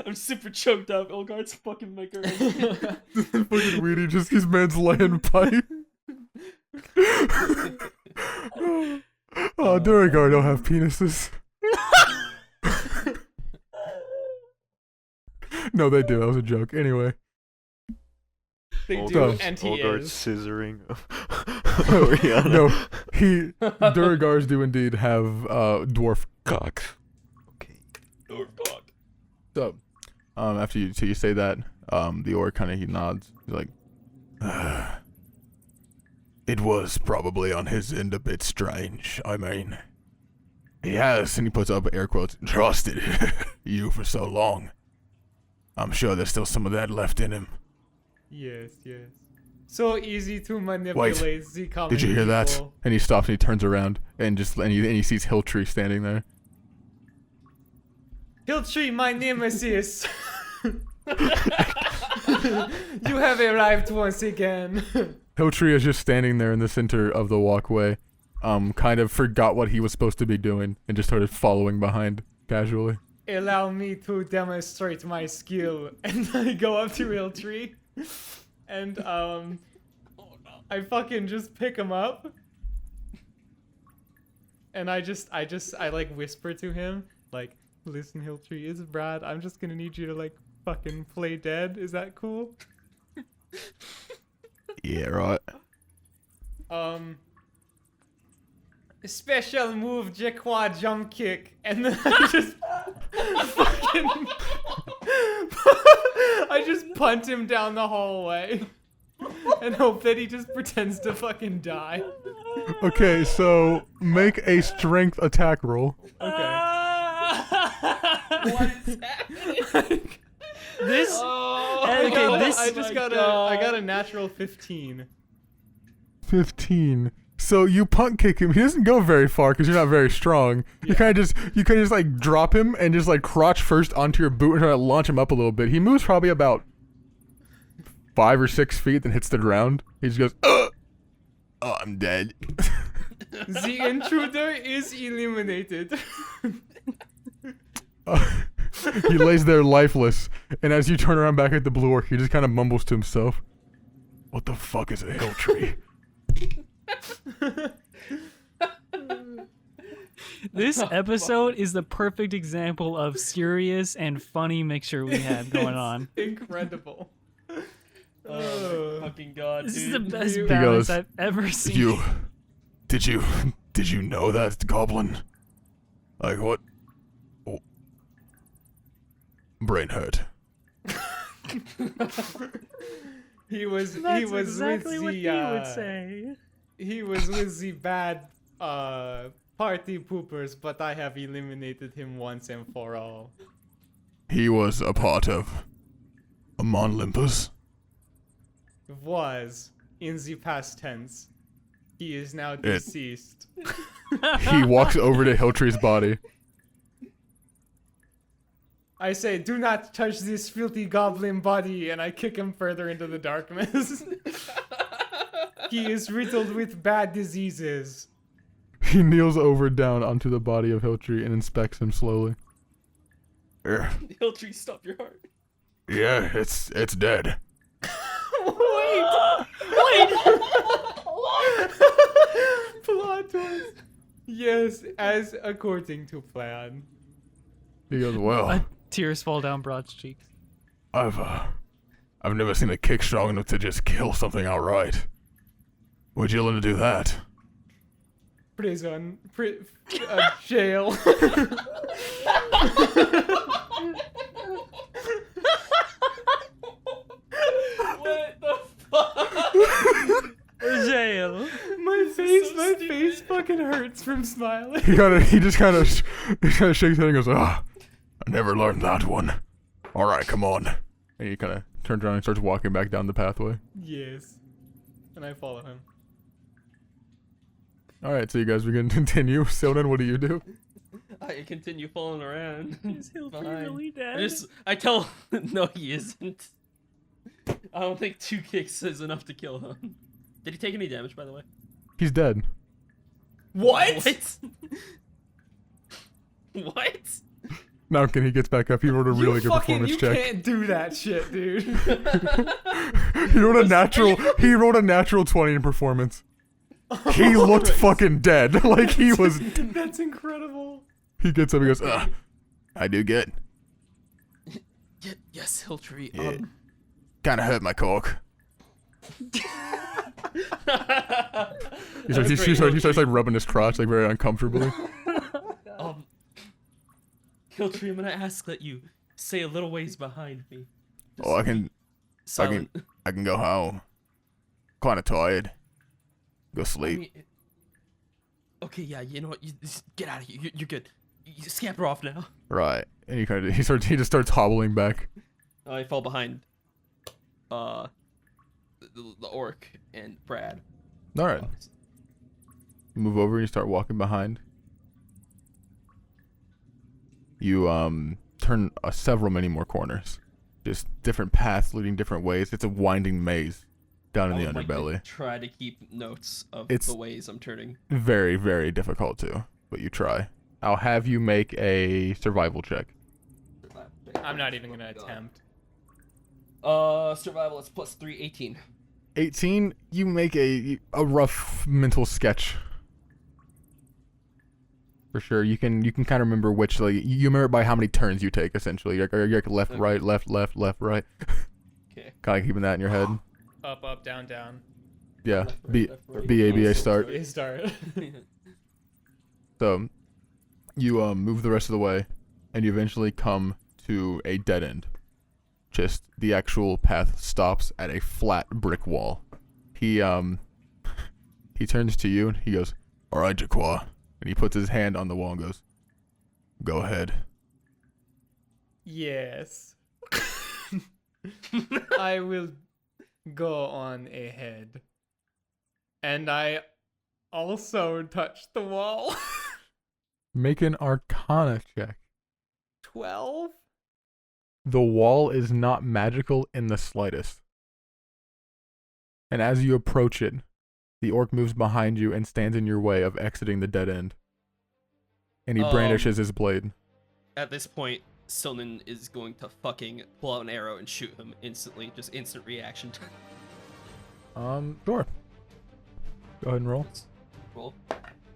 I'm super choked up. Elgard's fucking my girl. Fucking Wheatie, just his man's laying pipe. Oh, Duragar don't have penises. No, they do. That was a joke. Anyway. They do, So- and he Olgard's is. scissoring. Rihanna. No, Duragars do indeed have dwarf cock. Okay. Oh god. So, after you say that, the orc he nods. He's like, it was probably on his end a bit strange. I mean, he has, and he puts up air quotes, trusted you for so long. I'm sure there's still some of that left in him. Yes. So easy to manipulate the common Did you hear that? people. And he stops and he turns around and he sees Hiltree standing there. Hiltree, my nemesis. You have arrived once again. Hiltree is just standing there in the center of the walkway. Kind of forgot what he was supposed to be doing and just started following behind casually. Allow me to demonstrate my skill. And I go up to Hiltree. And I fucking just pick him up. And I like whisper to him, like, listen, Hiltree, it's Br'aad. I'm just gonna need you to like fucking play dead. Is that cool? Yeah, right. Special move, Jekwa jump kick, and then I just fucking I just punt him down the hallway and hope that he just pretends to fucking die. Okay, so make a strength attack roll. Okay. What is happening? This. I got a natural 15. 15. So you punt kick him. He doesn't go very far because you're not very strong. You kind of just like drop him and just like crotch first onto your boot and try to launch him up a little bit. He moves probably about 5 or 6 feet, then hits the ground. He just goes, oh, I'm dead. The intruder is eliminated. He lays there lifeless, and as you turn around back at the blue orc, he just kind of mumbles to himself, "What the fuck is a hill tree?" This episode is the perfect example of serious and funny mixture we have going on. Incredible. Oh my fucking god, This dude. is the best He balance goes, I've ever seen. Did you know that, goblin? Like what? Oh. Brain hurt. He was exactly with what the he would say. he was with the bad party poopers, but I have eliminated him once and for all. He was a part of Amon Olympus. Was in the past tense. He is now deceased. He walks over to Hiltree's body. I say, do not touch this filthy goblin body, and I kick him further into the darkness. He is riddled with bad diseases. He kneels over down onto the body of Hiltree and inspects him slowly. Hiltree, stop your heart. Yeah, it's dead. Wait! Plot twist. Yes, as according to plan. He goes, well, Tears fall down Br'aad's cheeks. I've never seen a kick strong enough to just kill something outright. Would you willing to do that? Prison. Jail. hurts from smiling. He just kind of shakes his head and goes, I never learned that one. All right, come on. And he kind of turns around and starts walking back down the pathway. Yes. And I follow him. All right, so you guys begin to continue. Sonen, what do you do? I continue falling around. Is Hiltree really dead? I tell no, he isn't. I don't think 2 kicks is enough to kill him. Did he take any damage, by the way? He's dead. What? What? Now he gets back up. He rolled a really good performance check. You can't do that shit, dude. He rolled a natural 20 in performance. He looked fucking dead. Like he was. That's incredible. He gets up and goes, I do good. Yes, Hiltree. Yeah. Kinda hurt my cork. he starts like rubbing his crotch like very uncomfortably. Hiltree, I'm gonna ask that you stay a little ways behind me. Oh, I can go home. Kinda tired. Go sleep. Okay, yeah, you know what? You just get out of here. You're good. You scamper off now. Right. And he just starts hobbling back. I fall behind the orc and Br'aad. All right. You move over and you start walking behind. You turn many more corners. Just different paths leading different ways. It's a winding maze down in the underbelly. Try to keep notes of the ways I'm turning. Very, very difficult to, but you try. I'll have you make a survival check. I'm not even gonna attempt. Survival is +3, 18. 18. You make a rough mental sketch. For sure, you can kind of remember which, like, you remember by how many turns you take essentially. You're like left, right, left, right. Okay. Kind of keeping that in your head. Up, down, down. Yeah. Left, B right. A B A start. Start. So, you move the rest of the way, and you eventually come to a dead end. Just the actual path stops at a flat brick wall. He turns to you and he goes, "All right, Jaquan," and he puts his hand on the wall and goes, "Go ahead." Yes. I will go on ahead. And I also touch the wall. Make an Arcana check. 12? The wall is not magical in the slightest. And as you approach it, the orc moves behind you and stands in your way of exiting the dead end. And he brandishes his blade. At this point, Sonen is going to fucking pull out an arrow and shoot him instantly. Just instant reaction. Sure. Go ahead and roll. Roll.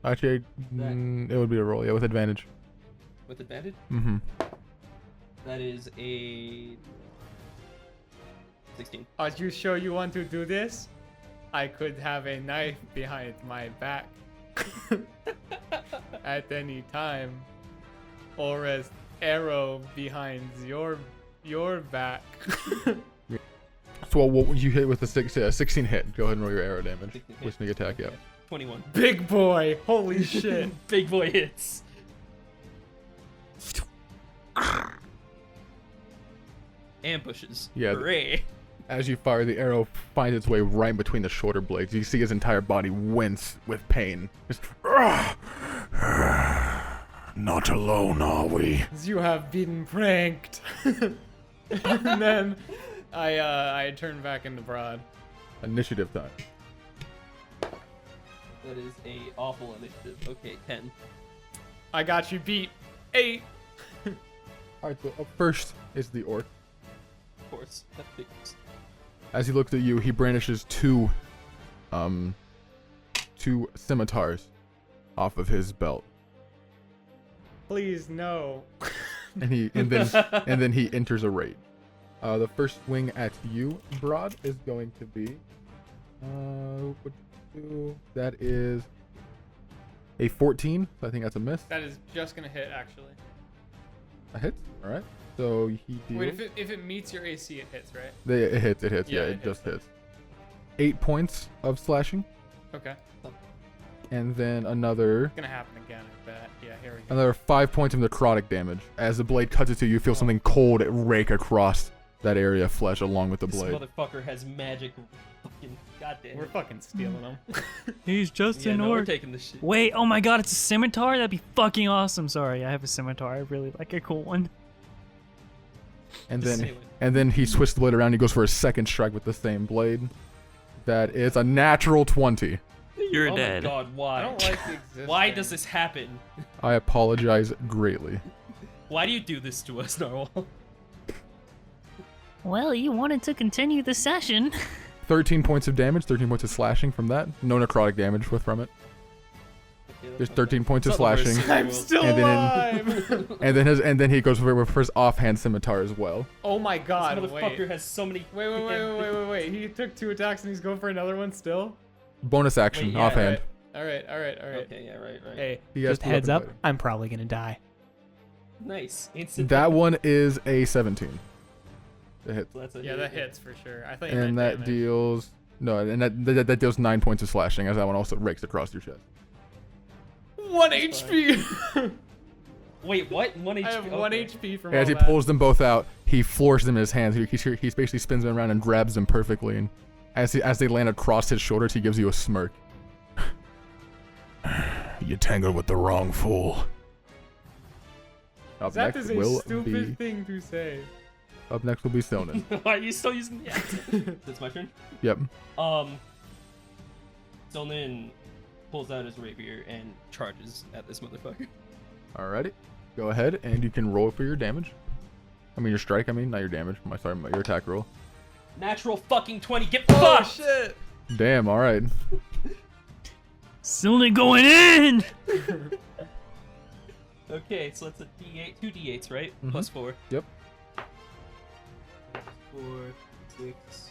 Actually, it would be a roll, yeah, with advantage. With advantage? Mm-hmm. That is a 16. Are you sure you want to do this? I could have a knife behind my back at any time, or an arrow behind your back. So what would you hit with a 16 hit? Go ahead and roll your arrow damage. With sneak attack, yeah. 21. Big boy, holy shit. Big boy hits. Ambushes. Yeah. Hooray. As you fire, the arrow finds its way right between the shoulder blades. You see his entire body wince with pain. Just, not alone, are we? You have been pranked. And then I turn back into Br'aad. Initiative time. That is a awful initiative. Okay, 10. I got you beat. 8. Alright, so up first is the orc. Of course. That figures. As he looks at you, he brandishes two scimitars off of his belt. Please no. And then he enters a rage. The first swing at you, Br'aad, is going to be that is a 14. So I think that's a miss. That is just gonna hit, actually. A hit. All right. So he deals. Wait, if it meets your AC, it hits, right? It hits. Yeah, Yeah, it just hits. 8 points of slashing. Okay. And then another It's gonna happen again, I bet. Yeah, here we go. another 5 points of necrotic damage. As the blade cuts into you, you feel something cold rake across that area of flesh along with the This blade. motherfucker has magic. Fucking goddamn. We're fucking stealing them. He's just yeah, an no, we're orc. taking this shit. Wait, oh my god, it's a scimitar? That'd be fucking awesome. Sorry, I have a scimitar. I really like a cool one. And Just then say it. and then he twists the blade around. He goes for a second strike with the same blade. That is a natural 20. You're Oh dead. my god, why? I don't like the existence. Why does this happen? I apologize greatly. Why do you do this to us, Narwhal? Well, you wanted to continue the session. 13 points of damage, 13 points of slashing from that. No necrotic damage from it. There's 13 points of slashing. I'm still And alive! And then he goes for his offhand scimitar as well. Oh my god, This wait. motherfucker has so many. Wait. He took 2 attacks and he's going for another one still? Bonus action, Wait, yeah, offhand. Alright. Okay, yeah, right. Hey, He has just two heads weapon up, fighting. I'm probably gonna die. Nice. Instant. That one is a 17. It hits. That's a Yeah, hit. that hits for sure. I thought you And meant that damage. deals... No, and that deals 9 points of slashing, as that one also rakes across your chest. 1 HP! Wait, what? 1 HP. I have 1 okay. HP from As all he that. pulls them both out, he floors them in his hands. He basically spins them around and grabs them perfectly. And as they land across his shoulders, he gives you a smirk. You tangled with the wrong fool. Up That next is a will stupid be thing to say. up next will be Sonnen. Why are you still using the accent? That's my turn. Yep. Zonin pulls out his rapier and charges at this motherfucker. Alrighty. Go ahead and you can roll for your damage. I mean your strike. I mean not your damage. Your attack roll. Natural fucking 20. Get Oh fucked! shit! Damn. All right. Still going in! Okay, so that's a D8, 2 D8s, right? Mhm. Plus 4. Yep. 4, 6,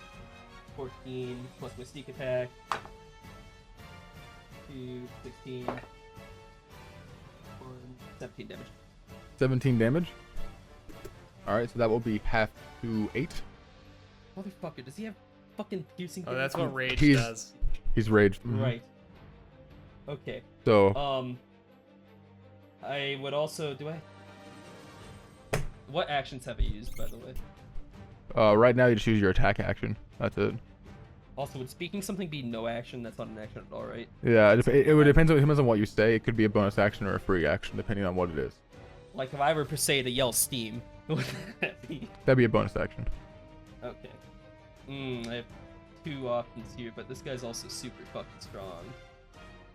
14, plus my sneak attack. 2, 16, 1, 17 damage. 17 damage. All right. So that will be half to 8. Motherfucker, does he have fucking piercing Oh, damage? that's what rage He's- does. He's raged. Mhm. Right. Okay. So I would also what actions have I used, by the way? right now you just use your attack action. That's it. Also, would speaking something be no action? That's not an action at all, right? Yeah. It would depend on what you say. It could be a bonus action or a free action depending on what it is. Like if I were per se to yell steam, what would that be? That'd be a bonus action. Okay. I have 2 options here, but this guy's also super fucking strong.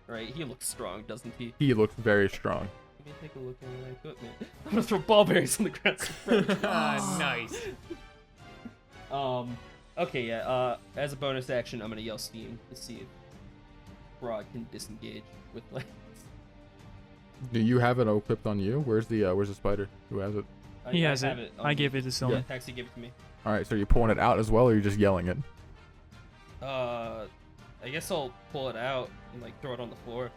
Right? He looks strong, doesn't he? He looks very strong. Let me take a look at my equipment. I'm gonna throw ball bearings on the ground. Nice. Okay, yeah. As a bonus action, I'm gonna yell steam to see if Br'aad can disengage with like. Do you have it equipped on you? Where's the spider? Who has it? He has have it. on I me. gave it to Yeah, someone. Taxi gave it to me. All right. So you're pulling it out as well, or you're just yelling it? I guess I'll pull it out and like throw it on the floor.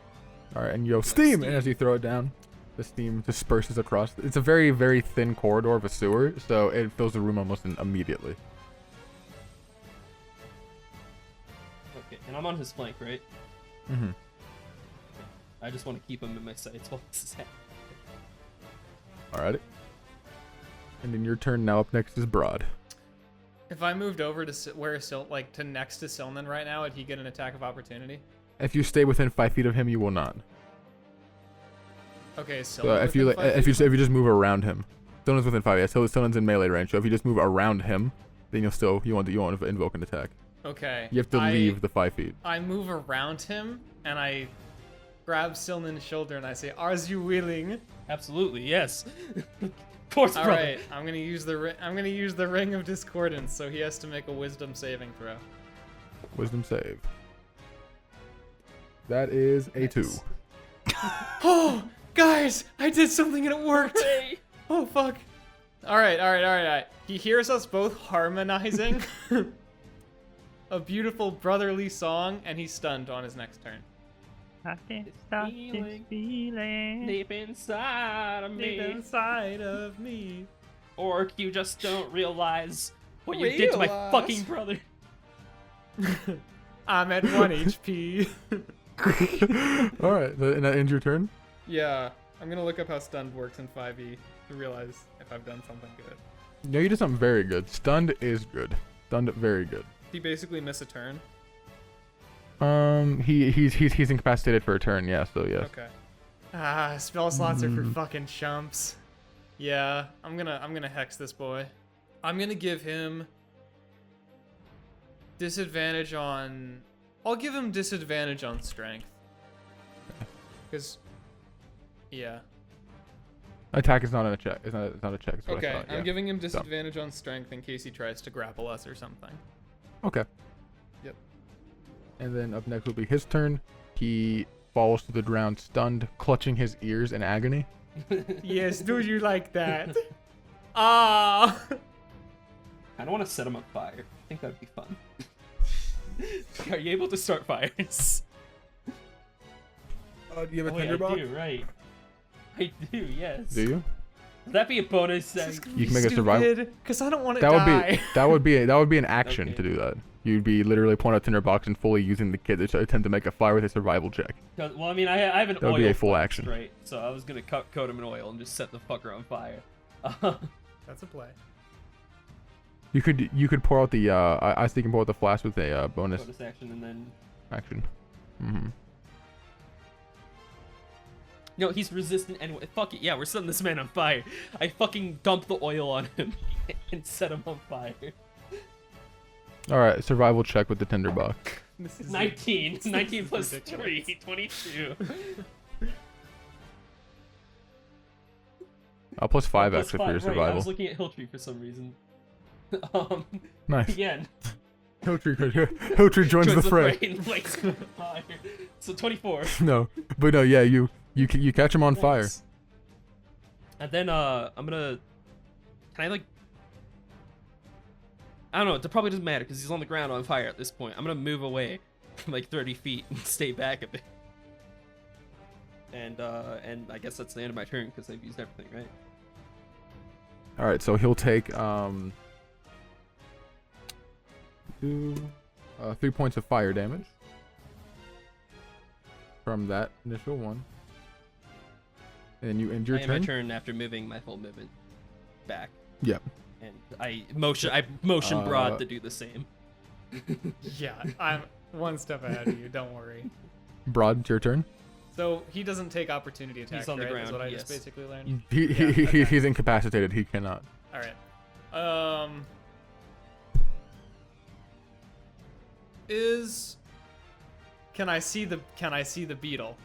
All right, and you go steam, and steam. as you throw it down, the steam disperses across. It's a very, very thin corridor of a sewer, so it fills the room almost immediately. Okay, and I'm on his flank, right? Mm-hmm. I just want to keep him in my sights while this is happening. Alrighty. And then your turn now. Up next is Br'aad. If I moved over to to next to Silnan right now, would he get an attack of opportunity? If you stay within 5 feet of him, you will not. Okay, So Silnan. if you just move around him, Stonen's within 5. Yeah, so Stonen's in melee range. So if you just move around him, then you want to invoke an attack. Okay. You have to leave the 5 feet. I move around him and I grab Silnan's shoulder and I say, "Are you willing?" Absolutely, yes. Of course, All brother. right, I'm gonna use the ring of discordance, so he has to make a wisdom saving throw. Wisdom save. That is a 2. Oh, guys, I did something and it worked. Hey. Oh fuck. All right. He hears us both harmonizing a beautiful brotherly song, and he's stunned on his next turn. I can't stop this feeling. Deep inside of Deep me. inside of me. Or you just don't realize what you did to my Realize. fucking brother. I'm at 1 HP. All right, and that ends your turn. Yeah, I'm gonna look up how stunned works in 5e to realize if I've done something good. No, you did something very good. Stunned is good. Stunned, very good. He basically miss a turn. He's incapacitated for a turn. Yeah, so yes. Okay. Ah, spell slots are for fucking chumps. Yeah, I'm gonna hex this boy. I'm gonna give him disadvantage on. I'll give him disadvantage on strength. Cause, yeah. Attack is not a check. It's not a check. Is what I Okay, thought, I'm yeah. giving him disadvantage on strength in case he tries to grapple us or something. Okay. Yep. And then up next will be his turn. He falls to the ground, stunned, clutching his ears in agony. Yes, do you like that? Ah. I don't want to set him on fire. I think that'd be fun. Are you able to start fires? Do you have a Wait, tinderbox? I do, right. I do, yes. Do you? Would that be a bonus? You can make a survival. Because I don't want to That die. would be an action Okay. to do that. You'd be literally pulling out a tinderbox and fully using the kit to attempt to make a fire with a survival check. Well, I mean, I have an That would oil be a full flask, action. right? So I was gonna coat him in oil and just set the fucker on fire. That's a play. You could pour out the I think you can pour out the flask with a bonus Bonus action and then. action. Mm-hmm. No, he's resistant anyway. Fuck it, yeah, we're setting this man on fire. I fucking dump the oil on him and set him on fire. All right, survival check with the tinderbox. This is 19. 19 plus ridiculous. 3. 22. Plus 5 Plus extra for your 5, right, I survival. was looking at Hilltree for some reason. Nice. Again. Hilltree joins the fray. and lights him on fire. So 24. No, but no, yeah, you catch him on fire. Nice. And then I'm gonna. Can I like? I don't know. It probably doesn't matter because he's on the ground on fire at this point. I'm gonna move away, like 30 feet, and stay back a bit. And I guess that's the end of my turn because I've used everything, right? All right, so he'll take 3 points of fire damage from that initial one, and then you end your I end my turn. turn after moving my full movement back. Yep. And I motion Br'aad to do the same. Yeah, I'm one step ahead of you. Don't worry. Br'aad, it's your turn. So he doesn't take opportunity attacks, He's on the right? ground, Is what I yes. just basically learned. He's incapacitated. He cannot. All right. Can I see the beetle?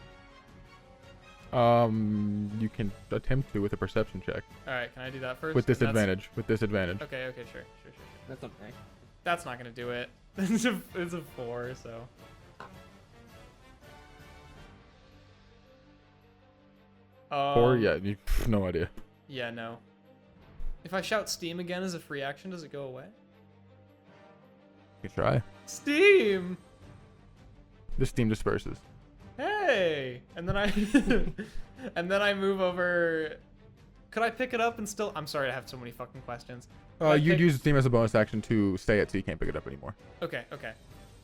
You can attempt to with a perception check All right, can I do that first? with And that's- disadvantage. With disadvantage. Okay, sure. That's not right. That's not gonna do it. It's a 4, so. Or yeah, no idea. Yeah, no. If I shout Steam again as a free action, does it go away? You can try. Steam! The steam disperses. Hey! And then I and then I move over. Could I pick it up and still? I'm sorry, I have so many fucking questions. You'd use the steam as a bonus action to stay it so you can't pick it up anymore. Okay.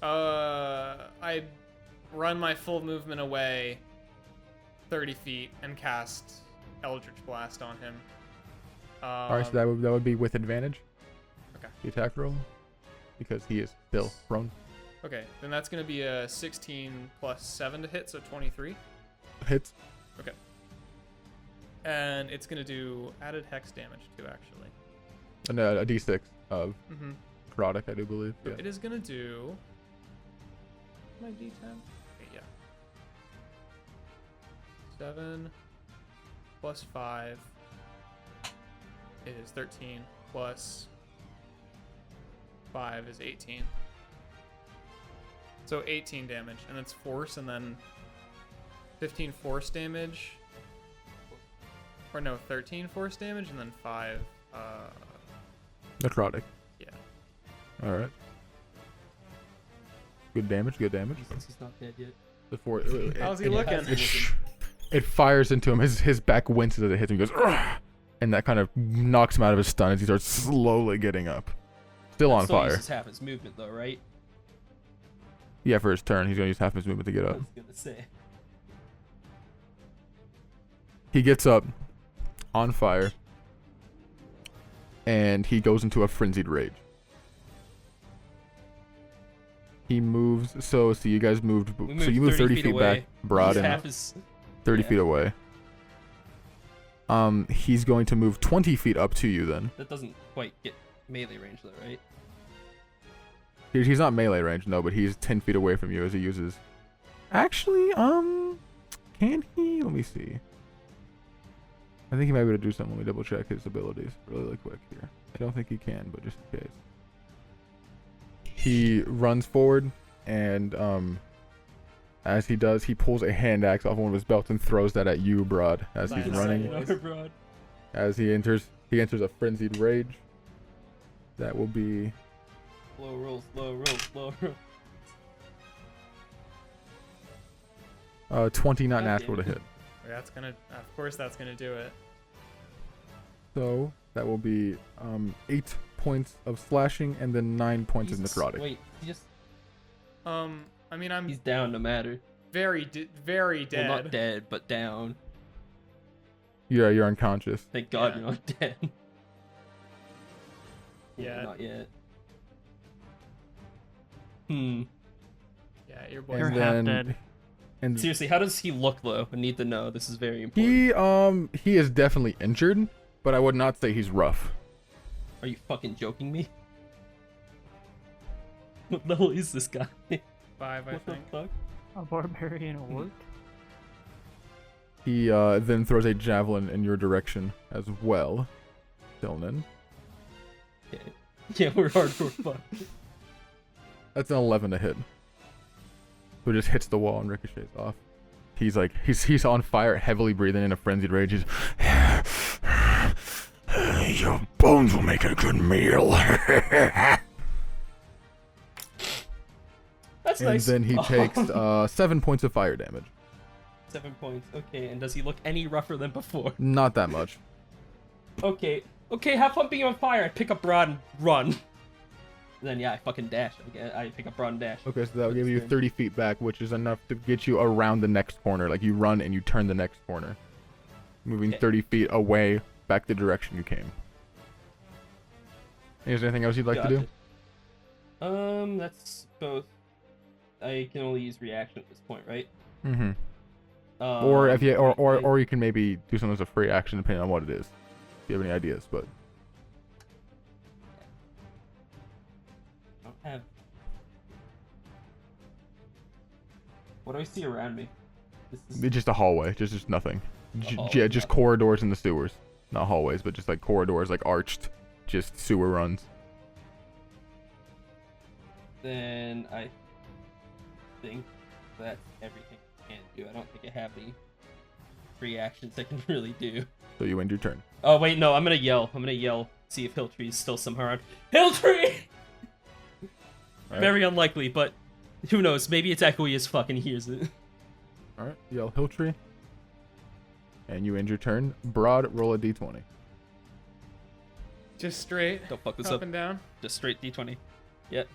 I run my full movement away 30 feet and cast Eldritch Blast on him. Alright, so that would be with advantage. Okay. The attack roll. Because he is still prone. Okay, then that's gonna be a 16 plus 7 to hit, so 23. Hits. Okay. And it's gonna do added hex damage too, actually. And a d6 of Mm-hmm. necrotic, I do believe. So Yeah. it is gonna do my d10. Okay, yeah. 7 plus 5 is 13 plus 5 is 18. So 18 damage, and it's force, and then 15 force damage. Or no, 13 force damage, and then 5. Necrotic. Yeah. Alright. Good damage. He's not dead yet. The four. How's he looking? It fires into him. His back winces as it hits him. He goes, "Ugh!" And that kind of knocks him out of his stun as he starts slowly getting up. Still on fire. Uses half his movement though, right? Yeah, for his turn, he's gonna use half his movement to get I up. was gonna say. He gets up, on fire, and he goes into a frenzied rage. He moves. So you guys moved. So you moved 30 feet back, Br'aad, and Half is 30 yeah. feet away. He's going to move 20 feet up to you then. That doesn't quite get melee range though, right? He's not melee range, no, but he's 10 feet away from you as he uses. Actually, can he? Let me see. I think he might be able to do something. Let me double check his abilities really quick here. I don't think he can, but just in case. He runs forward, and as he does, he pulls a hand axe off one of his belts and throws that at you, Br'aad, as he's running. Br'aad. As he enters a frenzied rage. That will be Slow roll. 20, not God natural to damn it. hit. That's gonna, of course, that's gonna do it. So that will be 8 points of slashing and then 9 points of necrotic. Wait, he just I mean, I'm he's down no matter. very dead. Well, not dead, but down. Yeah, you're unconscious. Thank God Yeah. you're not dead. Yeah. Not yet. Hmm. Yeah, your boy. You're And half then- dead. And Seriously, how does he look though? I need to know. This is very important. he is definitely injured, but I would not say he's rough. Are you fucking joking me? What the hell is this guy? 5, I What the think. fuck? A barbarian orc? He then throws a javelin in your direction as well. Dylan. Okay. Yeah, we're hardcore fuck. That's an 11 to hit. So it just hits the wall and ricochets off. He's like, he's on fire, heavily breathing in a frenzied rage. He's, your bones will make a good meal. That's And nice. then he takes 7 points of fire damage. 7 points. Okay, and does he look any rougher than before? Not that much. Okay, have fun being on fire. I pick up Br'aad and run. Then yeah, I fucking dash. I pick up Br'aad and dash. Okay, so that'll give you 30 feet back, which is enough to get you around the next corner. Like, you run and you turn the next corner. Moving Okay. 30 feet away, back the direction you came. Is there anything else you'd like to do? Gotcha. That's both. I can only use reaction at this point, right? Mm-hmm. Or if you, I- or you can maybe do something as a free action depending on what it is. If you have any ideas, but I don't have. What do I see around me? This is it's just a hallway, just nothing. hallway, Yeah, just nothing. corridors in the sewers, not hallways, but just like corridors, like arched, just sewer runs. Then I think that's everything I can do. I don't think I have any free actions I can really do. So you end your turn. Oh wait, no, I'm gonna yell. See if Hilltree is still somehow around. Hilltree! Alright. Very unlikely, but who knows? Maybe it's echoey as fuck and he hears it. All right, yell Hilltree, and you end your turn. Br'aad, roll a d20. Just straight. Don't fuck this Up up. and down. Just straight D20. Yep.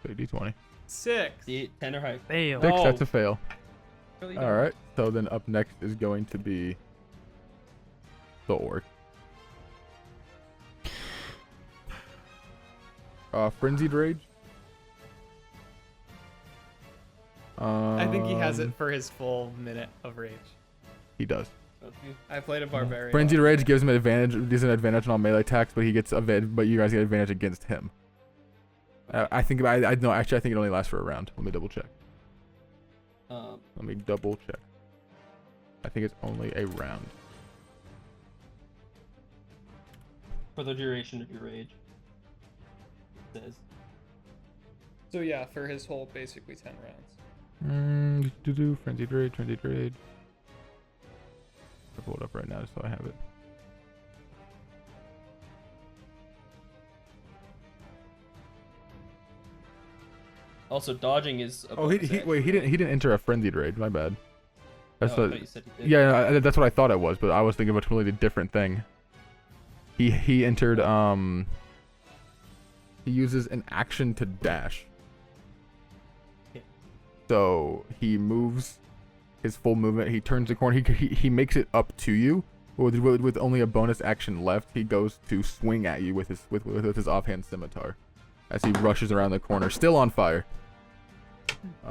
So d20. 6. D10 or high. Fail. 6, Oh. that's a fail. Really All right. So then up next is going to be the orc. Frenzied rage. I think he has it for his full minute of rage. He does. I played a barbarian. Frenzied rage gives him an advantage. Gives an advantage on all melee attacks, but he gets but you guys get advantage against him. I think I no. Actually, I think it only lasts for a round. Let me double check. Let me double check. I think it's only a round. For the duration of your rage. It says. So yeah, for his whole basically 10 rounds. Frenzied rage, frenzied rage. I'll pull it up right now just so I have it. Also, dodging is. Oh, he didn't enter a frenzied rage. My bad. That's Oh, I the thought you said he did. yeah. That's what I thought it was, but I was thinking of a completely different thing. He entered He uses an action to dash. Okay. So he moves his full movement. He turns the corner. He makes it up to you. With only a bonus action left, he goes to swing at you with his offhand scimitar as he rushes around the corner, still on fire.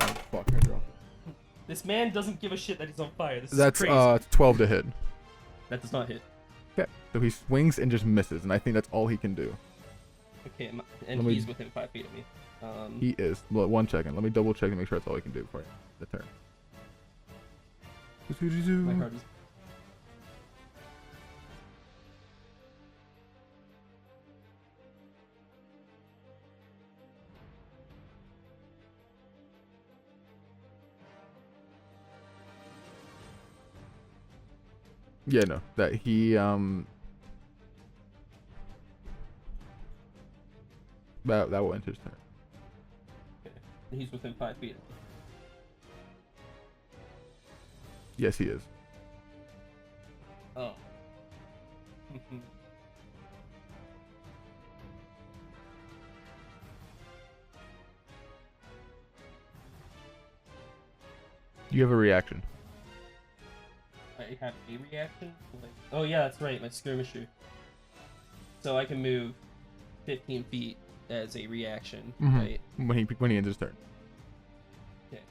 Oh fuck! I dropped it. This man doesn't give a shit that he's on fire. This That's is crazy. 12 to hit. That does not hit. Okay, so he swings and just misses, and I think that's all he can do. Okay, and he's within 5 feet of me. He is. Well, 1 second. Let me double check and make sure that's all he can do for the turn. My card is. Yeah, no, that he that will end his turn. Okay. He's within 5 feet. Yes, he is. Oh. You have a reaction. I have a reaction? Oh yeah, that's right, my skirmisher. So I can move 15 feet as a reaction, right? When he ends his turn. Okay.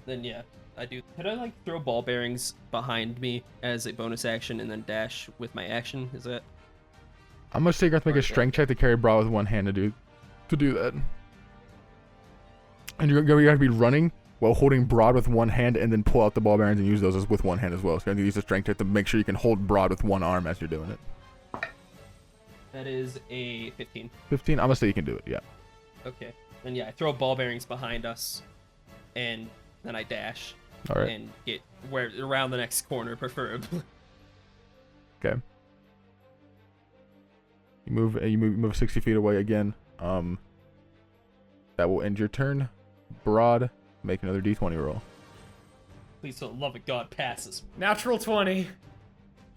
Then yeah, I do. Could I like throw ball bearings behind me as a bonus action and then dash with my action? Is that? I'm gonna say you have to make a strength check to carry Br'aad with one hand to do that. And you're gonna be running while holding Br'aad with one hand, and then pull out the ball bearings and use those with one hand as well. So you're gonna use a strength check to make sure you can hold Br'aad with one arm as you're doing it. That is a 15. 15. I'm gonna say you can do it. Yeah. Okay. Then yeah, I throw ball bearings behind us, and then I dash. All right. And get around the next corner, preferably. Okay. You move 60 feet away again. That will end your turn. Br'aad, make another d20 roll. Please, for the love of God, passes. Natural 20.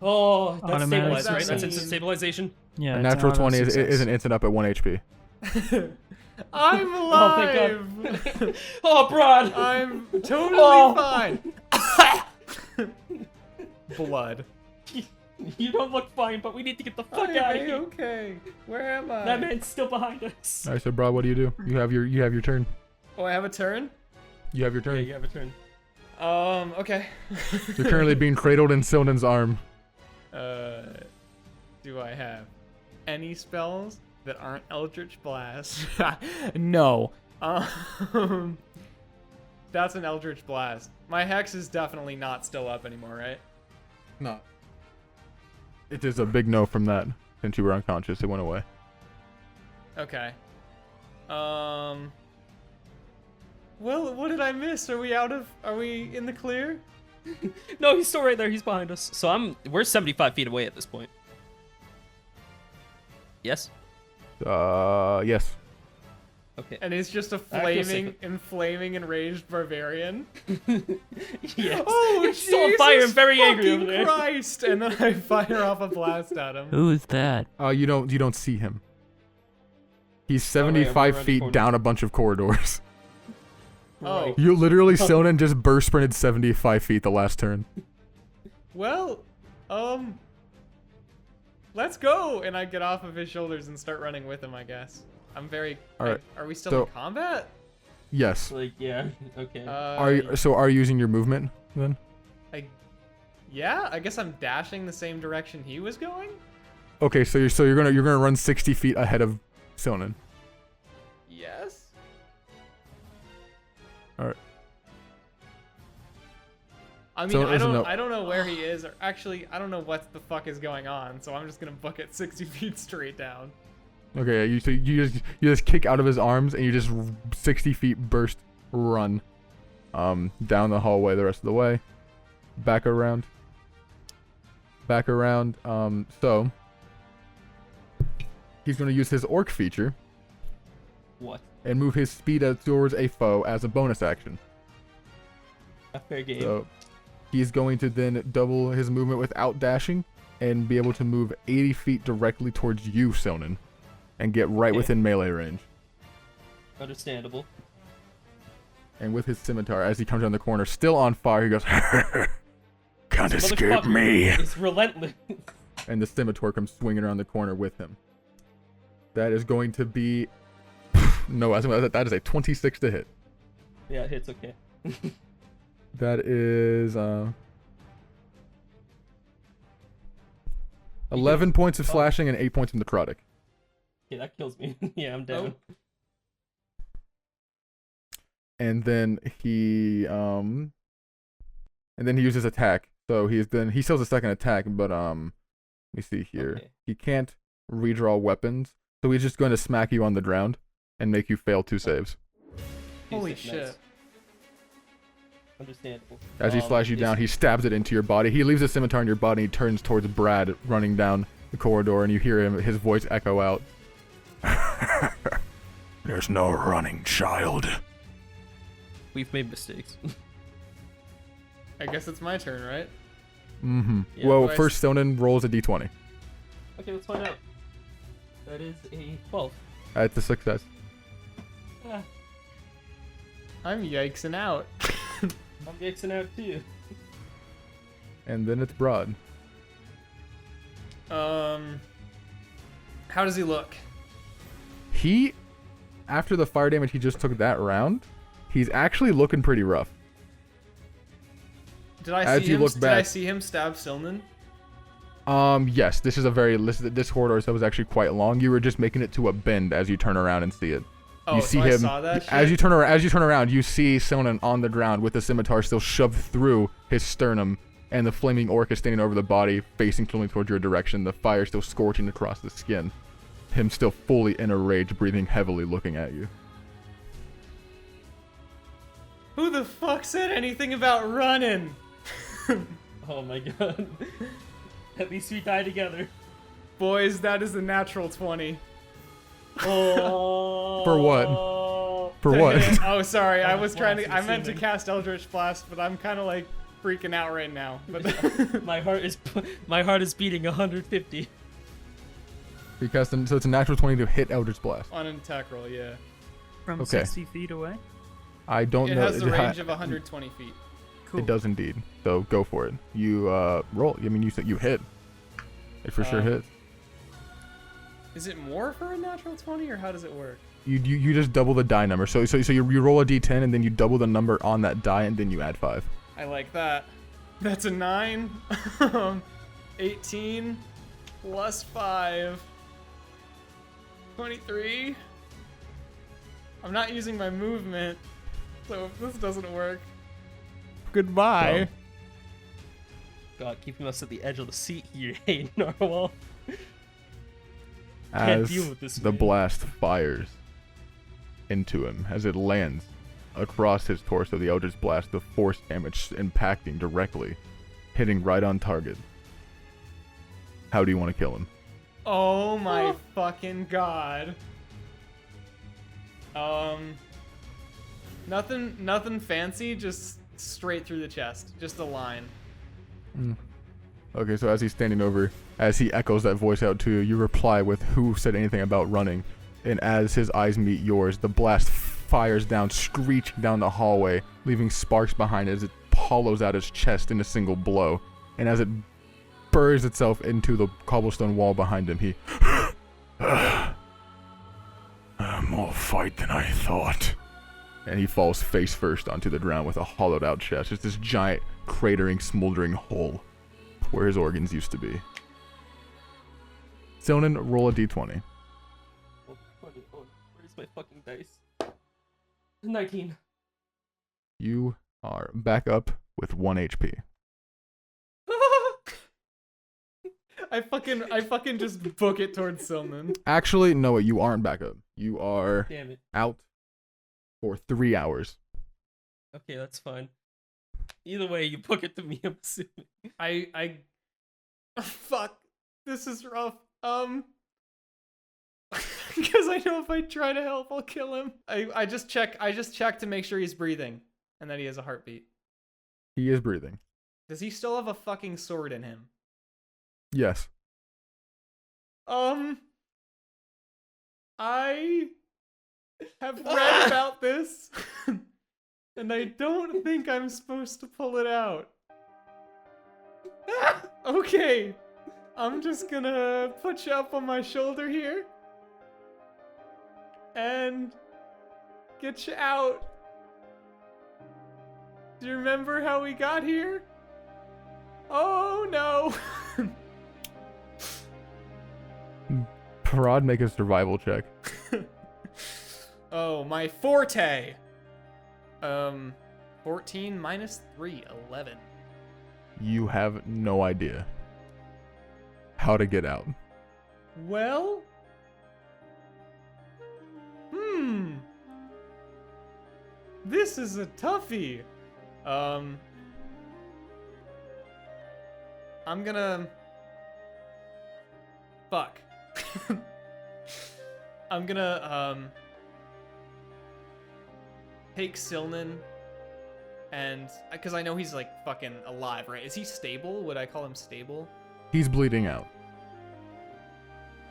Oh, that's Automatic stabilized, right? That's success. instant stabilization. Yeah. A it's natural an auto 20 is success. an instant up at 1 HP. I'm Oh, alive. thank God. Oh, Br'aad. I'm totally fine. Blood. You don't look fine, but we need to get the fuck I'm out of here. okay. Where am I? That man's still behind us. All right, so Br'aad, what do? You have your turn. Oh, I have a turn? You have your turn. Yeah, you have a turn. Okay. You're currently being cradled in Silnan's arm. Do I have any spells that aren't Eldritch Blast? No. That's an Eldritch Blast. My Hex is definitely not still up anymore, right? No. It is a big no from that. Since you were unconscious, it went away. Okay. Well, what did I miss? Are we in the clear? No, he's still right there. He's behind us. So we're 75 feet away at this point. Yes? Yes. Okay. And he's just a I feel flaming, enraged barbarian. Yes. Oh, he's still on fire and very angry over there. Christ! And then I fire off a blast at him. Who is that? You don't see him. He's right, I'm 75 around the feet corner. down a bunch of corridors. Oh, You literally, Silnan just burst sprinted 75 feet the last turn. well, let's go! And I get off of his shoulders and start running with him, I guess. I'm very... All right, Are we still so- in combat? Yes. Like, yeah. Okay. Are you using your movement then? Yeah, I guess I'm dashing the same direction he was going? Okay, so you're gonna run 60 feet ahead of Silnan. Yes. All right. I mean, So, listen, no. I don't know where he is, or actually, I don't know what the fuck is going on, so I'm just gonna book it 60 feet straight down. Okay, you just kick out of his arms and you just 60 feet burst run, down the hallway the rest of the way, back around. So he's gonna use his orc feature What? and move his speed towards a foe as a bonus action. A fair game. So he's going to then double his movement without dashing and be able to move 80 feet directly towards you, Silnan, and get right Okay. within melee range. Understandable. And with his scimitar, as he comes around the corner, still on fire, he goes, "Can't escape me." It's relentless. And the scimitar comes swinging around the corner with him. That is going to be... No, that is a 26 to hit. Yeah, it hits okay. That is 11 points of slashing and 8 points of necrotic. Yeah, that kills me. Yeah, I'm down. And then he uses attack. So he still has a second attack, but let me see here. Okay. He can't redraw weapons, so he's just going to smack you on the ground and make you fail 2 saves. Holy Nice. shit. Understandable. As he slashes you down, he stabs it into your body. He leaves the scimitar in your body and he turns towards Br'aad running down the corridor, and you hear his voice echo out. "There's no running, child." We've made mistakes. I guess it's my turn, right? Mm-hmm. Yeah, Well, do I first Stonen rolls a d20. Okay, let's find out. That is a 12. That's a success. Ah, I'm yikesing out. I'm yikesing out too. And then it's Br'aad. How does he look? He, after the fire damage he just took that round, he's actually looking pretty rough. Did I As see you him? look Did back- I see him stab Silnan? Yes, this corridor that was actually quite long. You were just making it to a bend as you turn around and see it. Oh, You so see I him saw that shit? as you turn around. You see Silnan on the ground with the scimitar still shoved through his sternum, and the flaming orc is standing over the body, facing slowly towards your direction. The fire still scorching across the skin. Him still fully in a rage, breathing heavily, looking at you. Who the fuck said anything about running? Oh my god. At least we die together. Boys, that is a natural 20. Oh. For what? For what? Oh, sorry. I was trying Blast to. I meant to receiving. cast Eldritch Blast, but I'm kind of like freaking out right now. But my heart is beating 150. Because so it's a natural 20 to hit Eldritch Blast. on an attack roll, yeah. From Okay. 60 feet away. I don't It know. has the range of 120 feet. Cool. It does indeed. So go for it. You roll. I mean, you said you hit. It for sure hits. Is it more for a natural 20, or how does it work? You just double the die number. So you roll a d10 and then you double the number on that die and then you add 5. I like that. That's a 9. 18 plus 5. 23. I'm not using my movement, so if this doesn't work, goodbye. God, keeping us at the edge of the seat here, hey Narwhal. Can't As deal with this, the man. blast fires into him, as it lands across his torso, the Eldritch Blast, the force damage impacting directly, hitting right on target. How do you want to kill him? Oh my fucking god. Nothing fancy, just straight through the chest. Just a line. Okay, so as he's standing over, as he echoes that voice out to you, you reply with "Who said anything about running?" And as his eyes meet yours, the blast fires down, screeching down the hallway, leaving sparks behind it as it hollows out his chest in a single blow. And as it buries itself into the cobblestone wall behind him, he more fight than I thought. And he falls face first onto the ground with a hollowed out chest. It's this giant, cratering, smoldering hole where his organs used to be. Sonnen, roll a d20. Oh, where's my fucking dice? 19. You are back up with 1 HP. I fucking just book it towards Silnan. Actually, no, you aren't back up. You are Damn it. out for 3 hours. Okay, that's fine. Either way, you book it to me, I'm assuming. Fuck. This is rough. Because I know if I try to help, I'll kill him. I just check to make sure he's breathing and that he has a heartbeat. He is breathing. Does he still have a fucking sword in him? Yes. I have read about this. And I don't think I'm supposed to pull it out. Okay. I'm just gonna put you up on my shoulder here. And get you out. Do you remember how we got here? Oh no. Br'aad, make a survival check. Oh, my forte. 14 minus 3, 11. You have no idea how to get out. Well, this is a toughie. I'm gonna... Fuck. I'm gonna, take Silnan and... Because I know he's, like, fucking alive, right? Is he stable? Would I call him stable? He's bleeding out.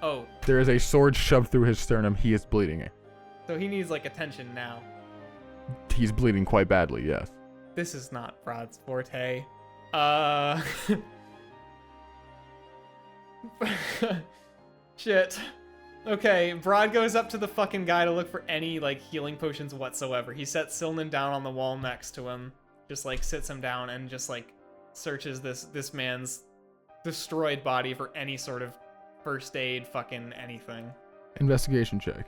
Oh, There is a sword shoved through his sternum. He is bleeding. so he needs, like, attention now. He's bleeding quite badly, yes. This is not Br'aad's forte. Shit. Okay, Br'aad goes up to the fucking guy to look for any, like, healing potions whatsoever. He sets Silnan down on the wall next to him. Just, like, sits him down and just, like, searches this man's destroyed body for any sort of first aid, fucking anything. Investigation check.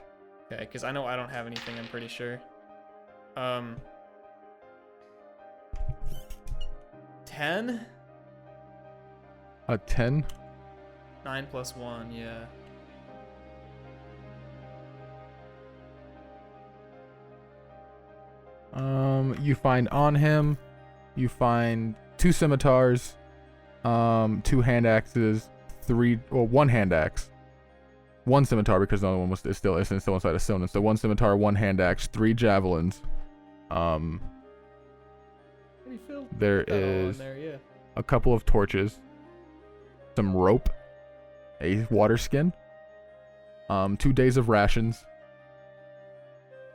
Okay, because I know I don't have anything, I'm pretty sure. 10? A 10? 9 plus 1, yeah. You find on him, you find 2 scimitars, 2 hand axes, 1 hand axe, 1 scimitar because the other one is still inside of Silnan. So 1 scimitar, 1 hand axe, 3 javelins. There is a couple of torches, some rope, a water skin, 2 days of rations,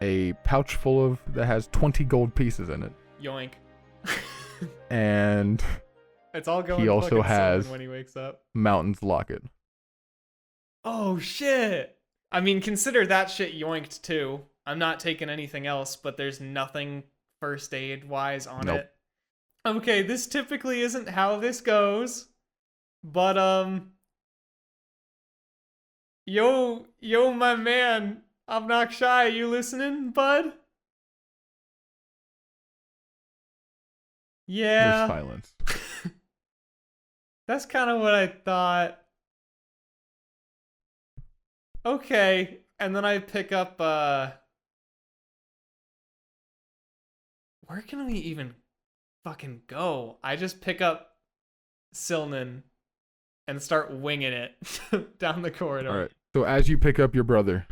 a pouch full of that has 20 gold pieces in it. Yoink. And It's all going he also fucking has Silnan when he wakes up. Mountain's locket. Oh shit. I mean, consider that shit yoinked too. I'm not taking anything else, but there's nothing first aid wise on Nope. it. Okay, this typically isn't how this goes. But yo my man, I'm not shy. You listening, bud? Yeah. There's silence. That's kind of what I thought. Okay, and then I pick up, where can we even fucking go? I just pick up Silnan and start winging it down the corridor. All right. So as you pick up your brother,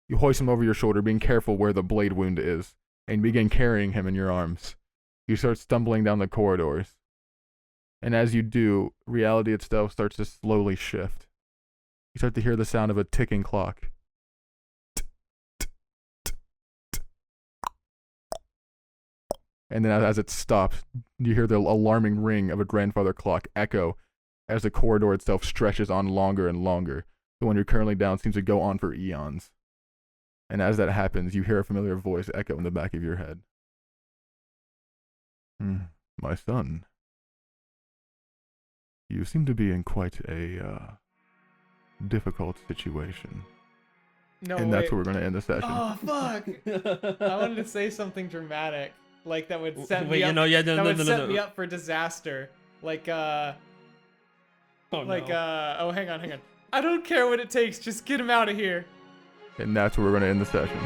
you hoist him over your shoulder, being careful where the blade wound is, and begin carrying him in your arms. You start stumbling down the corridors. And as you do, reality itself starts to slowly shift. You start to hear the sound of a ticking clock. And then as it stops, you hear the alarming ring of a grandfather clock echo as the corridor itself stretches on longer and longer. The one you're currently down seems to go on for eons. And as that happens, you hear a familiar voice echo in the back of your head. My son. You seem to be in quite a difficult situation. No, And wait. that's where we're going to end the session. Oh, fuck. I wanted to say something dramatic. Like, that would set Wait, me up. you know, yeah, no, that no, would no, set no. me up for disaster. Like, Oh, like, no. oh, hang on. I don't care what it takes. Just get him out of here. And that's where we're going to end the session.